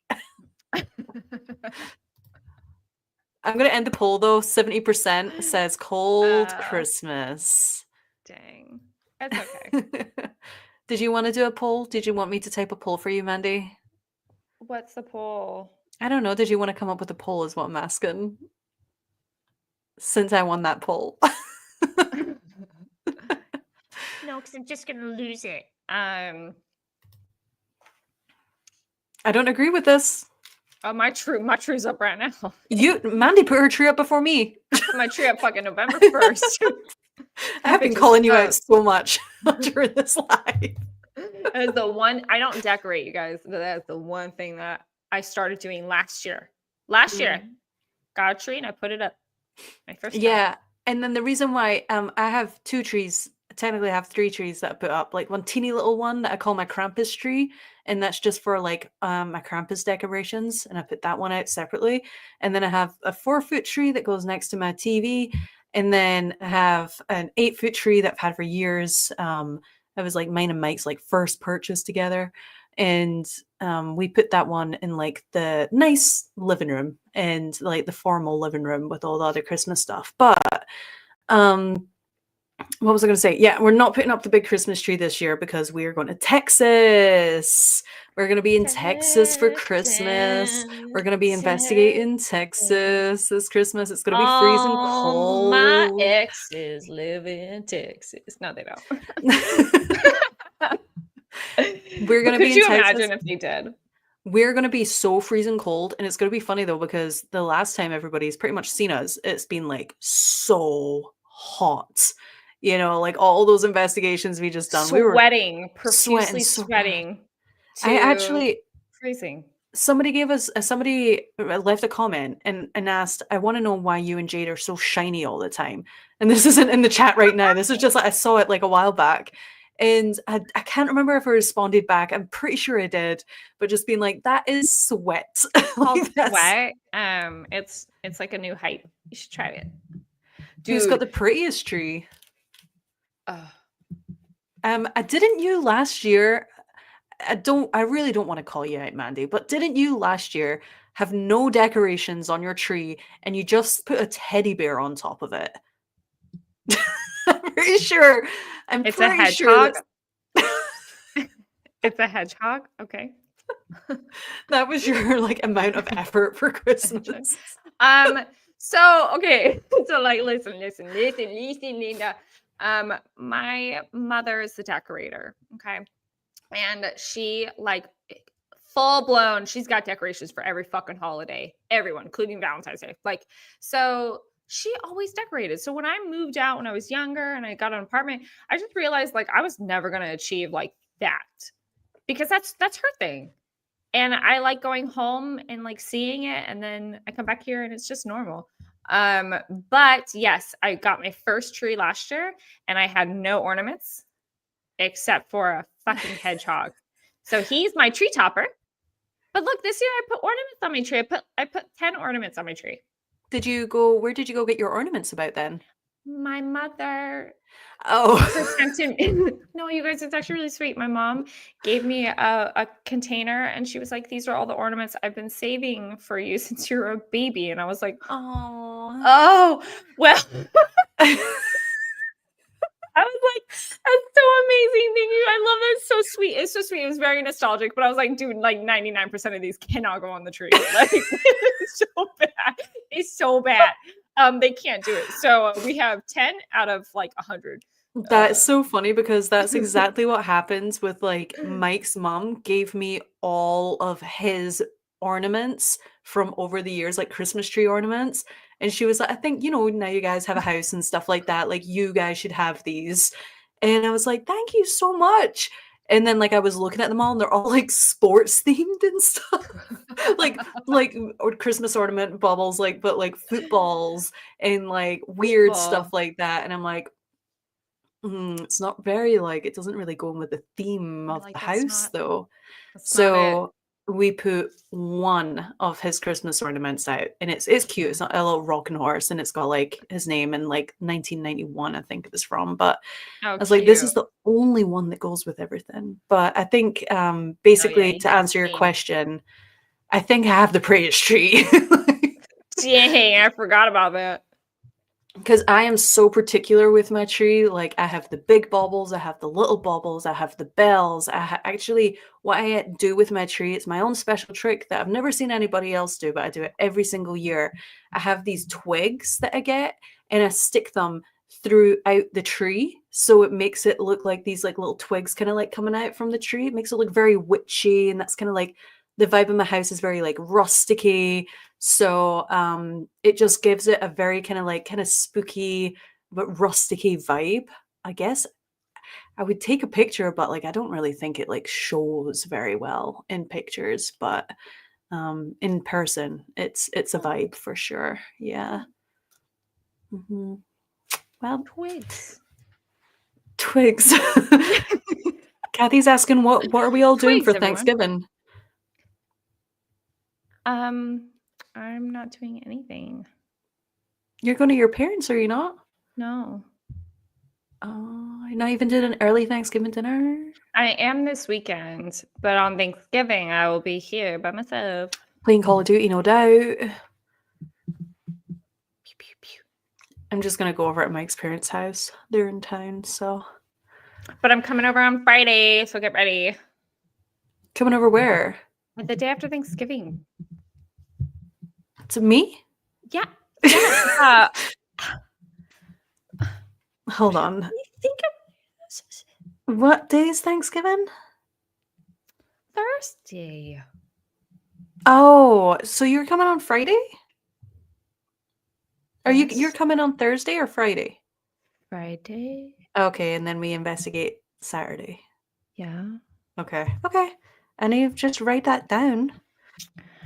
I'm going to end the poll, though. 70% says cold Christmas. Dang. That's okay. Did you want to do a poll? Did you want me to type a poll for you, Mandy? What's the poll? I don't know. Did you want to come up with a poll is what I'm asking. Since I won that poll. No, because I'm just going to lose it. I don't agree with this. Oh, my true's up right now. Mandy put her tree up before me. My tree up fucking November 1st. I have been calling you out so much during this live. That is the one, I don't decorate, you guys. That is the one thing that I started doing last year. Got a tree and I put it up. My first time. Yeah. And then the reason why I have 2 trees, technically I have 3 trees that I put up, like one teeny little one that I call my Krampus tree, and that's just for like my Krampus decorations, and I put that one out separately. And then I have a 4-foot tree that goes next to my TV, and then I have an 8-foot tree that I've had for years. That was like mine and Mike's like first purchase together, and we put that one in like the nice living room and like the formal living room with all the other Christmas stuff. But what was I going to say? Yeah, we're not putting up the big Christmas tree this year because we are going to Texas. We're going to be in Texas for Christmas. We're going to be investigating Texas this Christmas. It's going to be freezing cold. My exes live in Texas. No, they don't. We're going to be in Texas. Could you imagine if they did? We're going to be so freezing cold. And it's going to be funny, though, because the last time everybody's pretty much seen us, it's been like so hot. You know, like all those investigations we just done. Sweating, we were profusely sweating. I actually freezing. Somebody left a comment and asked, I want to know why you and Jade are so shiny all the time. And this isn't in the chat right now. This is just like I saw it like a while back. And I can't remember if I responded back. I'm pretty sure I did, but just being like, that is sweat. Like, sweat. It's like a new hype. You should try it. Dude. Who's got the prettiest tree? Didn't you last year? I really don't want to call you out, Mandy, but didn't you last year have no decorations on your tree and you just put a teddy bear on top of it? I'm pretty sure. It's a hedgehog. It's a hedgehog. Okay. That was your like amount of effort for Christmas. So okay. So like listen, Linda. My mother is the decorator. Okay. And she like full blown, she's got decorations for every fucking holiday, everyone, including Valentine's Day. Like, so she always decorated. So when I moved out when I was younger and I got an apartment, I just realized like I was never going to achieve like that because that's her thing. And I like going home and like seeing it. And then I come back here and it's just normal. But yes, I got my first tree last year and I had no ornaments except for a fucking hedgehog. So he's my tree topper. But look, this year I put ornaments on my tree. I put 10 ornaments on my tree. Where did you go get your ornaments about then? My mother. Oh. No, you guys, it's actually really sweet. My mom gave me a container and she was like, these are all the ornaments I've been saving for you since you're a baby. And I was like, oh, well. I was like, that's so amazing. Thank you. I love that. It's so sweet. It's so sweet. It was very nostalgic, but I was like, dude, like 99% of these cannot go on the tree. Like, it's so bad. It's so bad. They can't do it. So we have 10 out of like 100. That's so funny because that's exactly what happens with like Mike's mom gave me all of his ornaments from over the years, like Christmas tree ornaments. And she was like, I think, you know, now you guys have a house and stuff like that. Like you guys should have these. And I was like, thank you so much. And then like I was looking at them all and they're all like sports themed and stuff. like or Christmas ornament bubbles, like but like footballs and like weird stuff like that. And I'm like, it's not very like it doesn't really go in with the theme of like, the that's house not- though. That's not it. So we put one of his Christmas ornaments out and it's cute. It's not a little rocking horse and it's got like his name and like 1991, I think it was from. But Oh, I was like, this is cute. the only one that goes with everything. But I think Oh, basically yeah, to answer your same. question, I think I have the prettiest tree. Dang, I forgot about that. Because I am so particular with my tree. Like I have the big baubles, I have the little baubles, I have the bells. Actually, what I do with my tree, it's my own special trick that I've never seen anybody else do, but I do it every single year. I have these twigs that I get and I stick them throughout the tree. So it makes it look like these like little twigs kind of like coming out from the tree. It makes it look very witchy. And that's kind of like the vibe of my house is very like rusticy. So it just gives it a very kind of spooky but rusticy vibe. I guess I would take a picture, but like I don't really think it like shows very well in pictures, but in person it's a vibe for sure. Yeah. Mm-hmm. Well, twigs. Kathy's asking what are we all doing Twigs, for everyone. Thanksgiving? I'm not doing anything. You're going to your parents, are you not? No. Oh, you're not even doing an early Thanksgiving dinner? I am this weekend, but on Thanksgiving I will be here by myself. Playing Call of Duty, no doubt. I'm just gonna go over at Mike's parents' house. They're in town, so. But I'm coming over on Friday, so get ready. Coming over where? The day after Thanksgiving. To me? Yeah. Yes. Hold on. Think of What day is Thanksgiving? Thursday. Oh, so you're coming on Friday? Are Yes. you're coming on Thursday or Friday? Friday. Okay, and then we investigate Saturday. Yeah. Okay. I need to just write that down.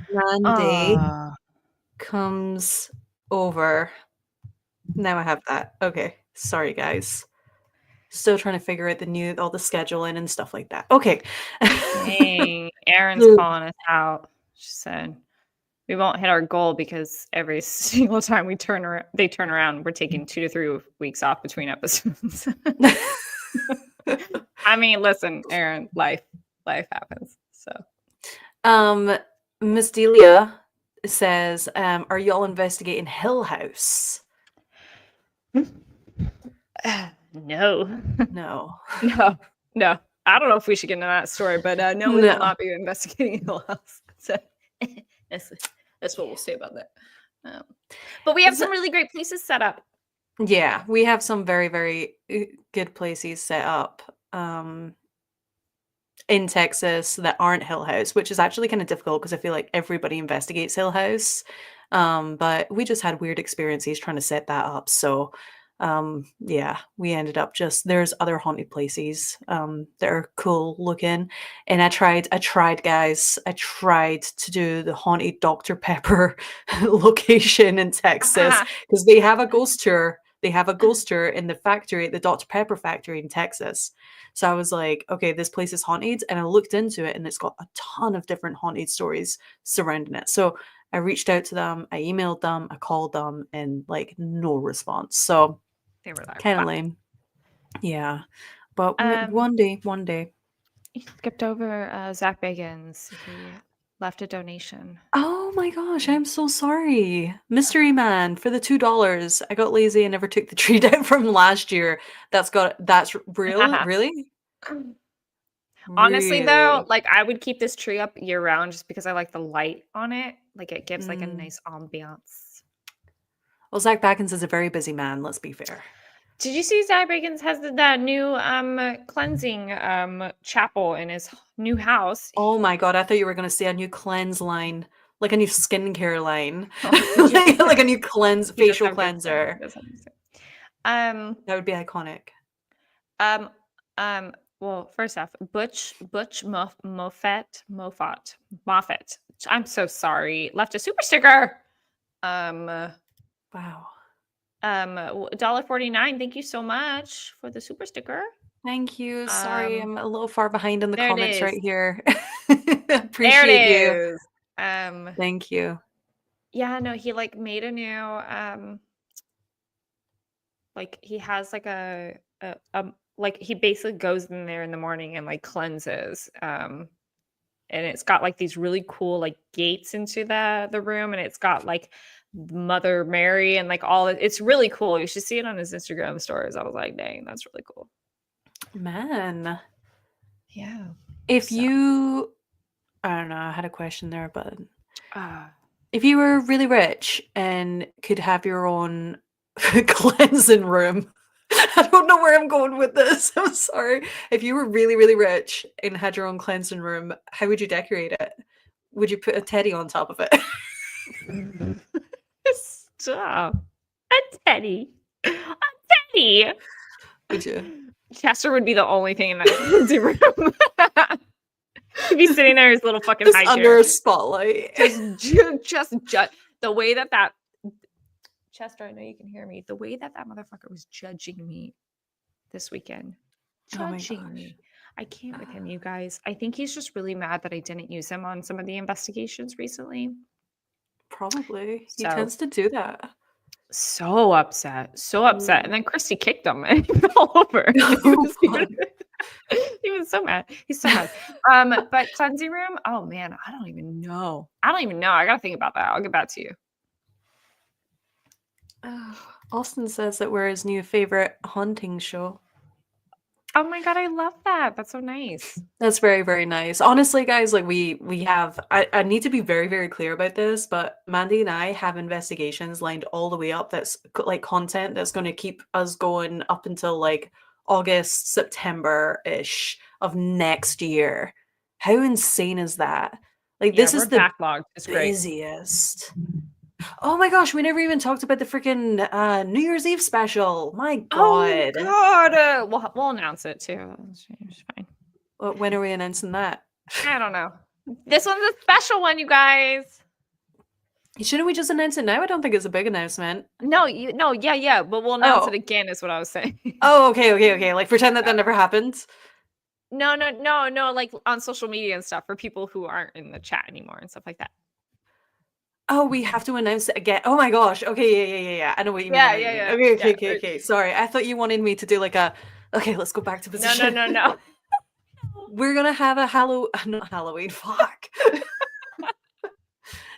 Mandy comes over. Now I have that. Okay. Sorry, guys. Still trying to figure out all the scheduling and stuff like that. Okay. Dang. Erin's calling us out. She said we won't hit our goal because every single time they turn around, we're taking 2 to 3 weeks off between episodes. I mean, listen, Erin, life happens. So Miss Delia says, are y'all investigating Hill House? No. No. I don't know if we should get into that story, but no, we will not be investigating Hill House. So that's what we'll say about that. But we have some really great places set up. Yeah, we have some very, very good places set up in Texas that aren't Hill House, which is actually kind of difficult because I feel like everybody investigates Hill House. But we just had weird experiences trying to set that up. So yeah, we ended up there's other haunted places that are cool looking. And I tried guys, I tried to do the haunted Dr. Pepper location in Texas because they have a ghost tour. They have a ghost tour in the factory, the Dr. Pepper factory in Texas. So I was like, okay, this place is haunted. And I looked into it and it's got a ton of different haunted stories surrounding it. So I reached out to them, I emailed them, I called them, and like no response. So they were like, kind of lame. Yeah. But one day. You skipped over Zach Biggins. He left a donation. Oh my gosh, I'm so sorry. Mystery Man for the $2. I got lazy and never took the tree down from last year. That's really? Honestly, though, like I would keep this tree up year round just because I like the light on it. Like it gives like a nice ambiance. Well, Zach Backens is a very busy man, let's be fair. Did you see Zach Bagans has that new cleansing chapel in his new house? Oh my god, I thought you were going to say a new cleanse line, like a new skincare line. Oh, yeah. like a new cleanse He does facial have good skin. cleanser. He does have good skin. Um, That would be iconic. well, first off, Butch Moffat. I'm so sorry. Left a super sticker. Wow. $1.49. Thank you so much for the super sticker. Thank you. Sorry, I'm a little far behind in the there it comments is. right here. There Appreciate it you. is. Thank you. Yeah, no, he like made a new like he has like a like he basically goes in there in the morning and like cleanses. And it's got like these really cool like gates into the room, and it's got like Mother Mary and like all it's really cool. You should see it on his Instagram stories. I was like, dang, that's really cool. Man. Yeah. If you I don't know, I had a question there, but Uh, if you were really rich and could have your own cleansing room, I don't know where I'm going with this. I'm sorry. If you were really, really rich and had your own cleansing room, how would you decorate it? Would you put a teddy on top of it? stop. A teddy. A teddy. Would you? Chester would be the only thing in that cleansing room. He'd be sitting there in his little fucking Just high under chair. a spotlight. just the way that Chester, I know you can hear me. The way that motherfucker was judging me this weekend. Judging me. I can't with him, you guys. I think he's just really mad that I didn't use him on some of the investigations recently. Probably. He tends to do that. So upset. And then Christy kicked him and he fell over. He was so mad. He's so mad. But cleansing room, oh man, I don't even know. I gotta think about that. I'll get back to you. Austin says that we're his new favorite haunting show. Oh my god, I love that. That's so nice. That's very, very nice. Honestly, guys, like we have I need to be very, very clear about this, but Mandy and I have investigations lined all the way up that's like content that's going to keep us going up until like August, September-ish of next year. How insane is that? Like this is the backlog. It's busiest. Oh my gosh, we never even talked about the freaking New Year's Eve special. My god. Oh god. We'll announce it too. It's fine. Well, when are we announcing that? I don't know. This one's a special one, you guys. Shouldn't we just announce it now? I don't think it's a big announcement. No, yeah. But we'll announce it again, is what I was saying. Oh, okay. Like pretend that never happened. No. Like on social media and stuff for people who aren't in the chat anymore and stuff like that. Oh, we have to announce it again. Oh my gosh. Okay, yeah. I know what you mean. Yeah. Okay. Sorry. I thought you wanted me to do like a okay, let's go back to position. No. We're gonna have a not Halloween. Fuck.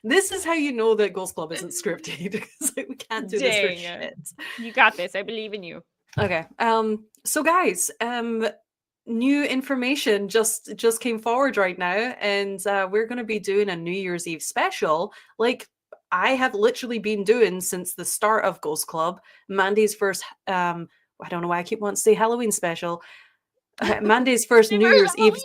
This is how you know that Ghost Club isn't scripted because like, we can't do this for shit. You got this. I believe in you. Okay. So guys, new information just came forward right now, and we're going to be doing a New Year's Eve special like I have literally been doing since the start of Ghost Club. Mandy's first I don't know why I keep wanting to say Halloween special. Mandy's first New Year's Eve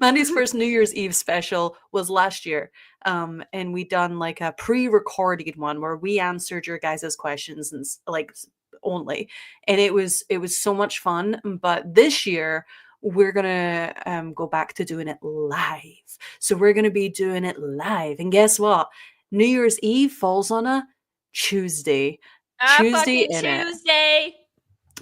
Mandy's first New Year's Eve special was last year. And we done like a pre-recorded one where we answered your guys' questions and like only, and it was so much fun. But this year we're gonna go back to doing it live. So we're gonna be doing it live, and guess what? New Year's Eve falls on a Tuesday. Tuesday.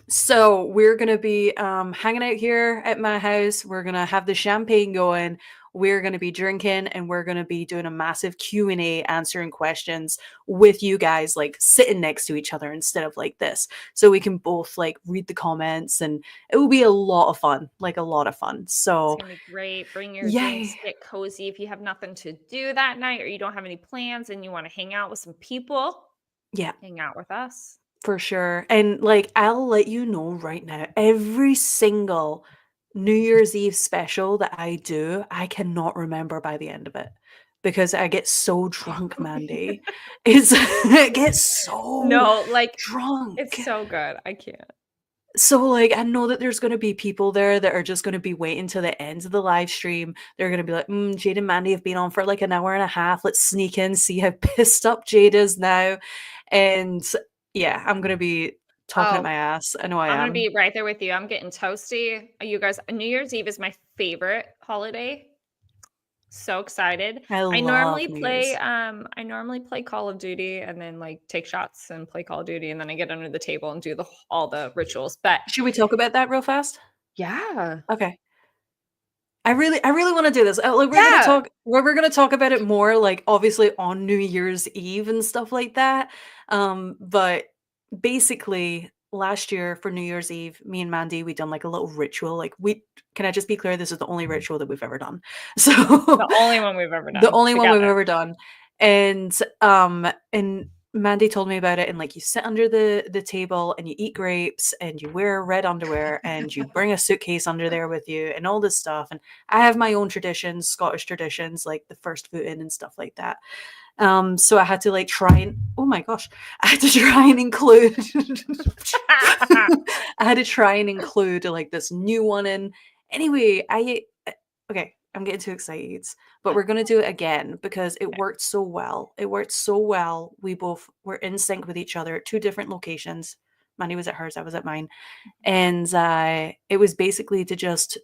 So we're gonna be hanging out here at my house. We're gonna have the champagne going. We're going to be drinking, and we're going to be doing a massive Q&A, answering questions with you guys, like sitting next to each other instead of like this. So we can both like read the comments, and it will be a lot of fun, like a lot of fun. So it's going to be great. Bring your drinks, get cozy. If you have nothing to do that night or you don't have any plans and you want to hang out with some people, hang out with us. For sure. And like, I'll let you know right now, every single New Year's Eve special that I do, I cannot remember by the end of it. because I get so drunk, Mandy. It gets so No, like drunk. it's so good. I can't. So, like, I know that there's going to be people there that are just going to be waiting to the end of the live stream. They're going to be like, Jade and Mandy have been on for like an hour and a half. Let's sneak in, see how pissed up Jade is now. And yeah, I'm going to be talking at Oh, my ass. I know I I'm gonna am. be right there with you. I'm getting toasty. You guys, New Year's Eve is my favorite holiday. So excited. I I love normally New play Year's. I normally play Call of Duty and then like take shots and play Call of Duty and then I get under the table and do all the rituals. But Should we talk about that real fast? yeah. Okay. I really want to do this. Like, Yeah. we're gonna talk about it more, like obviously on New Year's Eve and stuff like that. But basically last year for New Year's Eve, me and Mandy, we done like a little ritual. Like can I just be clear? This is the only ritual that we've ever done. So The only one we've ever the done only one we've together. ever done. And Mandy told me about it, and like you sit under the table and you eat grapes and you wear red underwear and you bring a suitcase under there with you and all this stuff. And I have my own traditions, Scottish traditions, like the first foot in and stuff like that. So I had to like try and oh my gosh, I had to try and include I had to try and include like this new one in. Anyway, okay, I'm getting too excited, but we're gonna do it again because it worked so well. It worked so well. We both were in sync with each other at two different locations. Mandy was at hers, I was at mine, and it was basically to just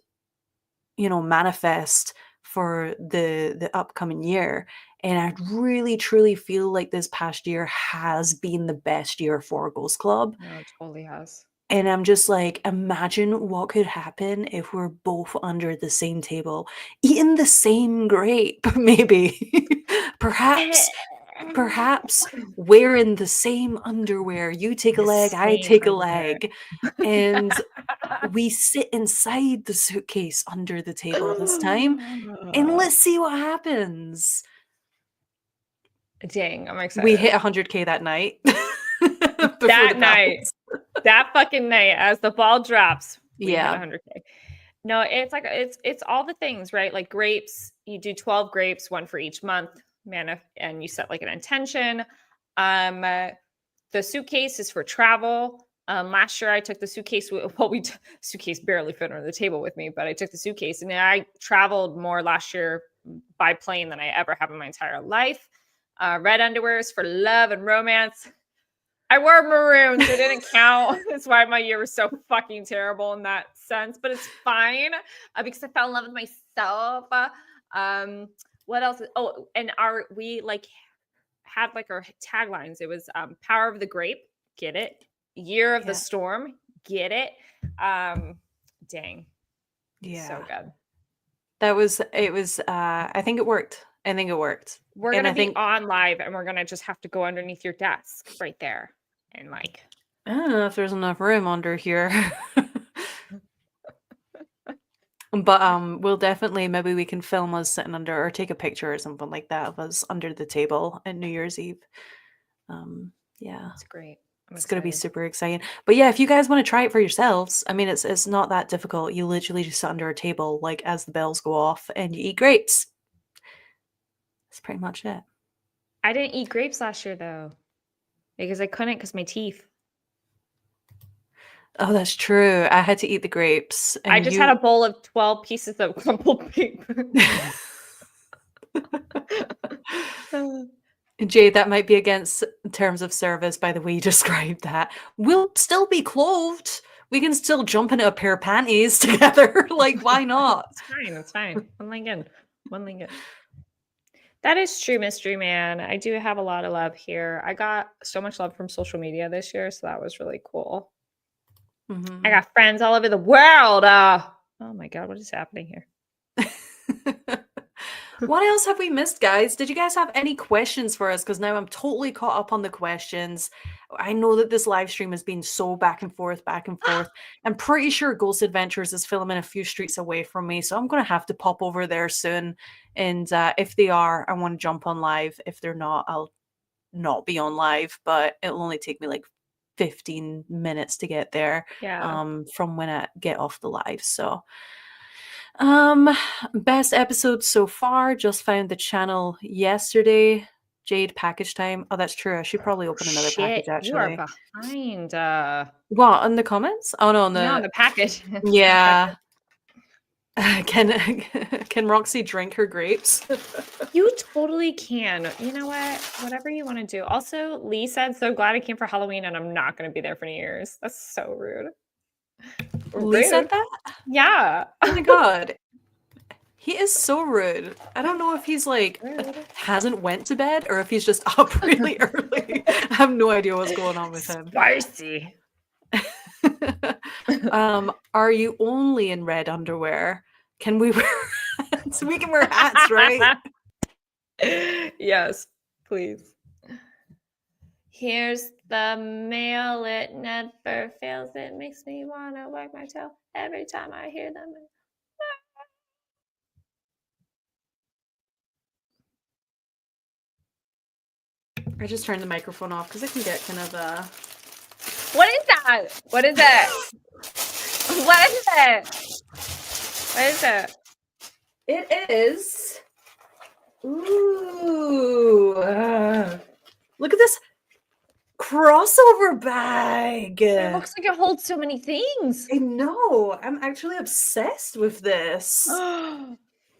manifest for the upcoming year. And I really truly feel like this past year has been the best year for Ghost Club. No, it totally has. And I'm just like, imagine what could happen if we're both under the same table, eating the same grape, maybe. Perhaps wearing the same underwear. You take a The leg, I same take a underwear. leg. And we sit inside the suitcase under the table this time. And let's see what happens. Dang, I'm excited. We hit 100K that night. That night. That fucking night as the ball drops. We hit 100K. No, it's like it's all the things, right? Like grapes, you do 12 grapes, one for each month, and you set like an intention. The suitcase is for travel. Last year I took the suitcase. Suitcase barely fit under the table with me, but I took the suitcase and I traveled more last year by plane than I ever have in my entire life. Red underwears for love and romance. I wore maroon, so it didn't count. That's why my year was so fucking terrible in that sense. But it's fine because I fell in love with myself. What else? Oh, and we like had like our taglines. It was "Power of the Grape," get it? "Year of the Storm," get it? Dang, yeah, so good. It was. I think it worked. We're gonna be on live, and we're gonna just have to go underneath your desk right there. And like, I don't know if there's enough room under here. But we'll definitely, maybe we can film us sitting under or take a picture or something like that of us under the table at New Year's Eve. Yeah. It's great. It's going to be super exciting. But yeah, if you guys want to try it for yourselves, I mean, it's not that difficult. You literally just sit under a table like as the bells go off and you eat grapes. That's pretty much it. I didn't eat grapes last year though. Because I couldn't because my teeth. Oh, that's true. I had to eat the grapes. And I just had a bowl of 12 pieces of crumpled paper. Jade, that might be against terms of service by the way you described that. We'll still be clothed. We can still jump into a pair of panties together. Like, why not? It's fine. One leg in. That is true, Mystery Man. I do have a lot of love here. I got so much love from social media this year, so that was really cool. Mm-hmm. I got friends all over the world. Oh my God, what is happening here? What else have we missed, guys? Did you guys have any questions for us? Because now I'm totally caught up on the questions. I know that this live stream has been so back and forth. I'm pretty sure Ghost Adventures is filming a few streets away from me, so I'm going to have to pop over there soon. And if they are, I want to jump on live. If they're not, I'll not be on live, but it'll only take me like 15 minutes to get there from when I get off the live. So Um, Best episode so far. Just found the channel yesterday. Jade package time. Oh, that's true. I should probably open another Shit, package you are actually. behind. What, in the comments? Oh no, on No, on the the package. yeah. Can Roxy drink her grapes? You totally can. You know what? Whatever you want to do. Also, Lee said, "So glad I came for Halloween, and I'm not going to be there for New Year's." That's so rude. Lee said Rude. that? Yeah. Oh my god. He is so rude. I don't know if he's like Rude. hasn't went to bed or if he's just up really early. I have no idea what's going on with him. Spicy. Are you only in red underwear? Can we wear hats? We can wear hats, right? Yes, please. Here's the mail. It never fails. It makes me want to wag my tail every time I hear them. I just turned the microphone off because it can get kind of What is that? What is it? What is it? What is it? It is. Ooh. Look at this crossover bag. It looks like it holds so many things. I know. I'm actually obsessed with this.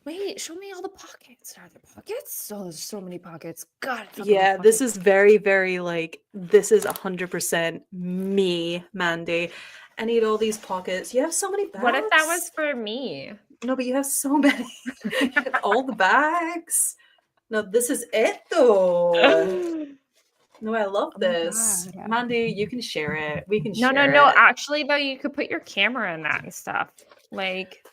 Wait, show me all the pockets. Are there pockets? Oh, there's so many pockets. God. Yeah, this is very, very like, this is 100% me, Mandy. I need all these pockets. You have so many bags. What if that was for me? No, but you have so many. You have all the bags. No, this is it though. No, I love this. God. Mandy, you can share it. We can share No. it. Actually, though, you could put your camera in that and stuff. Like,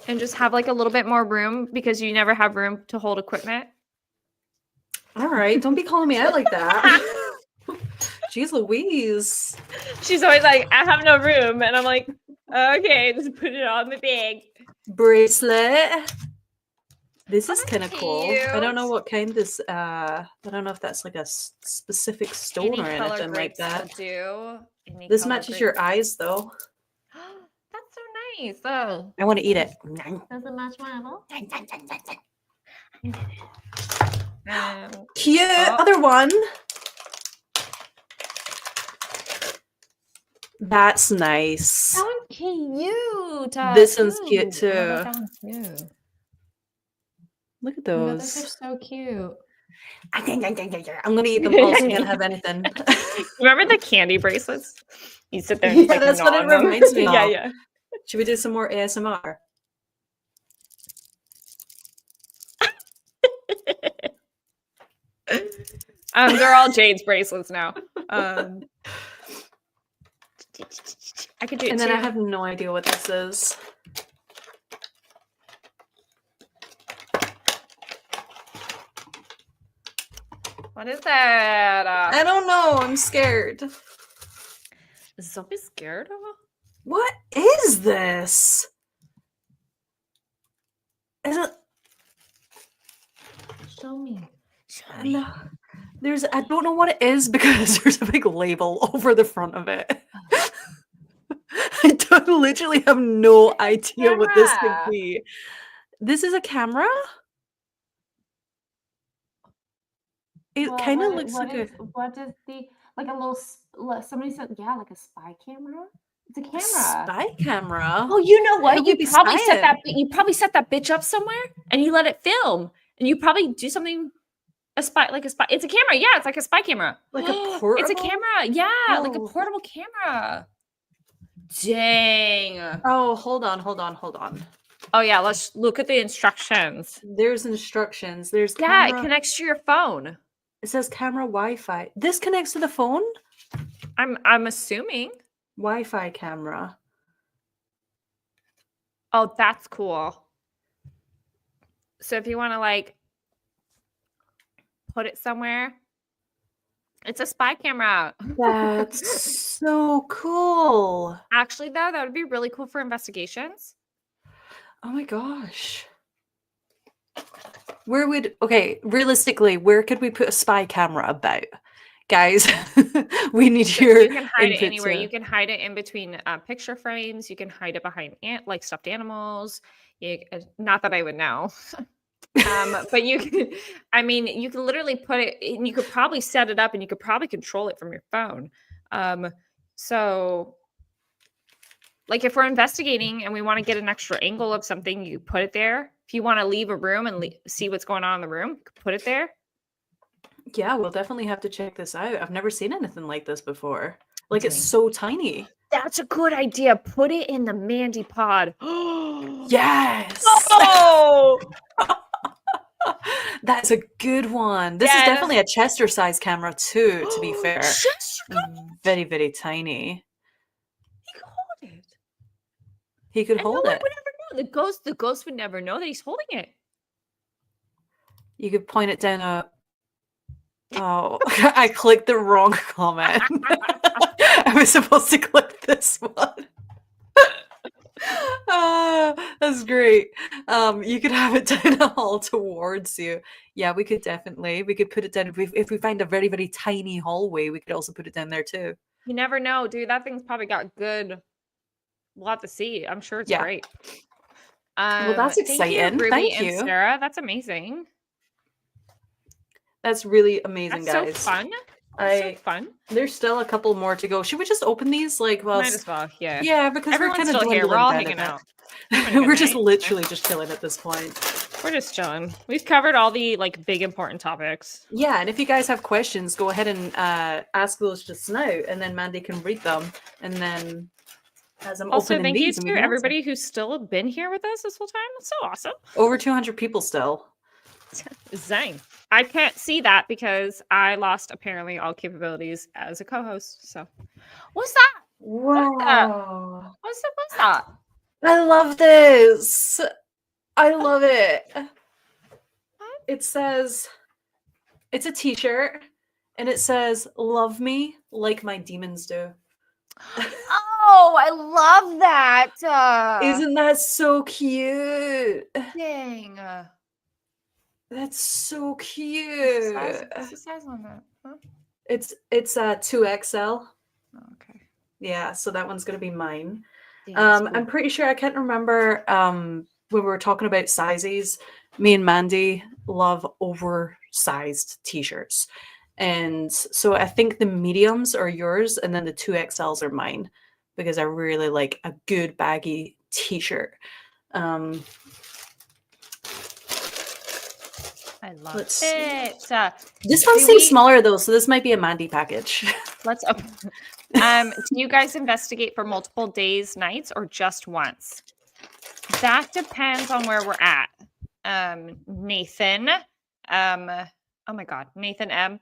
and just have like a little bit more room because you never have room to hold equipment. All right, don't be calling me out like that. Jeez Louise. She's always like, I have no room. And I'm like, okay, just put it on the bag. Bracelet. This is that's kind of cool. I don't know cute. what kind this, I don't know if that's like a specific stone or anything like that. Do. Any This color matches your eyes though. That's so nice. Oh, I want to eat it. does it match my eyeball? Cute. Oh. Other one. That's nice. That one's cute. This one's cute Ooh, too. that one's cute. Look at Oh, those. those are so cute. I'm gonna eat them all so you can't have anything. Remember the candy bracelets? You sit there and just, Yeah, like, that's what it gnaw on them. reminds me Yeah, of. yeah. Should we do some more ASMR? They're all Jade's bracelets now. I could do it And too. then I have no idea what this is. What is that? I don't know. I'm scared. Is somebody scared of her? What is this? Is it? Show me. No. There's. I don't know what it is because there's a big label over the front of it. I literally have no idea what this could Camera. be. This is a camera? It Well, kind of what- looks what like is- What is the like a little? Somebody said, yeah, like a spy camera. It's a a camera. spy camera. Oh, you know How what? would You we probably spy set it? that. You probably set that bitch up somewhere, and you let it film, and you probably do something. A spy, like a spy. It's a camera. Yeah, it's like a spy camera. Like a It's a portable? camera. Yeah, like a Oh. portable camera. Dang. Oh, hold on. Oh yeah, let's look at the instructions. There's instructions. There's Yeah, camera. it connects to your phone. It says camera Wi-Fi. This connects to the phone? I'm assuming. Wi-Fi camera. Oh, that's cool. So if you want to like put it somewhere, it's a spy camera. That's so cool. Actually, though, that would be really cool for investigations. Oh my gosh. Realistically, where could we put a spy camera about? guys, we need So your you can hide it input anywhere. to- You can hide it in between picture frames. You can hide it behind like stuffed animals. Not that I would know. But you can, I mean, you can literally put it, and you could probably set it up, and you could probably control it from your phone. So like if we're investigating and we want to get an extra angle of something, you put it there. If you want to leave a room and see what's going on in the room, you could put it there. Yeah, we'll definitely have to check this out. I've never seen anything like this before. Like, it's Dang. so tiny. That's a good idea. Put it in the Mandy pod. Yes! Oh! That's a good one. This is Yeah. definitely a Chester-sized camera too, to be fair. Chester? Very, very tiny. He could hold it. He could And hold no one it. would ever know. The ghost would never know that he's holding it. You could point it down a... Oh, I clicked the wrong comment. I was supposed to click this one. That's great. You could have it down a hall towards you. Yeah, we could put it down. If we find a very, very tiny hallway, we could also put it down there too. You never know, dude. That thing's probably got good. We'll have to see. I'm sure it's Yeah. great. Well, that's Thank exciting. you, Ruby Thank and you. Sarah. That's amazing. That's really amazing, That's guys. so fun. That's so fun. There's still a couple more to go. Should we just open these? Like, well, Might as well. Yeah. yeah, because Everyone's we're kind of still here. We're all hanging out. Having a good We're just night. literally just chilling at this point. We're just chilling. We've covered all the like big important topics. Yeah, and if you guys have questions, go ahead and ask those just now, and then Mandy can read them. And then as I'm Also, opening thank you these, and we to can answer. everybody who's still been here with us this whole time. That's so awesome. Over 200 people still. Zang. I can't see that because I lost apparently all capabilities as a co-host. So, what's that? Wow. What's that? I love this. I love it. It says, it's a t-shirt, and it says, "Love me like my demons do." Oh, I love that. Isn't that so cute? Dang. That's so cute. What's the size on that? Huh? It's 2XL. Oh, okay. Yeah, so that one's gonna be mine. Dang, that's cool. I'm pretty sure I can't remember when we were talking about sizes. Me and Mandy love oversized t-shirts, and so I think the mediums are yours, and then the 2XLs are mine because I really like a good baggy t-shirt. I love let's it. This one do seems we- smaller though, so this might be a Mandy package. Let's open. Do you guys investigate for multiple days, nights, or just once? That depends on where we're at. Nathan. Oh my God, Nathan M.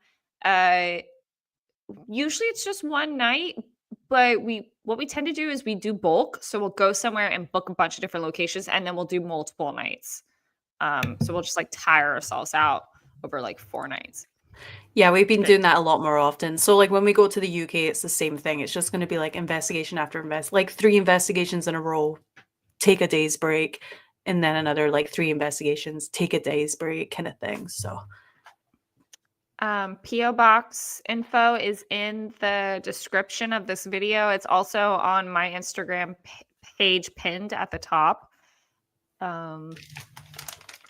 Usually it's just one night, but what we tend to do is we do bulk. So we'll go somewhere and book a bunch of different locations, and then we'll do multiple nights. So we'll just like tire ourselves out over like 4 nights. Yeah, we've been doing that a lot more often. So like when we go to the UK, it's the same thing. It's just going to be like investigation after like 3 investigations in a row, take a day's break, and then another like 3 investigations, take a day's break kind of thing. So PO box info is in the description of this video. It's also on my Instagram page pinned at the top.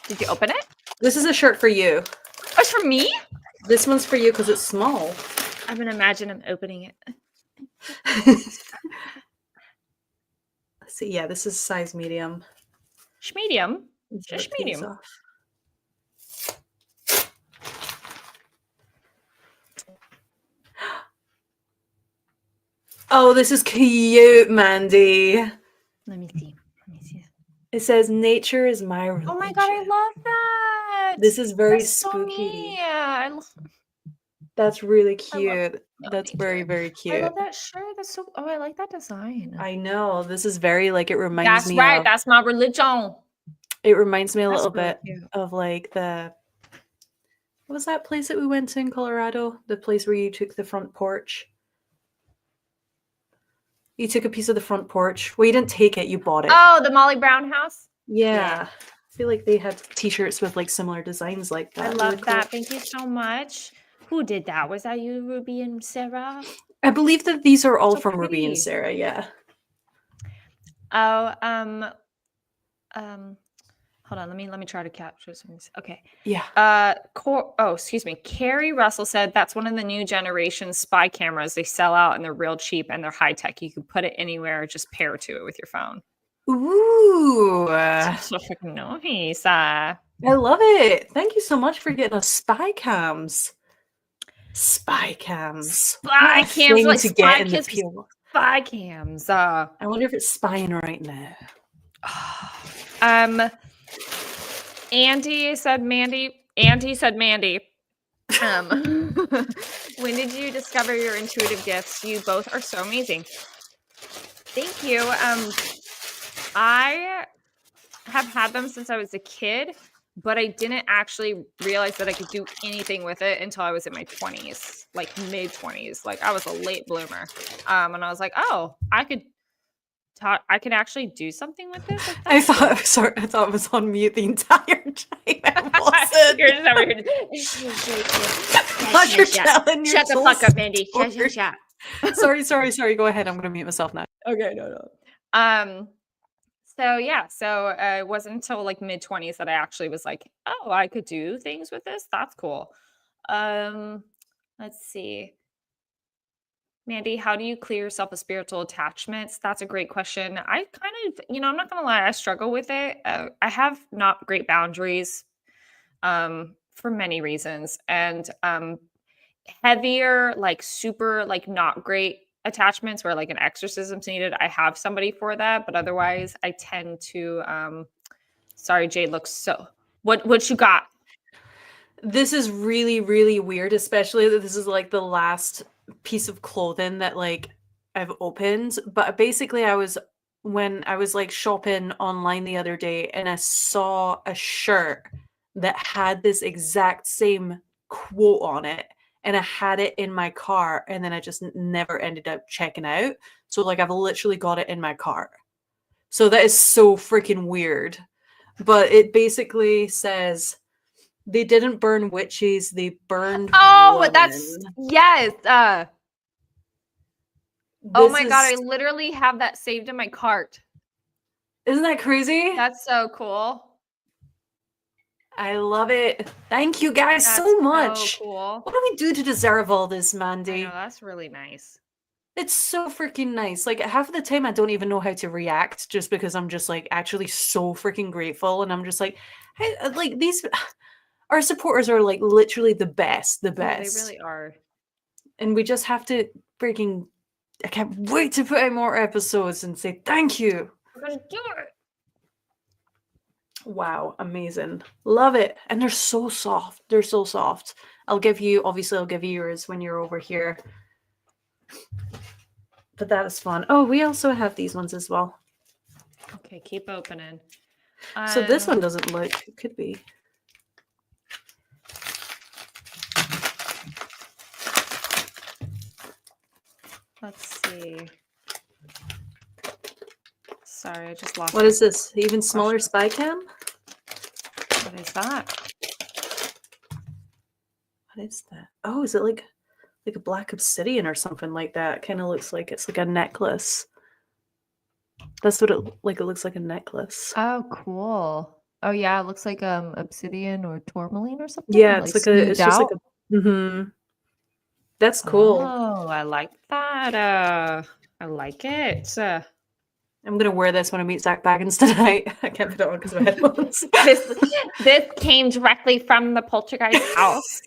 Did you open it? this is a shirt for you. Oh, it's for me? This one's for you because it's small. I'm gonna imagine I'm opening it. Let's see. Yeah, this is size medium. Medium. Let's Just rip these medium. off. Oh, this is cute, Mandy. Let me see. It says, "Nature is my religion." Oh my God, I love that. This is very That's so spooky. neat. I That's really I love cute. That's very, nature. very cute. love that shirt. That's so. Oh, I like that design. I know. This is very like it reminds That's me right. of That's my religion. it reminds me a That's little really bit cute. of like what was that place that we went to in Colorado? The place where you took the front porch. You took a piece of the front porch. Well, you didn't take it, you bought it. Oh, the Molly Brown house. Yeah. I feel like they had t-shirts with like similar designs like that. I Really love cool. that. Thank you so much. Who did that? Was that you, Ruby and Sarah? I believe that these are all So from Ruby and pretty. Sarah. Yeah. Oh, hold on. Let me try to capture some. Okay. Yeah. Excuse me. Carrie Russell said that's one of the new generation spy cameras. They sell out and they're real cheap and they're high tech. You can put it anywhere. Just pair to it with your phone. Ooh. So fucking nice. I love it. Thank you so much for getting us spy cams. Spy cams. Spy What a cams, thing like to spy get in the cams, pure. spy cams. I wonder if it's spying right now. Andy said Mandy. Andy said Mandy. When did you discover your intuitive gifts? You both are so amazing. Thank you. I have had them since I was a kid, but I didn't actually realize that I could do anything with it until I was in my 20s, like mid 20s. Like I was a late bloomer. And I was like, oh, I could actually do something with this. Like, I that's thought cool. I thought it was on mute the entire time. It wasn't. You're just over here. Shut the fuck up, Mandy. Shut. Sorry. Go ahead. I'm gonna mute myself now. Okay, no. So it wasn't until like mid 20s that I actually was like, oh, I could do things with this. That's cool. Let's see. Mandy, how do you clear yourself of spiritual attachments? That's a great question. I kind of, I'm not gonna lie, I struggle with it. I have not great boundaries, for many reasons, and heavier, like super, like not great attachments where like an exorcism's needed. I have somebody for that, but otherwise, I tend to. Sorry, Jade looks so. What you got? This is really, really weird, especially that this is like the last piece of clothing that like I've opened. But basically when I was like shopping online the other day and I saw a shirt that had this exact same quote on it and I had it in my car and then I just never ended up checking out. So like I've literally got it in my car. So that is so freaking weird. But it basically says they didn't burn witches, they burned women. That's yes. Oh my god, I literally have that saved in my cart. Isn't that crazy? That's so cool. I love it. Thank you guys so much. So cool. What do we do to deserve all this, Mandy? I know, that's really nice. It's so freaking nice. Like half of the time I don't even know how to react just because I'm just like actually so freaking grateful and I'm just like, hey, like these our supporters are like literally the best. Yeah, they really are. And we just have to freaking I can't wait to put out more episodes and say thank you. We're gonna do it. Wow, amazing. Love it. And they're so soft. They're so soft. I'll give you yours when you're over here. But that was fun. Oh, we also have these ones as well. Okay, keep opening. So this one doesn't look, it could be. Let's see. Sorry, I just lost. What is this? Even smaller spy cam? What is that? What is that? Oh, is it like a black obsidian or something like that? Kind of looks like it's like a necklace. That's what it looks like a necklace. Oh, cool. Oh yeah, it looks like obsidian or tourmaline or something. Yeah, it's like smoothed just like out. a mm-hmm. That's cool. Oh, I like that. I like it. I'm gonna wear this when I meet Zach Baggins tonight. I can't put it on because of my headphones. This came directly from the poltergeist house.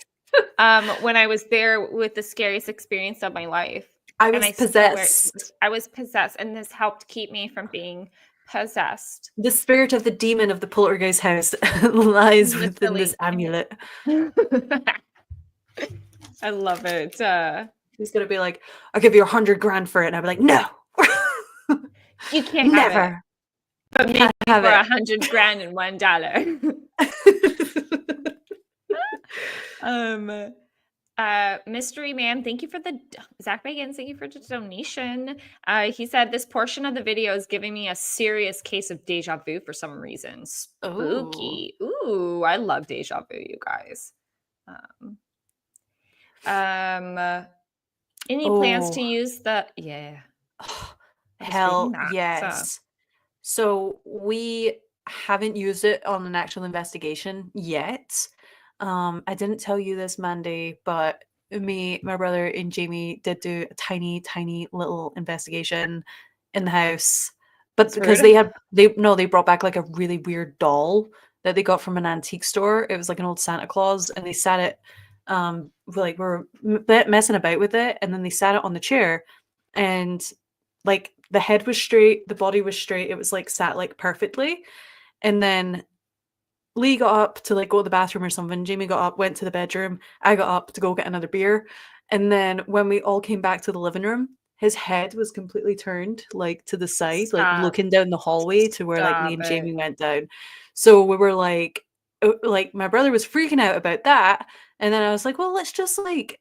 When I was there with the scariest experience of my life. I was possessed. I was possessed, and this helped keep me from being possessed. The spirit of the demon of the poltergeist house lies within this amulet. I love it. He's gonna be like, "I'll give you $100,000 for it," and I'll be like, "No, you can't never." Have it. But maybe for $100,000 and $1. Mystery Man, thank you for the Zach Bagans, thank you for the donation. He said this portion of the video is giving me a serious case of deja vu for some reason. Spooky. Ooh, I love deja vu, you guys. Any plans Oh, to use the? Yeah, I was reading hell that. So yes. So we haven't used it on an actual investigation yet. I didn't tell you this, Mandy, but me, my brother, and Jamie did do a tiny, tiny little investigation in the house. But it's because rude. they brought back like a really weird doll that they got from an antique store. It was like an old Santa Claus, and they sat it, like we're messing about with it, and then they sat it on the chair, and like the head was straight, the body was straight. It was like sat like perfectly, and then Lee got up to like go to the bathroom or something. Jamie got up, went to the bedroom. I got up to go get another beer. And then when we all came back to the living room, his head was completely turned like to the side, like Stop. looking down the hallway to where like me Stop and it. Jamie went down. So we were like my brother was freaking out about that. And then I was like, well, let's just like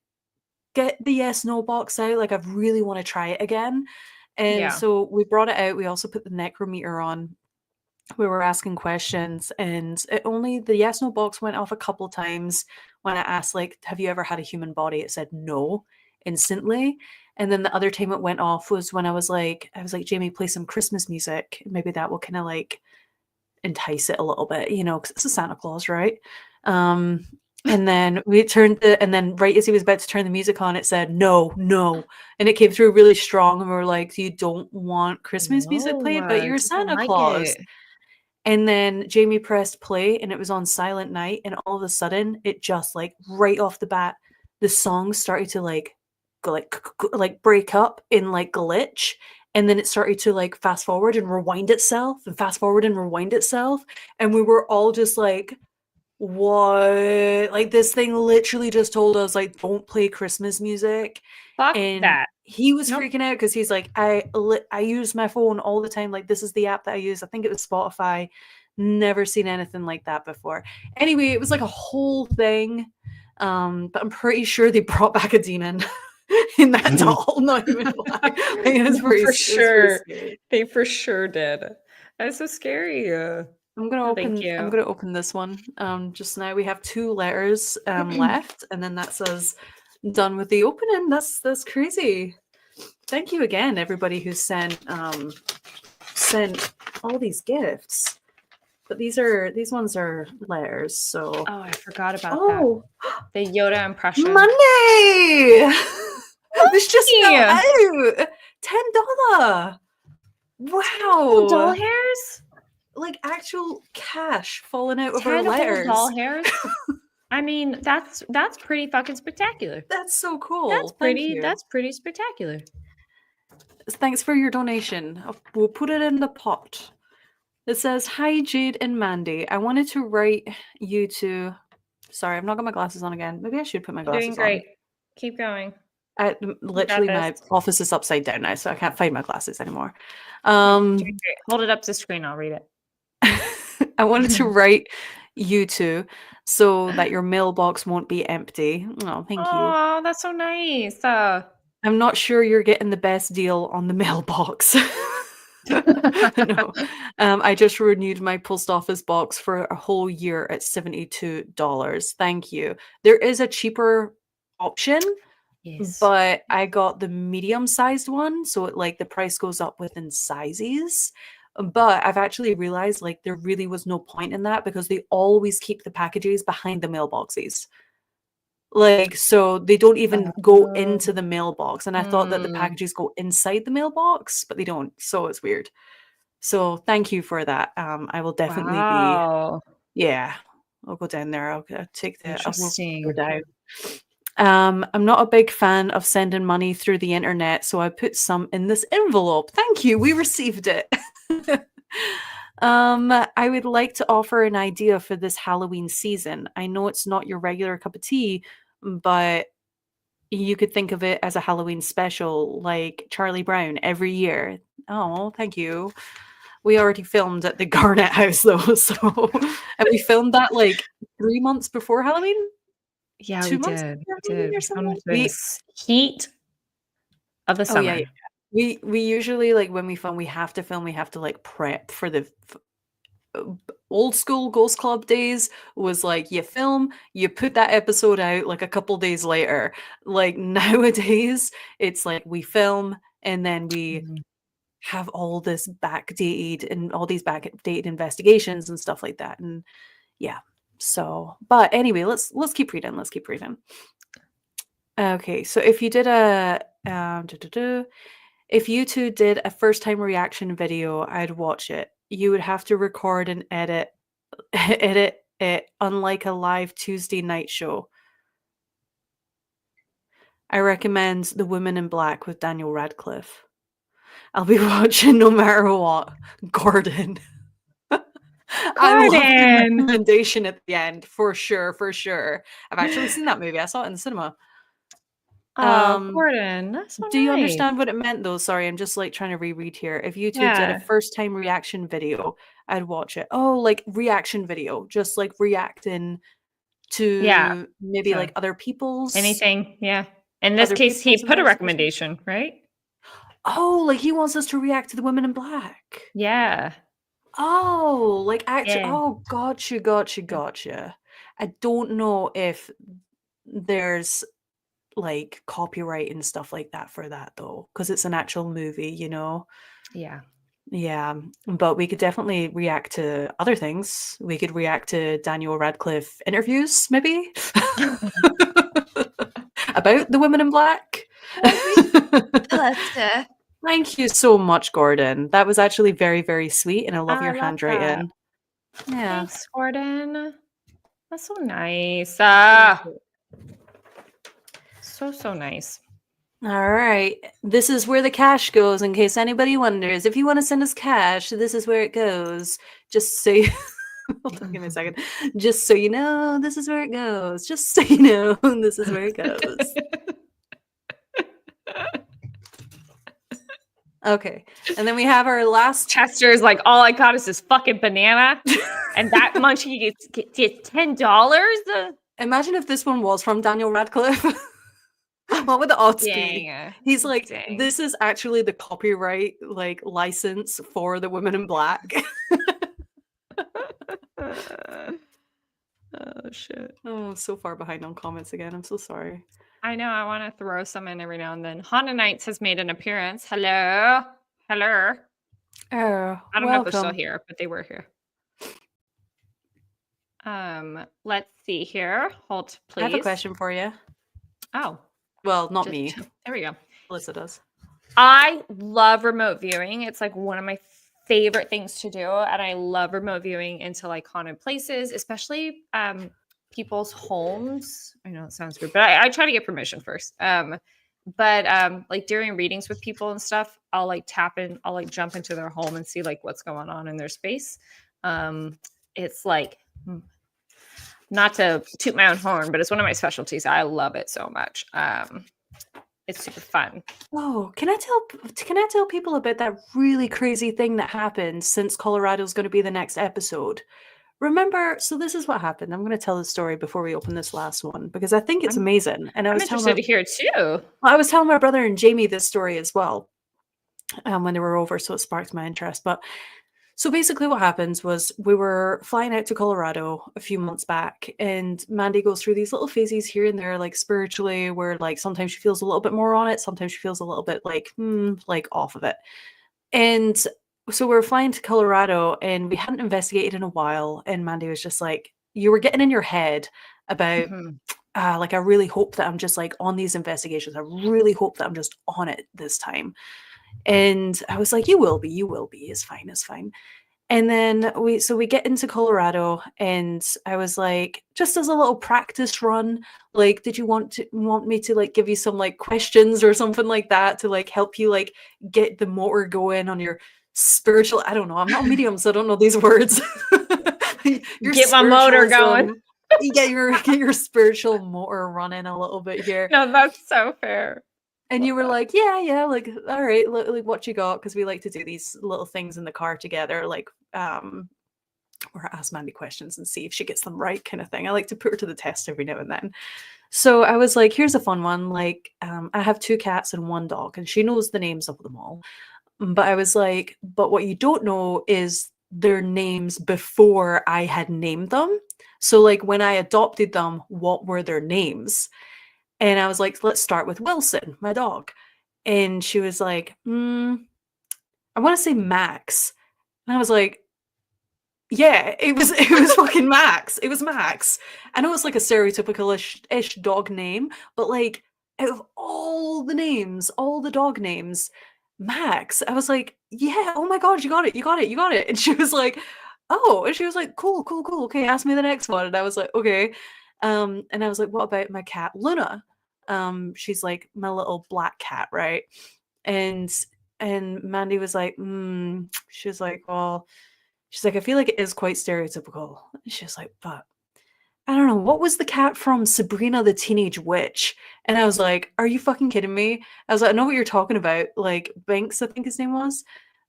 get the yes no box out. Like I really want to try it again. And Yeah. so we brought it out. We also put the necrometer on. We were asking questions, and only the yes no box went off a couple times when I asked, like, have you ever had a human body? It said no instantly. And then the other time it went off was when I was like, Jamie, play some Christmas music. Maybe that will kind of like entice it a little bit, because it's a Santa Claus, right? Um, and then and then right as he was about to turn the music on, it said no, no, and it came through really strong. And we were like, you don't want Christmas music No, played, but you're doesn't Santa like Claus. it. And then Jamie pressed play and it was on Silent Night, and all of a sudden it just like right off the bat, the song started to like go like break up in like glitch, and then it started to like fast forward and rewind itself and fast forward and rewind itself, and we were all just like, what? Like this thing literally just told us like don't play Christmas music. Fuck And that. he was Nope. freaking out because he's like, I use my phone all the time. Like this is the app that I use. I think it was Spotify. Never seen anything like that before. Anyway, it was like a whole thing. But I'm pretty sure they brought back a demon in that doll. Not even lie. Like, it was No, pretty, for it was pretty sure. scary. They for sure did. That's so scary. I'm gonna No, thank open. I'm you. gonna open this one. Just now we have 2 letters left, and then that says done with the opening. That's crazy. Thank you again, everybody who sent all these gifts. But these ones are letters. So Oh, I forgot about oh, that. The Yoda impression. Monday. This just fell Yeah. out. $10. Whole doll Wow. hairs? Like actual cash falling out of our 10 whole letters. doll hairs? I mean, that's pretty fucking spectacular. That's so cool. That's Thank pretty. you. That's pretty spectacular. Thanks for your donation. We'll put it in the pot. It says, "Hi Jade and Mandy. I wanted to write you to." Sorry, I've not got my glasses on again. Maybe I should put my You're doing glasses great. on. Keep going. Literally, my this. office is upside down now, so I can't find my glasses anymore. You're doing great. Hold it up to the screen. I'll read it. I wanted to write you to so that your mailbox won't be empty. Oh, thank you. Oh, that's so nice. I'm not sure you're getting the best deal on the mailbox. No. I just renewed my post office box for a whole year at $72. Thank you. There is a cheaper option, Yes. but I got the medium-sized one, so it like the price goes up within sizes. But I've actually realized like there really was no point in that because they always keep the packages behind the mailboxes. Like, so they don't even go into the mailbox. And I thought that the packages go inside the mailbox, but they don't. So it's weird. So thank you for that. I will definitely Wow. yeah, I'll go down there. I'll take the Interesting. down. I'm not a big fan of sending money through the internet, so I put some in this envelope. Thank you. We received it. I would like to offer an idea for this Halloween season. I know it's not your regular cup of tea, but you could think of it as a Halloween special, like Charlie Brown every year. Oh, thank you. We already filmed at the Garnett house though, so and we filmed that like 3 months before Halloween. Yeah, 2 we months did. before We Halloween did. or We something. filmed during the heat of the Oh summer. yeah, yeah. We usually like when we film, we have to like prep for the old school Ghost Club days was like you film, you put that episode out like a couple days later. Like nowadays, it's like we film and then we have all this backdated and all these backdated investigations and stuff like that. And yeah. So, but anyway, let's keep reading. Let's keep reading. Okay, so if you did a if you two did a first time reaction video, I'd watch it. You would have to record and edit edit it unlike a live Tuesday night show. I recommend The Woman in Black with Daniel Radcliffe. I'll be watching no matter what. Gordon. I love the Gordon! recommendation at the end, for sure, for sure. I've actually seen that movie. I saw it in the cinema. Oh, Gordon, that's so Do you nice. understand what it meant though? Sorry, I'm just like trying to reread here. If you two did Yeah. a first time reaction video, I'd watch it. Oh, like reaction video, just like reacting to maybe So like other people's Anything, yeah. In this other case, he people's put a investigations? recommendation, right? Oh, like he wants us to react to The Women in Black. Yeah. Oh, like actually, Yeah. oh, gotcha. I don't know if there's like copyright and stuff like that for that though, because it's an actual movie, you know. Yeah. Yeah, but we could definitely react to other things. We could react to Daniel Radcliffe interviews, maybe about the Women in Black. Thank you so much, Gordon. That was actually very, very sweet, and I love your love handwriting. Yeah. Thanks, Gordon. That's so nice. So nice. All right. This is where the cash goes, in case anybody wonders. If you want to send us cash, this is where it goes. Just so you... Hold on, give me a second. Just so you know, this is where it goes. Just so you know, this is where it goes. Okay. And then we have our last... Chester's like, all I got is this fucking banana, and that monkey gets $10? Imagine if this one was from Daniel Radcliffe. What would the odds be? Dang. He's like, Dang. this is actually the copyright like license for The Women in Black. Oh shit. Oh, so far behind on comments again. I'm so sorry. I know. I want to throw some in every now and then. Haunted Nights has made an appearance. Hello. Oh, I don't know if they're still welcome. here, but they were here. Let's see here. Hold, please. I have a question for you. Oh, Well, not just- me. There we go. Alyssa does. I love remote viewing. It's like one of my favorite things to do, and I love remote viewing into like haunted places, especially people's homes. I know it sounds weird, but I try to get permission first. But like during readings with people and stuff, I'll like tap in, I'll like jump into their home and see like what's going on in their space. It's like, not to toot my own horn, but it's one of my specialties. I love it so much. It's super fun. Oh, can I tell people about that really crazy thing that happened since Colorado's going to be the next episode? Remember, so this is what happened. I'm going to tell the story before we open this last one because I think it's amazing. And I'm interested to hear it too. I was telling my brother and Jamie this story as well when they were over, so it sparked my interest. But so basically what happens was we were flying out to Colorado a few months back, and Mandy goes through these little phases here and there, like spiritually, where like sometimes she feels a little bit more on it, sometimes she feels a little bit like off of it. And so we were flying to Colorado and we hadn't investigated in a while, and Mandy was just like, you were getting in your head about like, I really hope that I'm just like on these investigations. I really hope that I'm just on it this time. And I was like, you will be, it's fine. And then we get into Colorado, and I was like, just as a little practice run, like, did you want me to like give you some like questions or something like that to like help you like get the motor going on your spiritual, I don't know, I'm not a medium, so I don't know these words. Get my motor going. Get your spiritual motor running a little bit here. No, that's so fair. And you were like, yeah, like, all right, like what you got? Because we like to do these little things in the car together, like, or ask Mandy questions and see if she gets them right, kind of thing. I like to put her to the test every now and then. So I was like, here's a fun one. Like, I have 2 cats and 1 dog, and she knows the names of them all. But I was like, but what you don't know is their names before I had named them. So like when I adopted them, what were their names? And I was like, let's start with Wilson, my dog. And she was like, I want to say Max. And I was like, yeah, it was fucking Max. It was Max. I know it's like a stereotypical-ish dog name, but like out of all the names, all the dog names, Max. I was like, yeah, oh my god, you got it, you got it, you got it. And she was like, oh, and she was like, cool, cool, cool. Okay, ask me the next one. And I was like, okay. And I was like, what about my cat Luna? She's like my little black cat, right? And Mandy was like, she was like, well, she's like, I feel like it is quite stereotypical. And she was like, but I don't know, what was the cat from Sabrina the Teenage Witch? And I was like, are you fucking kidding me? I was like, I know what you're talking about. Like Banks, I think his name was.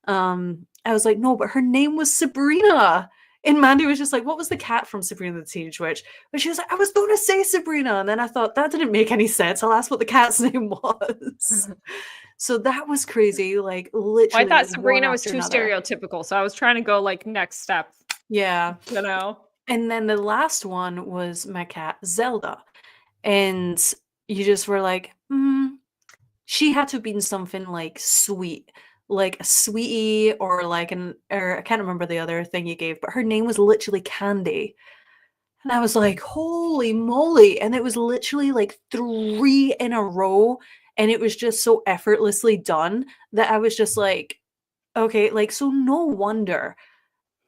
I was like, no, but her name was Sabrina. And Mandy was just like, what was the cat from Sabrina the Teenage Witch? But she was like, I was going to say Sabrina. And then I thought, that didn't make any sense. I'll ask what the cat's name was. So that was crazy. Like literally. Well, I thought one Sabrina was after too another. stereotypical. So I was trying to go like next step, Yeah. you know? And then the last one was my cat Zelda. And you just were like, she had to have been something like sweet, like a sweetie, or like or I can't remember the other thing you gave, but her name was literally Candy. And I was like, holy moly. And it was literally like 3 in a row. And it was just so effortlessly done that I was just like, okay, like, so no wonder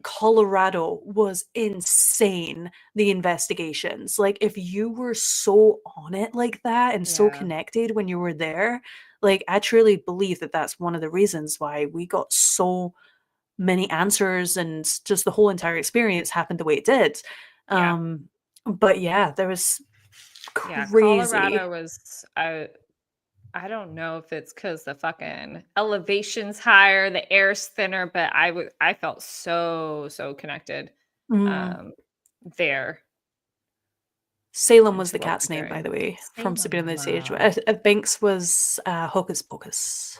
Colorado was insane, the investigations. Like, if you were so on it like that and so Yeah. connected when you were there, like, I truly believe that that's one of the reasons why we got so many answers and just the whole entire experience happened the way it did. Yeah. But yeah, there was Yeah, crazy. Colorado was I don't know if it's because the fucking elevation's higher, the air's thinner, but I felt so connected Mm. there Salem was to the what cat's we're name, by doing. the way, from Sabrina the Teenage Salem. Witch. Banks was Hocus Pocus.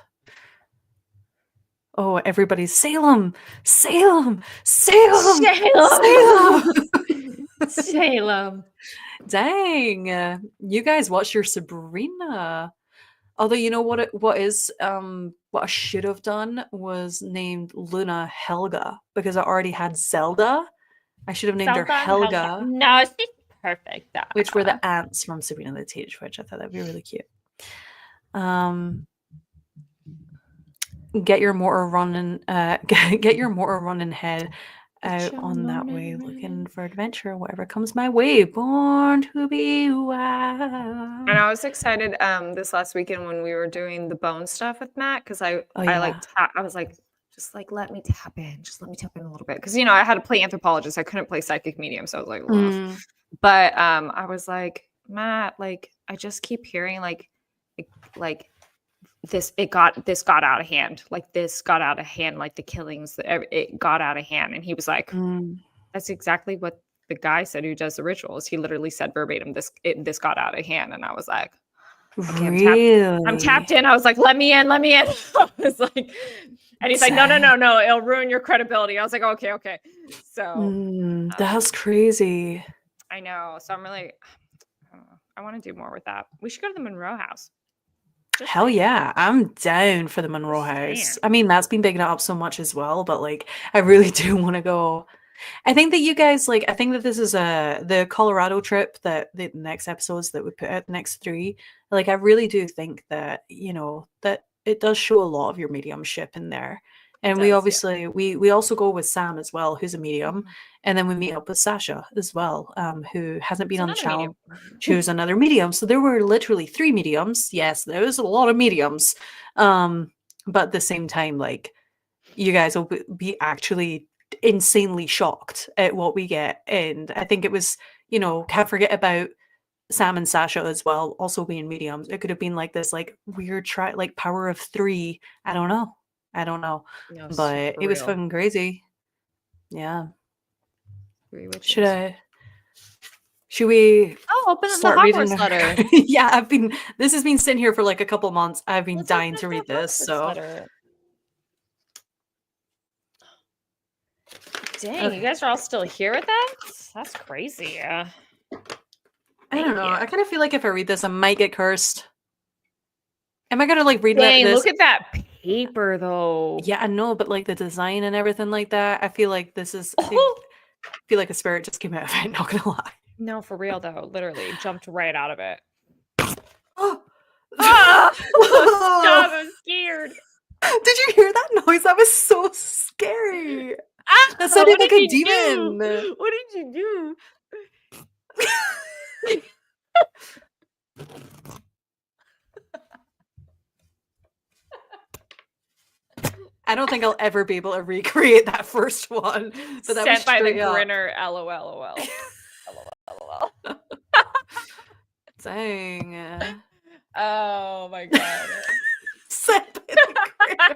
Oh, everybody's Salem, Salem, Salem, Salem. Salem. Salem. Dang, you guys watched your Sabrina. Although you know what what I should have done was named Luna Helga because I already had Zelda. I should have named her Zelda and Helga. Helga, No, she's perfect. which were the ants from Sabrina the Teenage Witch. I thought that'd be really cute. Get your motor running. Get your motor running head out on that way, looking for adventure. Whatever comes my way, born to be wild. And I was excited this last weekend when we were doing the bone stuff with Matt because I was like, just like let me tap in, a little bit because you know I had to play anthropologist, I couldn't play psychic medium, so I was like, ugh. But I was like, Matt, like I just keep hearing like this got out of hand, like the killings, it got out of hand, and he was like, that's exactly what the guy said who does the rituals. He literally said verbatim, this got out of hand. And I was like, okay, really? I'm tapped in. I was like, let me in. I was like, and he's like, no, it'll ruin your credibility. I was like, okay. So that's crazy. I know. So I'm really, I want to do more with that. We should go to the Monroe house. Hell yeah, I'm down for the Monroe house. I mean, that's been bigging it up so much as well, but like, I really do want to go. I think that you guys I think that this is the Colorado trip, that the next episodes that we put out, the next 3. Like, I really do think that, you know, that it does show a lot of your mediumship in there. And we obviously, we also go with Sam as well, who's a medium. And then we meet up with Sasha as well, who hasn't been on the channel. Choose another medium. So there were literally 3 mediums. Yes, there was a lot of mediums. But at the same time, like, you guys will be actually insanely shocked at what we get. And I think it was, you know, can't forget about Sam and Sasha as well, also being mediums. It could have been like this, like, weird like power of 3. I don't know. No, but it was fucking crazy. Yeah. Should we open up start the reading Hogwarts letter? Yeah, this has been sitting here for like a couple months. I've been dying to read this. So letter. Dang, Okay. you guys are all still here with us? That's crazy. I Thank don't know. you. I kind of feel like if I read this, I might get cursed. Am I gonna like read Dang, this? look at that paper though. Yeah, I know, but like the design and everything like that, I feel like this is. I feel like a spirit just came out of it. Not gonna lie. No, for real though. Literally jumped right out of it. Oh. Ah! Stop! I'm scared. Did you hear that noise? That was so scary. Ah! That sounded What like did a you demon. do? What did you do? I don't think I'll ever be able to recreate that first one. But that was Sent by the straight up. grinner. LOL. LOL. Dang. Oh my god. Sent by the grinner.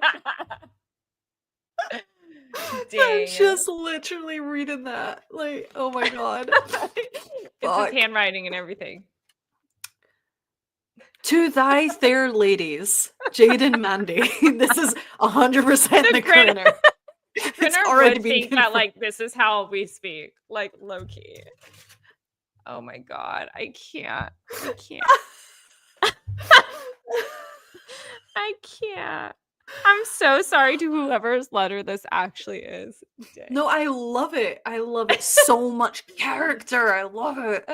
Dang. I'm just literally reading that. Like, oh my god. It's Fuck. his handwriting and everything. To thy fair ladies, Jade and Mandy. This is 100% the grinner. grinner. It's Grinner already would been think that confirmed. like this is how we speak, like low key. Oh my god, I can't. I can't. I'm so sorry to whoever's letter this actually is. Dang. No, I love it. I love it. So much character. I love it.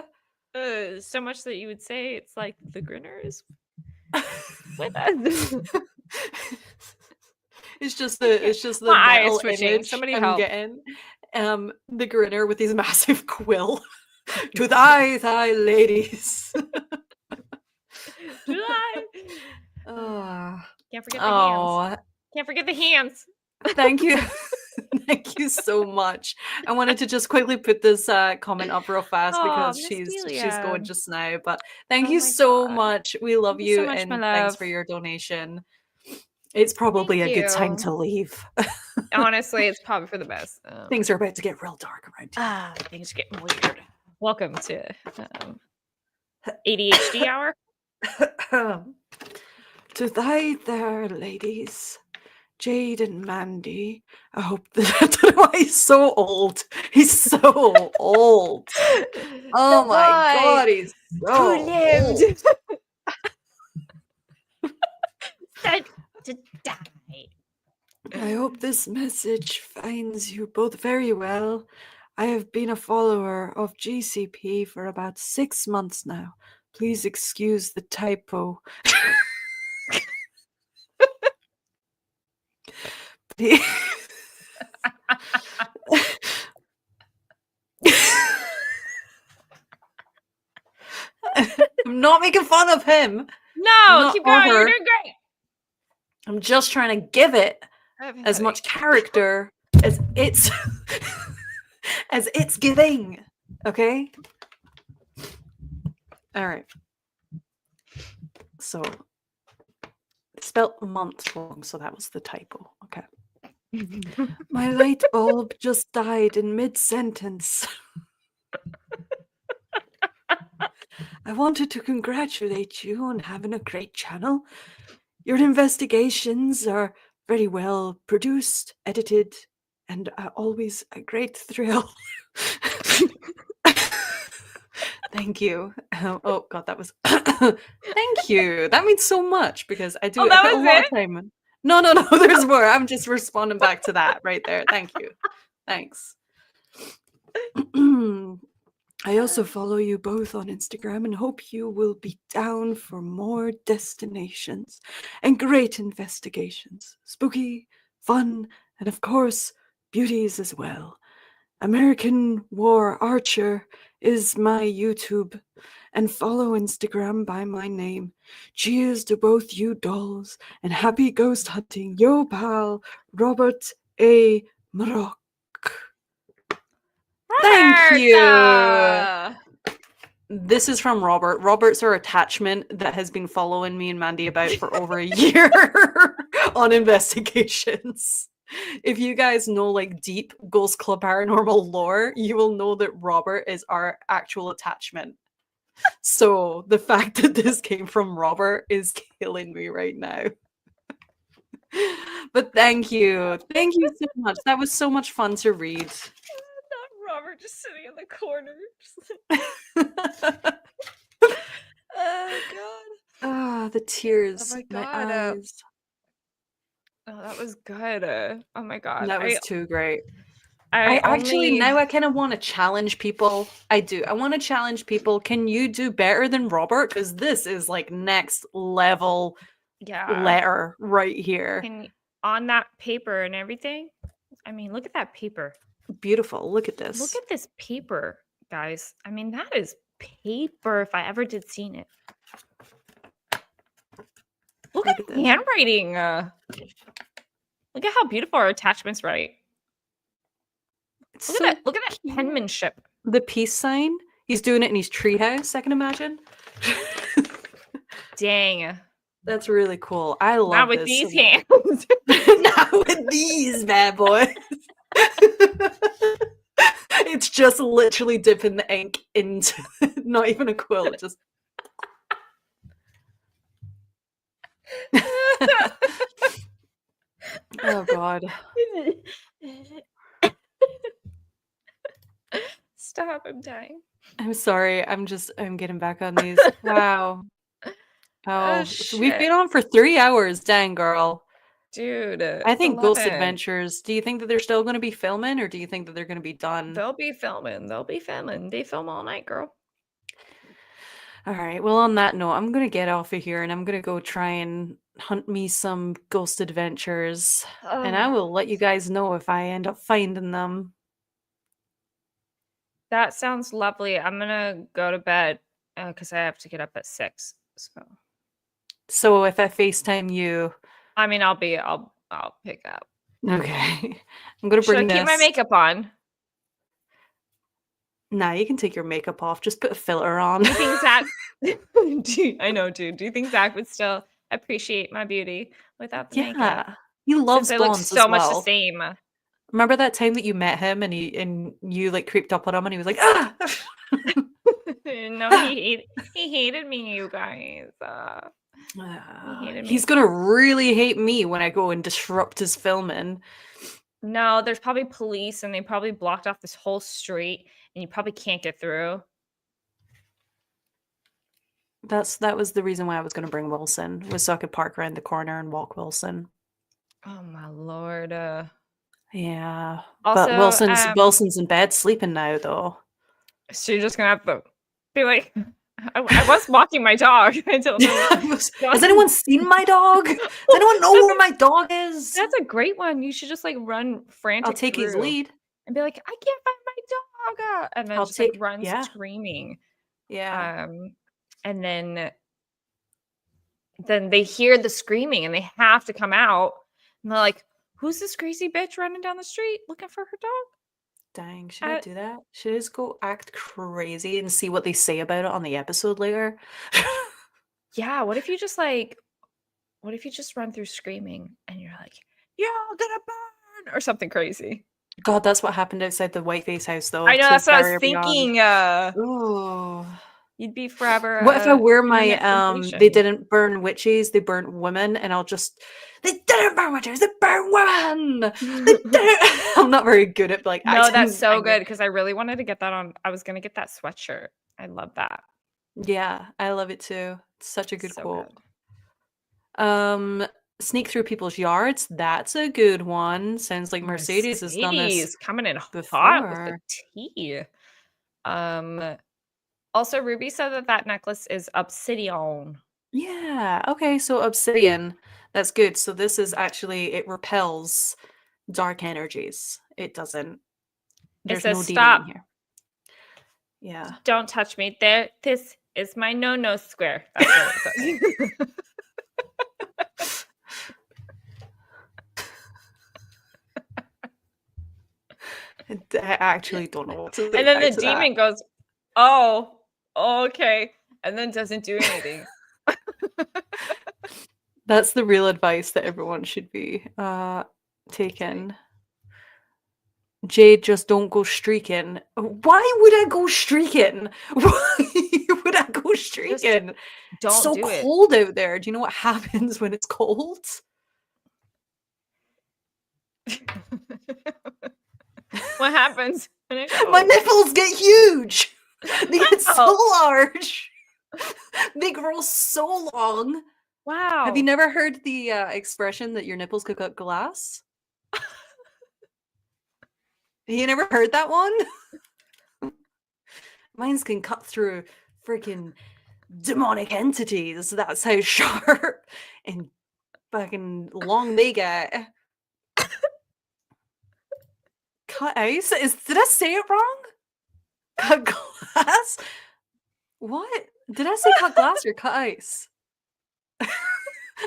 So much that you would say it's like the grinner is with us. It's just the My eyes mental twitching. image Somebody I'm help. getting. The grinner with his massive quill. To thy ladies. Do I? Can't forget the hands. Oh, Can't forget the hands. thank you. Thank you so much. I wanted to just quickly put this comment up real fast because Miss she's Delia. going just now. But thank Oh you my so God. much. We love Thank you so you, much, and my thanks love. for your donation. It's probably Thank a good time you. to leave. Honestly, it's probably for the best. Things are about to get real dark around here. Things are getting weird. Welcome to ADHD hour. To thy there, ladies, Jade and Mandy. I hope that I don't know why he's so old. He's so old. Oh The my boy god, he's so who lived old. said to die. I hope this message finds you both very well. I have been a follower of GCP for about 6 months now. Please excuse the typo. I'm not making fun of him. No, Not keep going. You're her. doing great. I'm just trying to give it I have a as much headache. character as it's as it's giving. Okay? All right. So spelt month wrong, so that was the typo. Okay. My light bulb just died in mid-sentence. I wanted to congratulate you on having a great channel. Your investigations are very well produced, edited, and always a great thrill. Thank you. Oh god, that was thank you. That means so much because I do Oh, that a was lot it? of time. No, there's more. I'm just responding back to that right there. Thank you. Thanks. I also follow you both on Instagram and hope you will be down for more destinations and great investigations. Spooky, fun, and of course, beauties as well. American War Archer is my YouTube, and follow Instagram by my name. Cheers to both you dolls, and happy ghost hunting, yo pal, Robert A. Maroc. Thank you. This is from Robert. Robert's our attachment that has been following me and Mandy about for over a year on investigations. If you guys know like deep Ghost Club Paranormal lore, you will know that Robert is our actual attachment. So the fact that this came from Robert is killing me right now. But thank you. Thank you so much. That was so much fun to read. Not Robert just sitting in the corner. Oh god. Ah, the tears. Oh my My god. eyes. Oh, that was good. Oh my god. That was too great. I actually only now I kind of want to challenge people. I do. I want to challenge people. Can you do better than Robert? Because this is like next level letter right here. on that paper and everything. I mean, look at that paper. Beautiful. Look at this. Look at this paper, guys. I mean, that is paper if I ever did seen it. Look at the handwriting. Look at how beautiful our attachments write. Look at that penmanship. The peace sign. He's doing it in his treehouse, I can imagine. Dang. That's really cool. I love Not with this these so much. hands. Not with these bad boys. It's just literally dipping the ink into not even a quill, just oh god. Stop, I'm dying. I'm sorry. I'm getting back on these. Wow. Oh, so we've been on for 3 hours. Dang, girl. Dude. I think Ghost Adventures, do you think that they're still going to be filming or do you think that they're going to be done? They'll be filming. They film all night, girl. All right. Well, on that note, I'm going to get off of here and I'm going to go try and hunt me some Ghost Adventures. And I will let you guys know if I end up finding them. That sounds lovely. I'm going to go to bed because I have to get up at 6. So if I FaceTime you... I mean, I'll pick up. Okay. I'm going to bring Should I keep my makeup on? Nah, you can take your makeup off. Just put a filter on. Do you think Zach... I know, dude. Do you think Zach would still appreciate my beauty without the makeup? Yeah. He loves Since blondes so as much well. the same. Remember that time that you met him and you like creeped up on him and he was like, ah! No, he hated me, you guys. He's gonna really hate me when I go and disrupt his filming. No, there's probably police and they probably blocked off this whole street and you probably can't get through. That was the reason why I was gonna bring Wilson, was so I could park around the corner and walk Wilson. Oh my lord. Yeah. Also, but Wilson's in bed sleeping now though. So you're just gonna have to be like, I was walking my dog. I don't know. Has anyone seen my dog? Does anyone know where my dog is? That's a great one. You should just like run frantic. I'll take his lead and be like, I can't find my dog, and then just like run screaming. Yeah. And then they hear the screaming and they have to come out. And they're like, who's this crazy bitch running down the street looking for her dog? Dang, should I do that? Should I just go act crazy and see what they say about it on the episode later? Yeah, what if you just run through screaming and you're like, you're all gonna burn or something crazy? God, that's what happened outside the Whiteface house though. I know, that's what I was thinking. Ooh. You'd be forever. What if I wear my they didn't burn witches, they burnt women, and they didn't burn witches, they burnt women. I'm not very good at like no, that's so good because I really wanted to get that on. I was gonna get that sweatshirt. I love that. Yeah, I love it too. It's such a good quote. Good. Sneak through people's yards. That's a good one. Sounds like Mercedes has done this coming in before. hot with the tea. Also, Ruby said that necklace is obsidian. Yeah. Okay. So obsidian. That's good. So this is actually, it repels dark energies. It doesn't. There's no demon in here. Yeah. Don't touch me. This is my no square. That's what it says. I actually don't know what to say. And then the demon goes, oh, okay. And then doesn't do anything. That's the real advice that everyone should be taking. Jade, just don't go streaking. Why would I go streaking? Why would I go streaking? Don't it's so do cold out there. Do you know what happens when it's cold? What happens? when it My goes? nipples get huge. They get so Oh. large. They grow so long. Wow. Have you never heard the expression that your nipples could cut glass? You never heard that one? Mines can cut through freaking demonic entities. That's how sharp and fucking long they get. Cut ice? Did I say it wrong? Cut glass? What? Did I say cut glass or cut ice?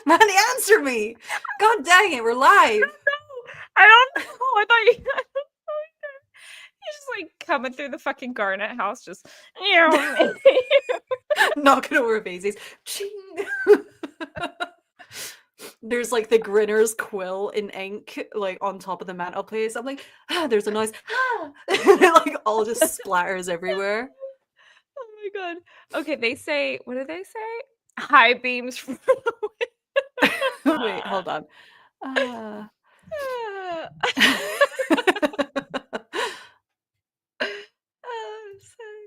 Mandy, answer me! God dang it, we're live! I don't know. I thought you. He's just like coming through the fucking Garnett house, just. Knocking over vases. Ching! There's like the Grinner's quill in ink, like on top of the mantelpiece. I'm like, there's a noise. It like all just splatters everywhere. Oh my god. Okay, they say, what do they say? High beams from Wait, hold on.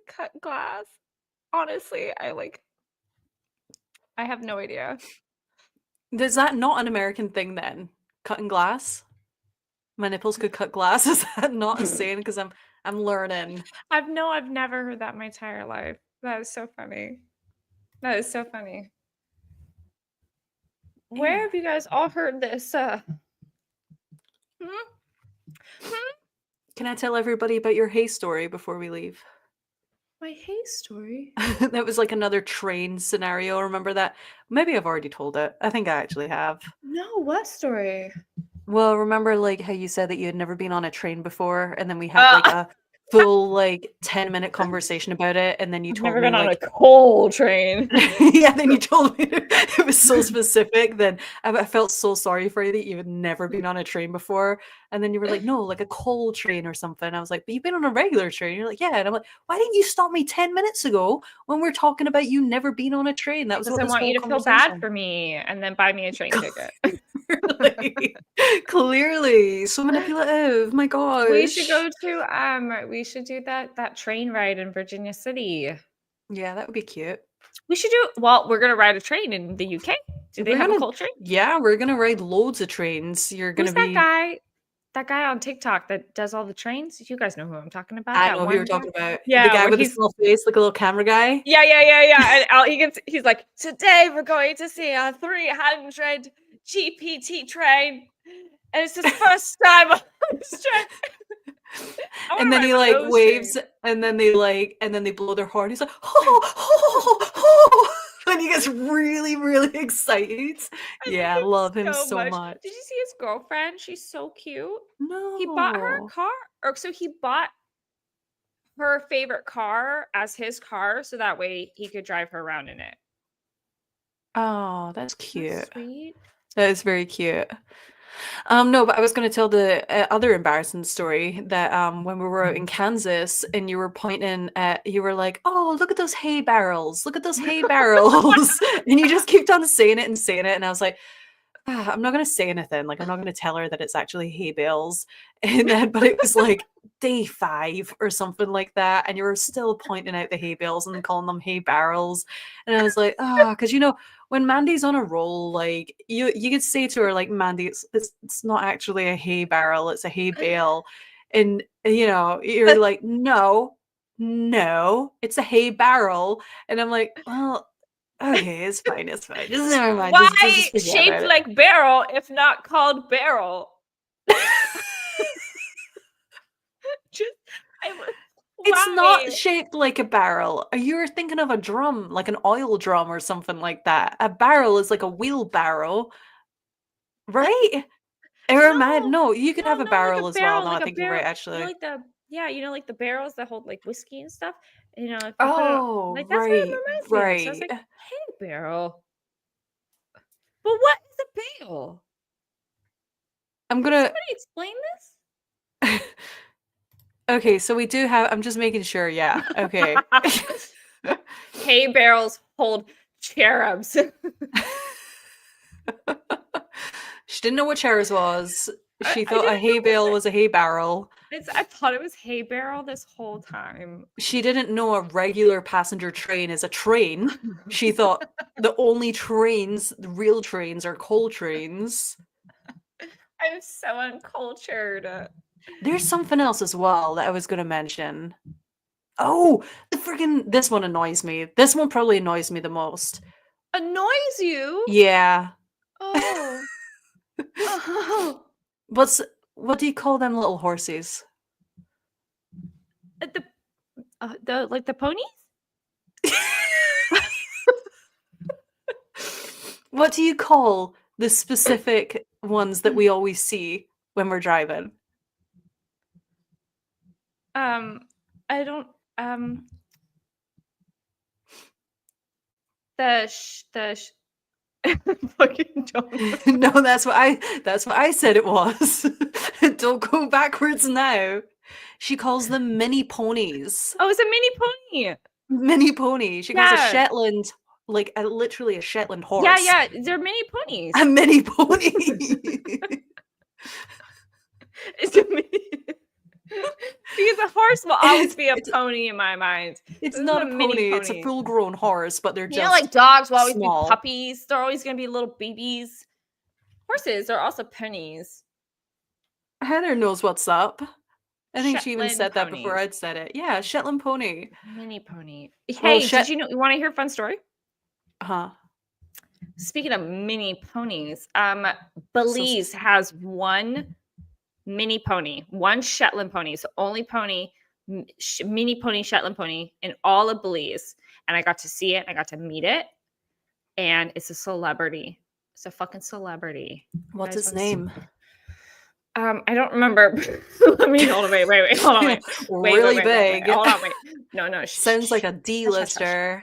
cut glass. Honestly, I have no idea. Is that not an American thing then? Cutting glass? My nipples could cut glass. Is that not a saying? Because I'm learning. I've never heard that my entire life. That is so funny. That is so funny. Where have you guys all heard this? Can I tell everybody about your hay story before we leave? My hay story? That was like another train scenario. Remember that? Maybe I've already told it. I think I actually have. No, what story? Well, remember like how you said that you had never been on a train before, and then we had like a full like 10-minute conversation about it, and then you told Never me been on like a coal train. yeah, then you told me it was so specific. Then I felt so sorry for you that you had never been on a train before, and then you were like, no, like a coal train or something. I was like, but you've been on a regular train. You're like, yeah, and I'm like, why didn't you stop me 10 minutes ago when we're talking about you never being on a train? That was Because what I this want you whole to feel bad conversation. for me and then buy me a train ticket. Clearly, so manipulative. My gosh. We should go to we should do that train ride in Virginia City. Yeah, that would be cute. We should do we're gonna ride a train in the UK. Do they have a coal train? Yeah, we're gonna ride loads of trains. You're gonna Who's be that guy on TikTok that does all the trains? You guys know who I'm talking about. I that know who one you're guy? talking about. Yeah, The guy when with the he's small face, like a little camera guy. yeah. And he's like, today we're going to see a 300 GPT train, and it's his first time on this train. And then he like waves, and then they blow their horn. He's like, oh. And he gets really, really excited. Yeah, I love him so much. Did you see his girlfriend? She's so cute. No. He bought her a car, so he bought her favorite car as his car, so that way he could drive her around in it. Oh, that's cute. That's sweet. That is very cute. No, but I was going to tell the other embarrassing story that when we were out in Kansas and you were pointing at, you were like, oh, look at those hay barrels. Look at those hay barrels. And you just kept on saying it. And I was like, I'm not going to say anything. Like, I'm not going to tell her that it's actually hay bales. And then, but it was like day 5 or something like that. And you were still pointing out the hay bales and calling them hay barrels. And I was like, because when Mandy's on a roll, like you could say to her, like, Mandy, it's not actually a hay barrel, it's a hay bale. And you're like, no, it's a hay barrel. And I'm like, well, okay, it's fine. Just never mind. Why just shaped like barrel if not called barrel? It's not shaped like a barrel. You're thinking of a drum, like an oil drum or something like that. A barrel is like a wheelbarrow, right? No, you could have a barrel as well. No, I think you're right, actually. Like the barrels that hold like whiskey and stuff. If you right, that's what it reminds me of. So I was like, hey, barrel. But what is a bale? Somebody explain this? Okay, so we do have. I'm just making sure. Yeah. Okay. Hay barrels hold cherubs. She didn't know what cherubs was. She I thought a didn't hay know bale it was a hay barrel. I thought it was hay barrel this whole time. She didn't know a regular passenger train is a train. She thought the only trains, the real trains, are coal trains. I'm so uncultured. There's something else as well that I was going to mention. Oh, this one annoys me. This one probably annoys me the most. Annoys you? Yeah. Oh. Oh. What do you call them little horses? The like the ponies? What do you call the specific ones that we always see when we're driving? I don't the fucking don't. No, that's what I said it was. Don't go backwards now. She calls them mini ponies. Oh, it's a mini pony. Mini pony. She calls a Yeah. Shetland, literally a Shetland horse. Yeah, they're mini ponies. A mini pony. It's a mini because a horse will always be a pony in my mind. It's This is not a a mini pony, it's a pony. full-grown horse, but they're You just know, like dogs will always small. be puppies. They're always going to be little babies. Horses are also ponies. Heather knows what's up. I think she even Shetland said that before ponies. I'd said it. Yeah, Shetland pony. Mini pony. Well, Hey, did you know? You want to hear a fun story? Huh. Speaking of mini ponies, Belize has one mini pony, one Shetland pony. So only pony, mini pony Shetland pony in all of Belize. And I got to see it. I got to meet it. And it's a celebrity. It's a fucking celebrity. What's its name? I don't remember. Let me hold on. Wait. Hold on. Wait. Really big. Hold on. Wait. No. Sounds like a D-lister.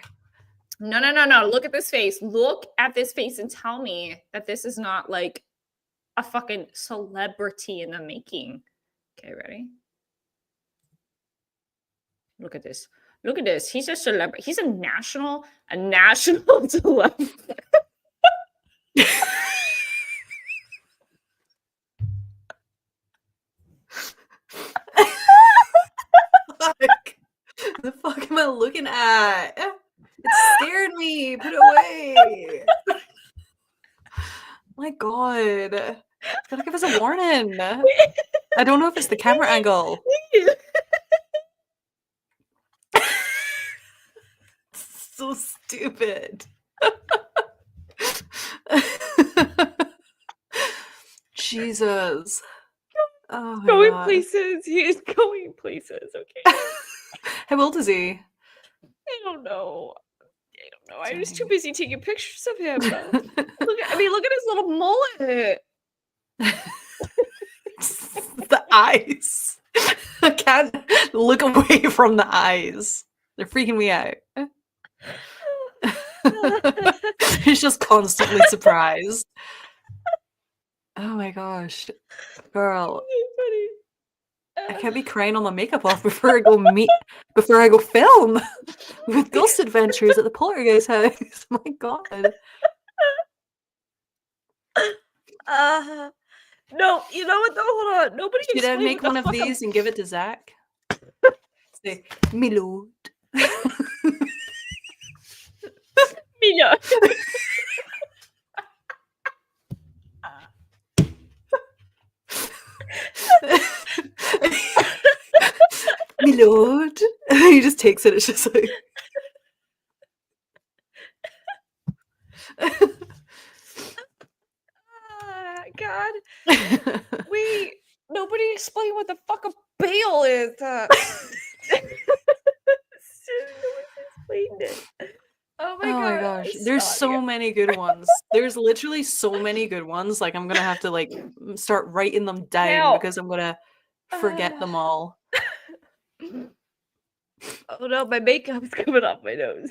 No. Look at this face. Look at this face and tell me that this is not like a fucking celebrity in the making. Okay, ready? Look at this. He's a celebrity. He's a national celebrity. The fuck am I looking at? It scared me. Put it away. My God. It's gotta give us a warning. I don't know if it's the camera angle. So stupid. Jesus. Oh my Going God. places. He is going places. Okay. How old is he? I don't know. I was too Dang. busy taking pictures of him. Look at his little mullet. The eyes. I can't look away from the eyes. They're freaking me out. He's just constantly surprised. Oh my gosh. Girl, I can't be crying all my makeup off before I go film with Ghost Adventures at the Poltergeist house. My God. No, you know what though? Hold on. Nobody Should I explained make what one the of fuck these and give it to Zach? Say, me lord. Mila. Me lord. He just takes it. It's just like. God. Wait. Nobody explained what the fuck a bale is. No one's explained it. Oh my Oh God. my gosh, there's so many good ones. There's literally so many good ones. Like I'm gonna have to start writing them down Now- because I'm gonna forget them all. Oh no, my makeup is coming off my nose.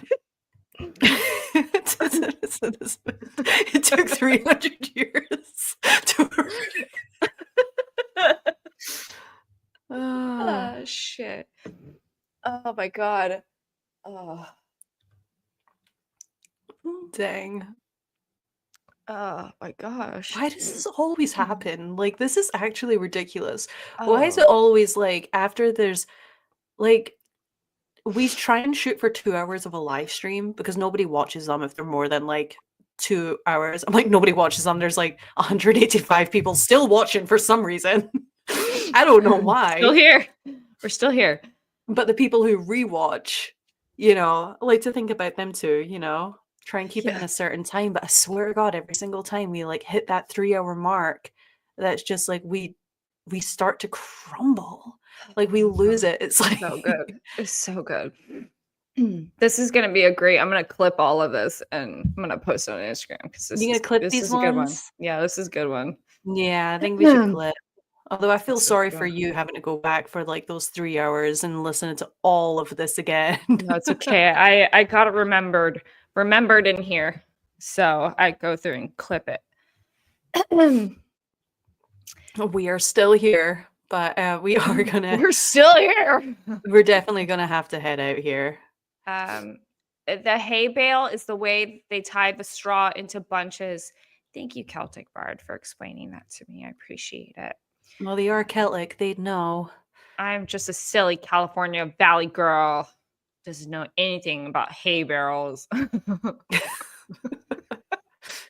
It took 300 years to. Oh shit. Oh my God. Oh. Dang. Oh my gosh. Why does this always happen? Like, this is actually ridiculous. Why is Oh, it always like after there's like we try and shoot for 2 hours of a live stream because nobody watches them if they're more than like 2 hours. I'm like, nobody watches them. There's like 185 people still watching for some reason. I don't know still why. here. We're still here. But the people who rewatch, I like to think about them too, try and keep it in Yeah. a certain time. But I swear to God, every single time we like hit that 3 hour mark, that's just like we start to crumble. Like we lose it. It's like So good. It's so good. This is gonna be I'm gonna clip all of this and I'm gonna post it on Instagram because You gonna clip this these is a good one. ones? Yeah, this is a good one. Yeah, I think we should clip. Although I feel That's so sorry for good. you having to go back for like those 3 hours and listen to all of this again. No, it's okay. I got it remembered in here. So I go through and clip it. We are still here, but we are gonna. We're still here. We're definitely gonna have to head out here. The hay bale is the way they tie the straw into bunches. Thank you, Celtic Bard, for explaining that to me. I appreciate it. Well, they are Celtic. They'd know. I'm just a silly California Valley girl. Doesn't know anything about hay barrels.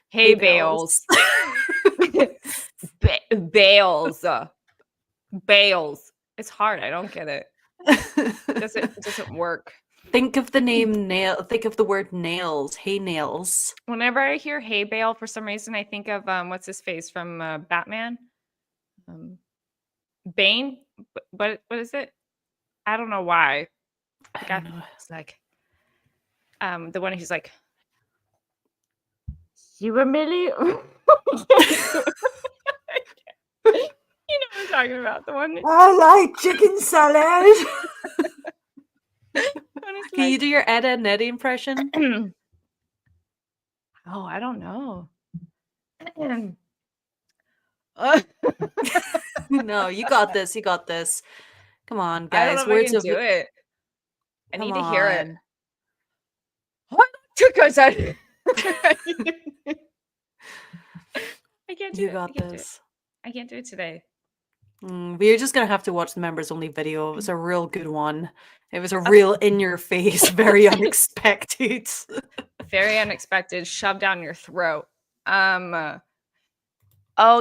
hay bales. Bales. Bales. It's hard. I don't get it. It doesn't work. Think of the name nail. Think of the word nails. Hay nails. Whenever I hear hay bale, for some reason, I think of what's his face from Batman. Bane. What is it? I don't know why. I don't know. It's like the one who's like, you were Millie. You know what I'm talking about. The one. I like chicken salad. Can you do your Ed and Eddie impression? Oh, I don't know. No, you got this. You got this. Come on, guys. I don't know if I can do it. I need to hear it. Chicken salad. I can't do it. You got this. I can't do it today. We're just gonna have to watch the members only video. It was a real good one. It was a real in your face, very unexpected. Very unexpected, shoved down your throat. Oh,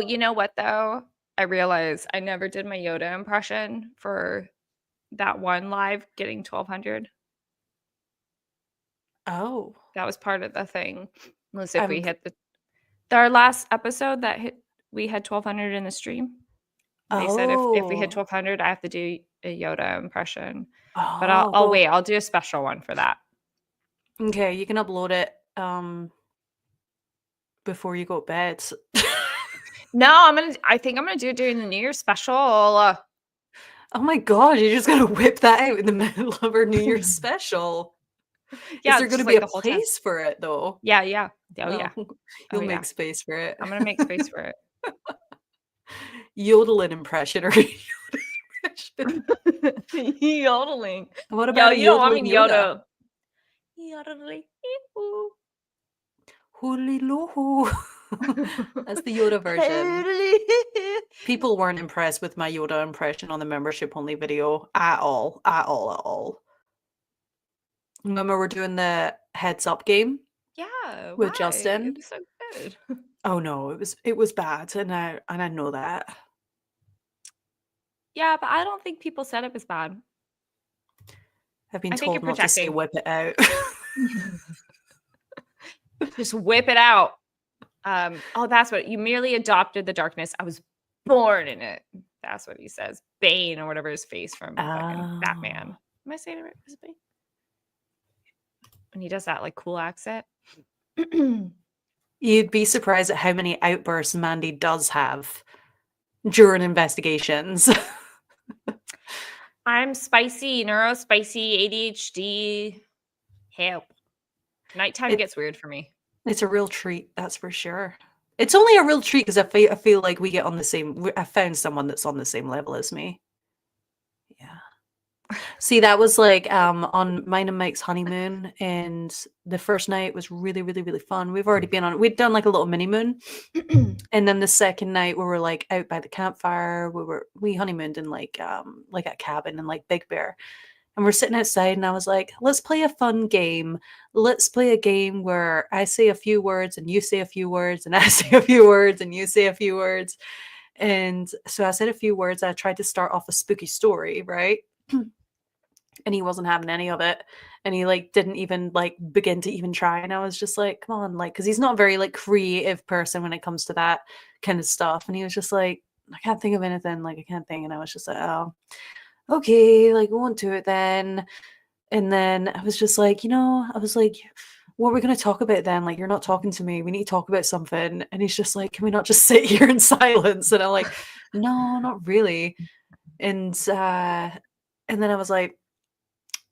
you know what though? I realized I never did my Yoda impression for that one live getting 1,200. Oh, That was part of the thing. Was if we hit our last episode that we had 1,200 in the stream. They said if we hit 1,200, I have to do a Yoda impression. But I'll wait. I'll do a special one for that. Okay, you can upload it before you go to bed. No, I think I'm gonna do it during the New Year's special. Oh my God, you're just gonna whip that out in the middle of our New Year's special. Yeah, is there gonna be a place for it though? Yeah. Oh yeah. You'll make space for it. I'm gonna make space for it. Yodeling impression or yodeling. What about you don't want me to Yoda? Yodeling. Hooliloho. That's the Yoda version. People weren't impressed with my Yoda impression on the membership only video at all. Remember we're doing the heads up game? Yeah. With Justin. It was so good. Oh no, it was bad, and I know that. Yeah, but I don't think people said it was bad. I've been told not to say whip it out. Just whip it out. That's what you merely adopted the darkness. I was born in it. That's what he says. Bane or whatever his face from fucking Batman. Am I saying it right? Was it Bane? When he does that like cool accent. You'd be surprised at how many outbursts Mandy does have during investigations. I'm spicy, neurospicy, ADHD. Help. Nighttime gets weird for me. It's a real treat, that's for sure. It's only a real treat because I feel like we get on the same. I found someone that's on the same level as me. Yeah. See, that was like on mine and Mike's honeymoon, and the first night was really, really, really fun. We've already been on it. We'd done like a little mini moon, and then the second night we were like out by the campfire. We honeymooned in like a cabin in like Big Bear, and we're sitting outside, and I was like, let's play a fun game. Let's play a game where I say a few words and you say a few words, and I say a few words and you say a few words. And so I said a few words. I tried to start off a spooky story, right? And he wasn't having any of it, and he like didn't even like begin to even try, and I was just like, come on, like, because he's not a very like creative person when it comes to that kind of stuff, and he was just like, I can't think of anything, like I can't think. And I was just like, oh, okay, like go on to it then. And then I was just like, I was like, what are we going to talk about then? Like, you're not talking to me, we need to talk about something. And he's just like, can we not just sit here in silence? And I'm like, no, not really. And then I was like,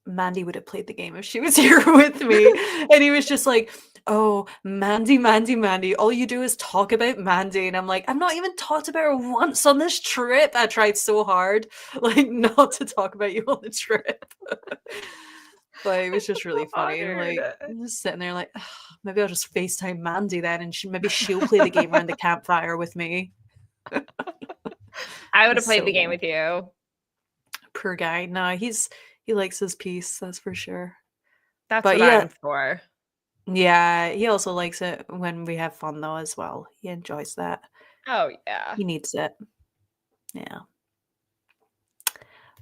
Mandy would have played the game if she was here with me. And he was just like, oh, Mandy, Mandy, Mandy. All you do is talk about Mandy. And I'm like, I've not even talked about her once on this trip. I tried so hard, like, not to talk about you on the trip. But it was just really funny. Like, I'm just sitting there like, "Ugh, maybe I'll just FaceTime Mandy then, and maybe she'll play the game around the campfire with me." I would have It's played so the game good. with you. Poor guy. No, he likes his peace, that's for sure. That's But what yeah, I'm for. yeah, he also likes it when we have fun though as well. He enjoys that. Oh yeah. He needs it. Yeah.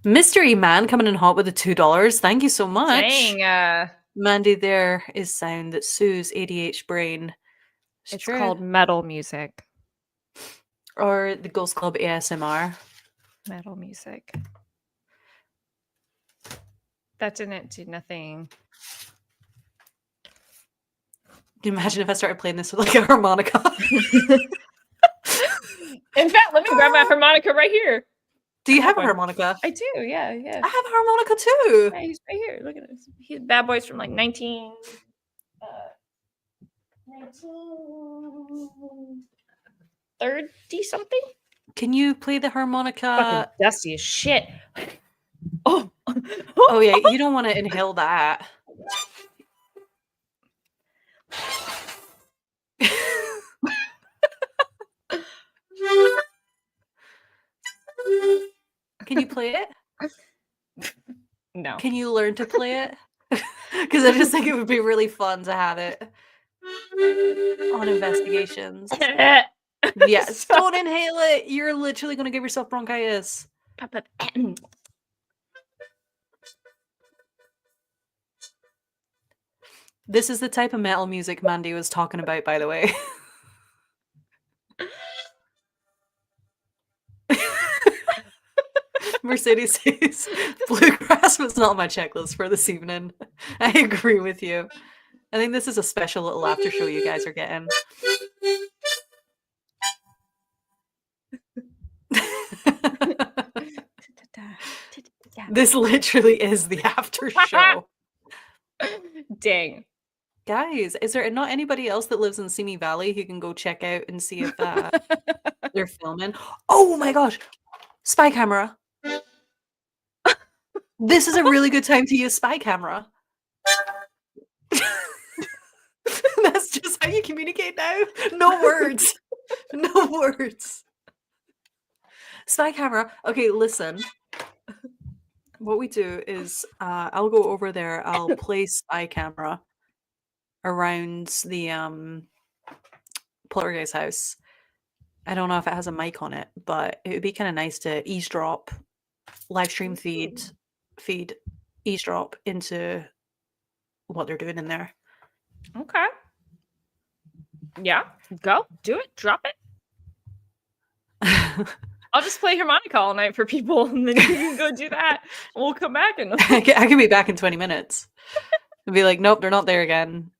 Mystery Man coming in hot with the $2. Thank you so much. Dang. Mandy, there is sound that soothes ADH brain. It's called metal music. Or the Ghost Club ASMR. Metal music. That didn't do nothing. Can you imagine if I started playing this with like a harmonica? In fact, let me grab my harmonica right here. Do you have a one. harmonica? I do, yeah. I have a harmonica too. Yeah, he's right here. Look at this. He's bad boys from like 1930 something. Can you play the harmonica? Fucking dusty as shit. Oh yeah, you don't want to inhale that. Can you play it? No. Can you learn to play it? Because I just think it would be really fun to have it on investigations. Yes, don't inhale it. You're literally going to give yourself bronchitis. This is the type of metal music Mandy was talking about, by the way. Mercedes says, bluegrass was not on my checklist for this evening. I agree with you. I think this is a special little after show you guys are getting. This literally is the after show. Dang. Guys, is there not anybody else that lives in Simi Valley who can go check out and see if they're filming? Oh my gosh! Spy camera. This is a really good time to use spy camera. That's just how you communicate now. No words. No words. Spy camera. Okay, listen. What we do is I'll go over there. I'll place spy camera around the poltergeist house. I don't know if it has a mic on it, but it would be kind of nice to eavesdrop, live stream feed, eavesdrop into what they're doing in there. Okay. Yeah, go do it. Drop it. I'll just play harmonica all night for people, and then you can go do that. And we'll come back and I can be back in 20 minutes. And be like, nope, they're not there again.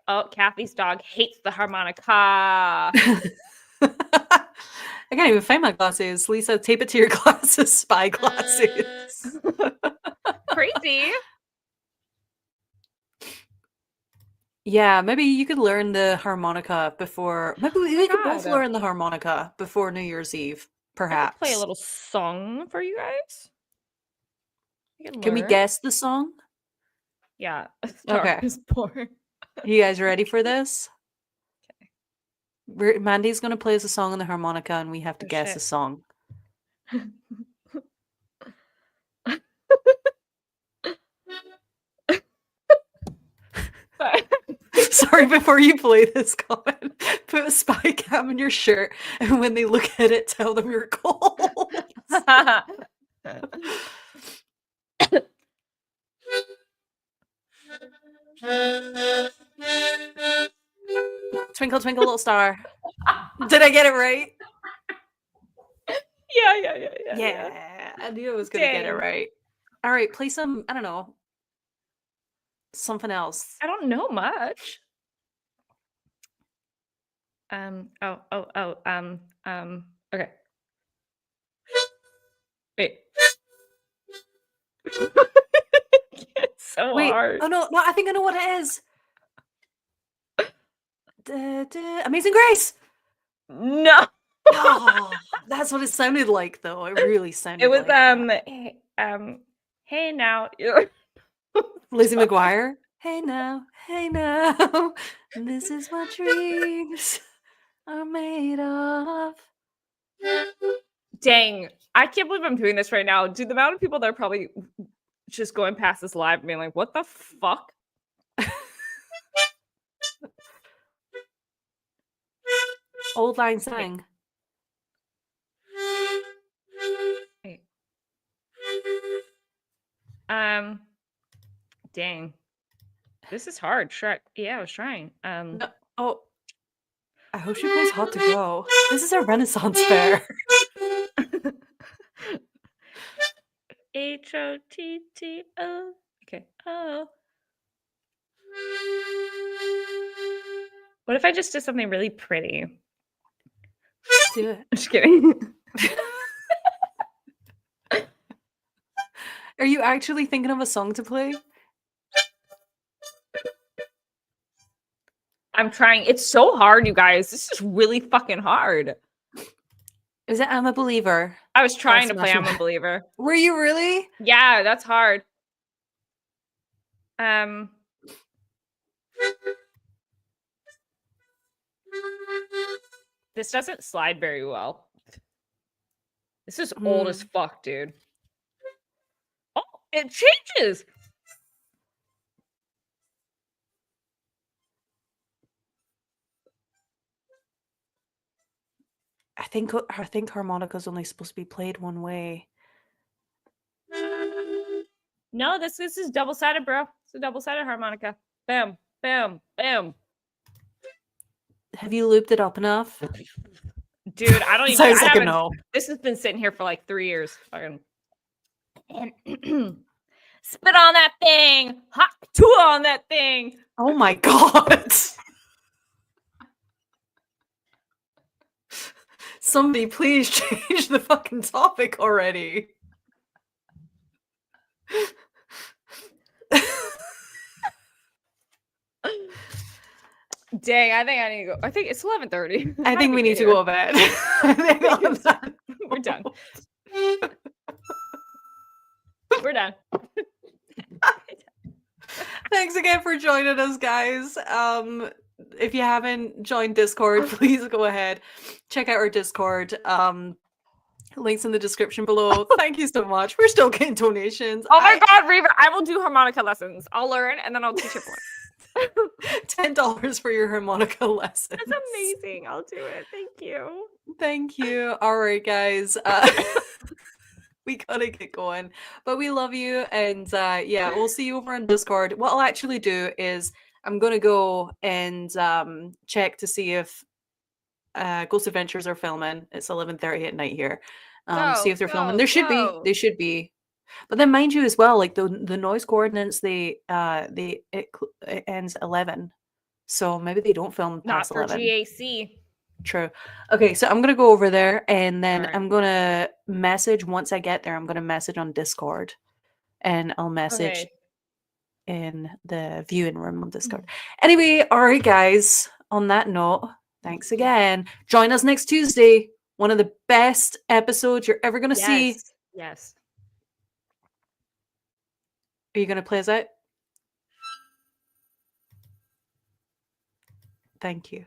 Oh, Kathy's dog hates the harmonica. I can't even find my glasses. Lisa, tape it to your glasses. Spy glasses. Crazy. Yeah, maybe you could learn the harmonica before. Maybe we could both God. learn the harmonica before New Year's Eve, I could perhaps. play a little song for you guys. Can we learn. guess the song? Yeah. A Star Okay. is Born. You guys ready for this? Okay. Mandy's going to play us a song on the harmonica and we have to Oh, guess shit. a song. Sorry, before you play this, Colin, put a spy cam in your shirt, and when they look at it, tell them you're cold. Twinkle, twinkle, little star. Did I get it right? Yeah. I knew I was going to get it Dang. right. All right, play some, I don't know, something else. I don't know much. Okay. Wait. It's so Wait, hard. oh no, I think I know what it is. Amazing Grace. No. Oh, that's what it sounded like, though. It really sounded. It was like that. Hey now. Lizzie McGuire. Hey now, this is what dreams are made of. Dang, I can't believe I'm doing this right now. Dude, the amount of people that are probably just going past this live being like, what the fuck? Old Lang Syne. Wait. Dang. This is hard. Yeah, I was trying. No, oh, I hope she plays Hot to Go. This is a Renaissance fair. HOTTO. Okay. Oh. What if I just did something really pretty? Let's do it. I'm just kidding. Are you actually thinking of a song to play? I'm trying. It's so hard, you guys. This is really fucking hard. Is it I'm a Believer? I was trying to Smashing play I'm a Believer. Were you really? Yeah, that's hard. This doesn't slide very well. This is old as fuck, dude. Oh, it changes. I think harmonica's only supposed to be played one way. No, this is double-sided, bro. It's a double-sided harmonica. Bam, bam, bam. Have you looped it up enough? Dude, I don't even. Sounds I like a haven't. no. This has been sitting here for like 3 years. Fucking. Spit on that thing. Hot tool on that thing. Oh my god. Somebody please change the fucking topic already. Dang, I think I need to go. I think it's 11:30. I think we need to go to bed. We're done. We're done. Thanks again for joining us, guys. If you haven't joined Discord, please go ahead. Check out our Discord. Links in the description below. Thank you so much. We're still getting donations. Oh my god, Reva, I will do harmonica lessons. I'll learn and then I'll teach it more. $10 for your harmonica lesson. That's amazing. I'll do it. Thank you. Thank you. All right, guys. We gotta get going, but we love you, and yeah, we'll see you over on Discord. What I'll actually do is I'm gonna go and check to see if Ghost Adventures are filming. It's 11:30 at night here. See if they're filming. They should be. But then, mind you, as well, like the noise coordinates, it ends 11, so maybe they don't film past Not for 11. GAC. True. Okay, so I'm gonna go over there, and then Alright. I'm gonna message once I get there. I'm gonna message on Discord, and I'll message in the viewing room on Discord. Anyway, all right, guys. On that note, thanks again. Join us next Tuesday. One of the best episodes you're ever gonna see. Yes. Are you going to play us out? Thank you.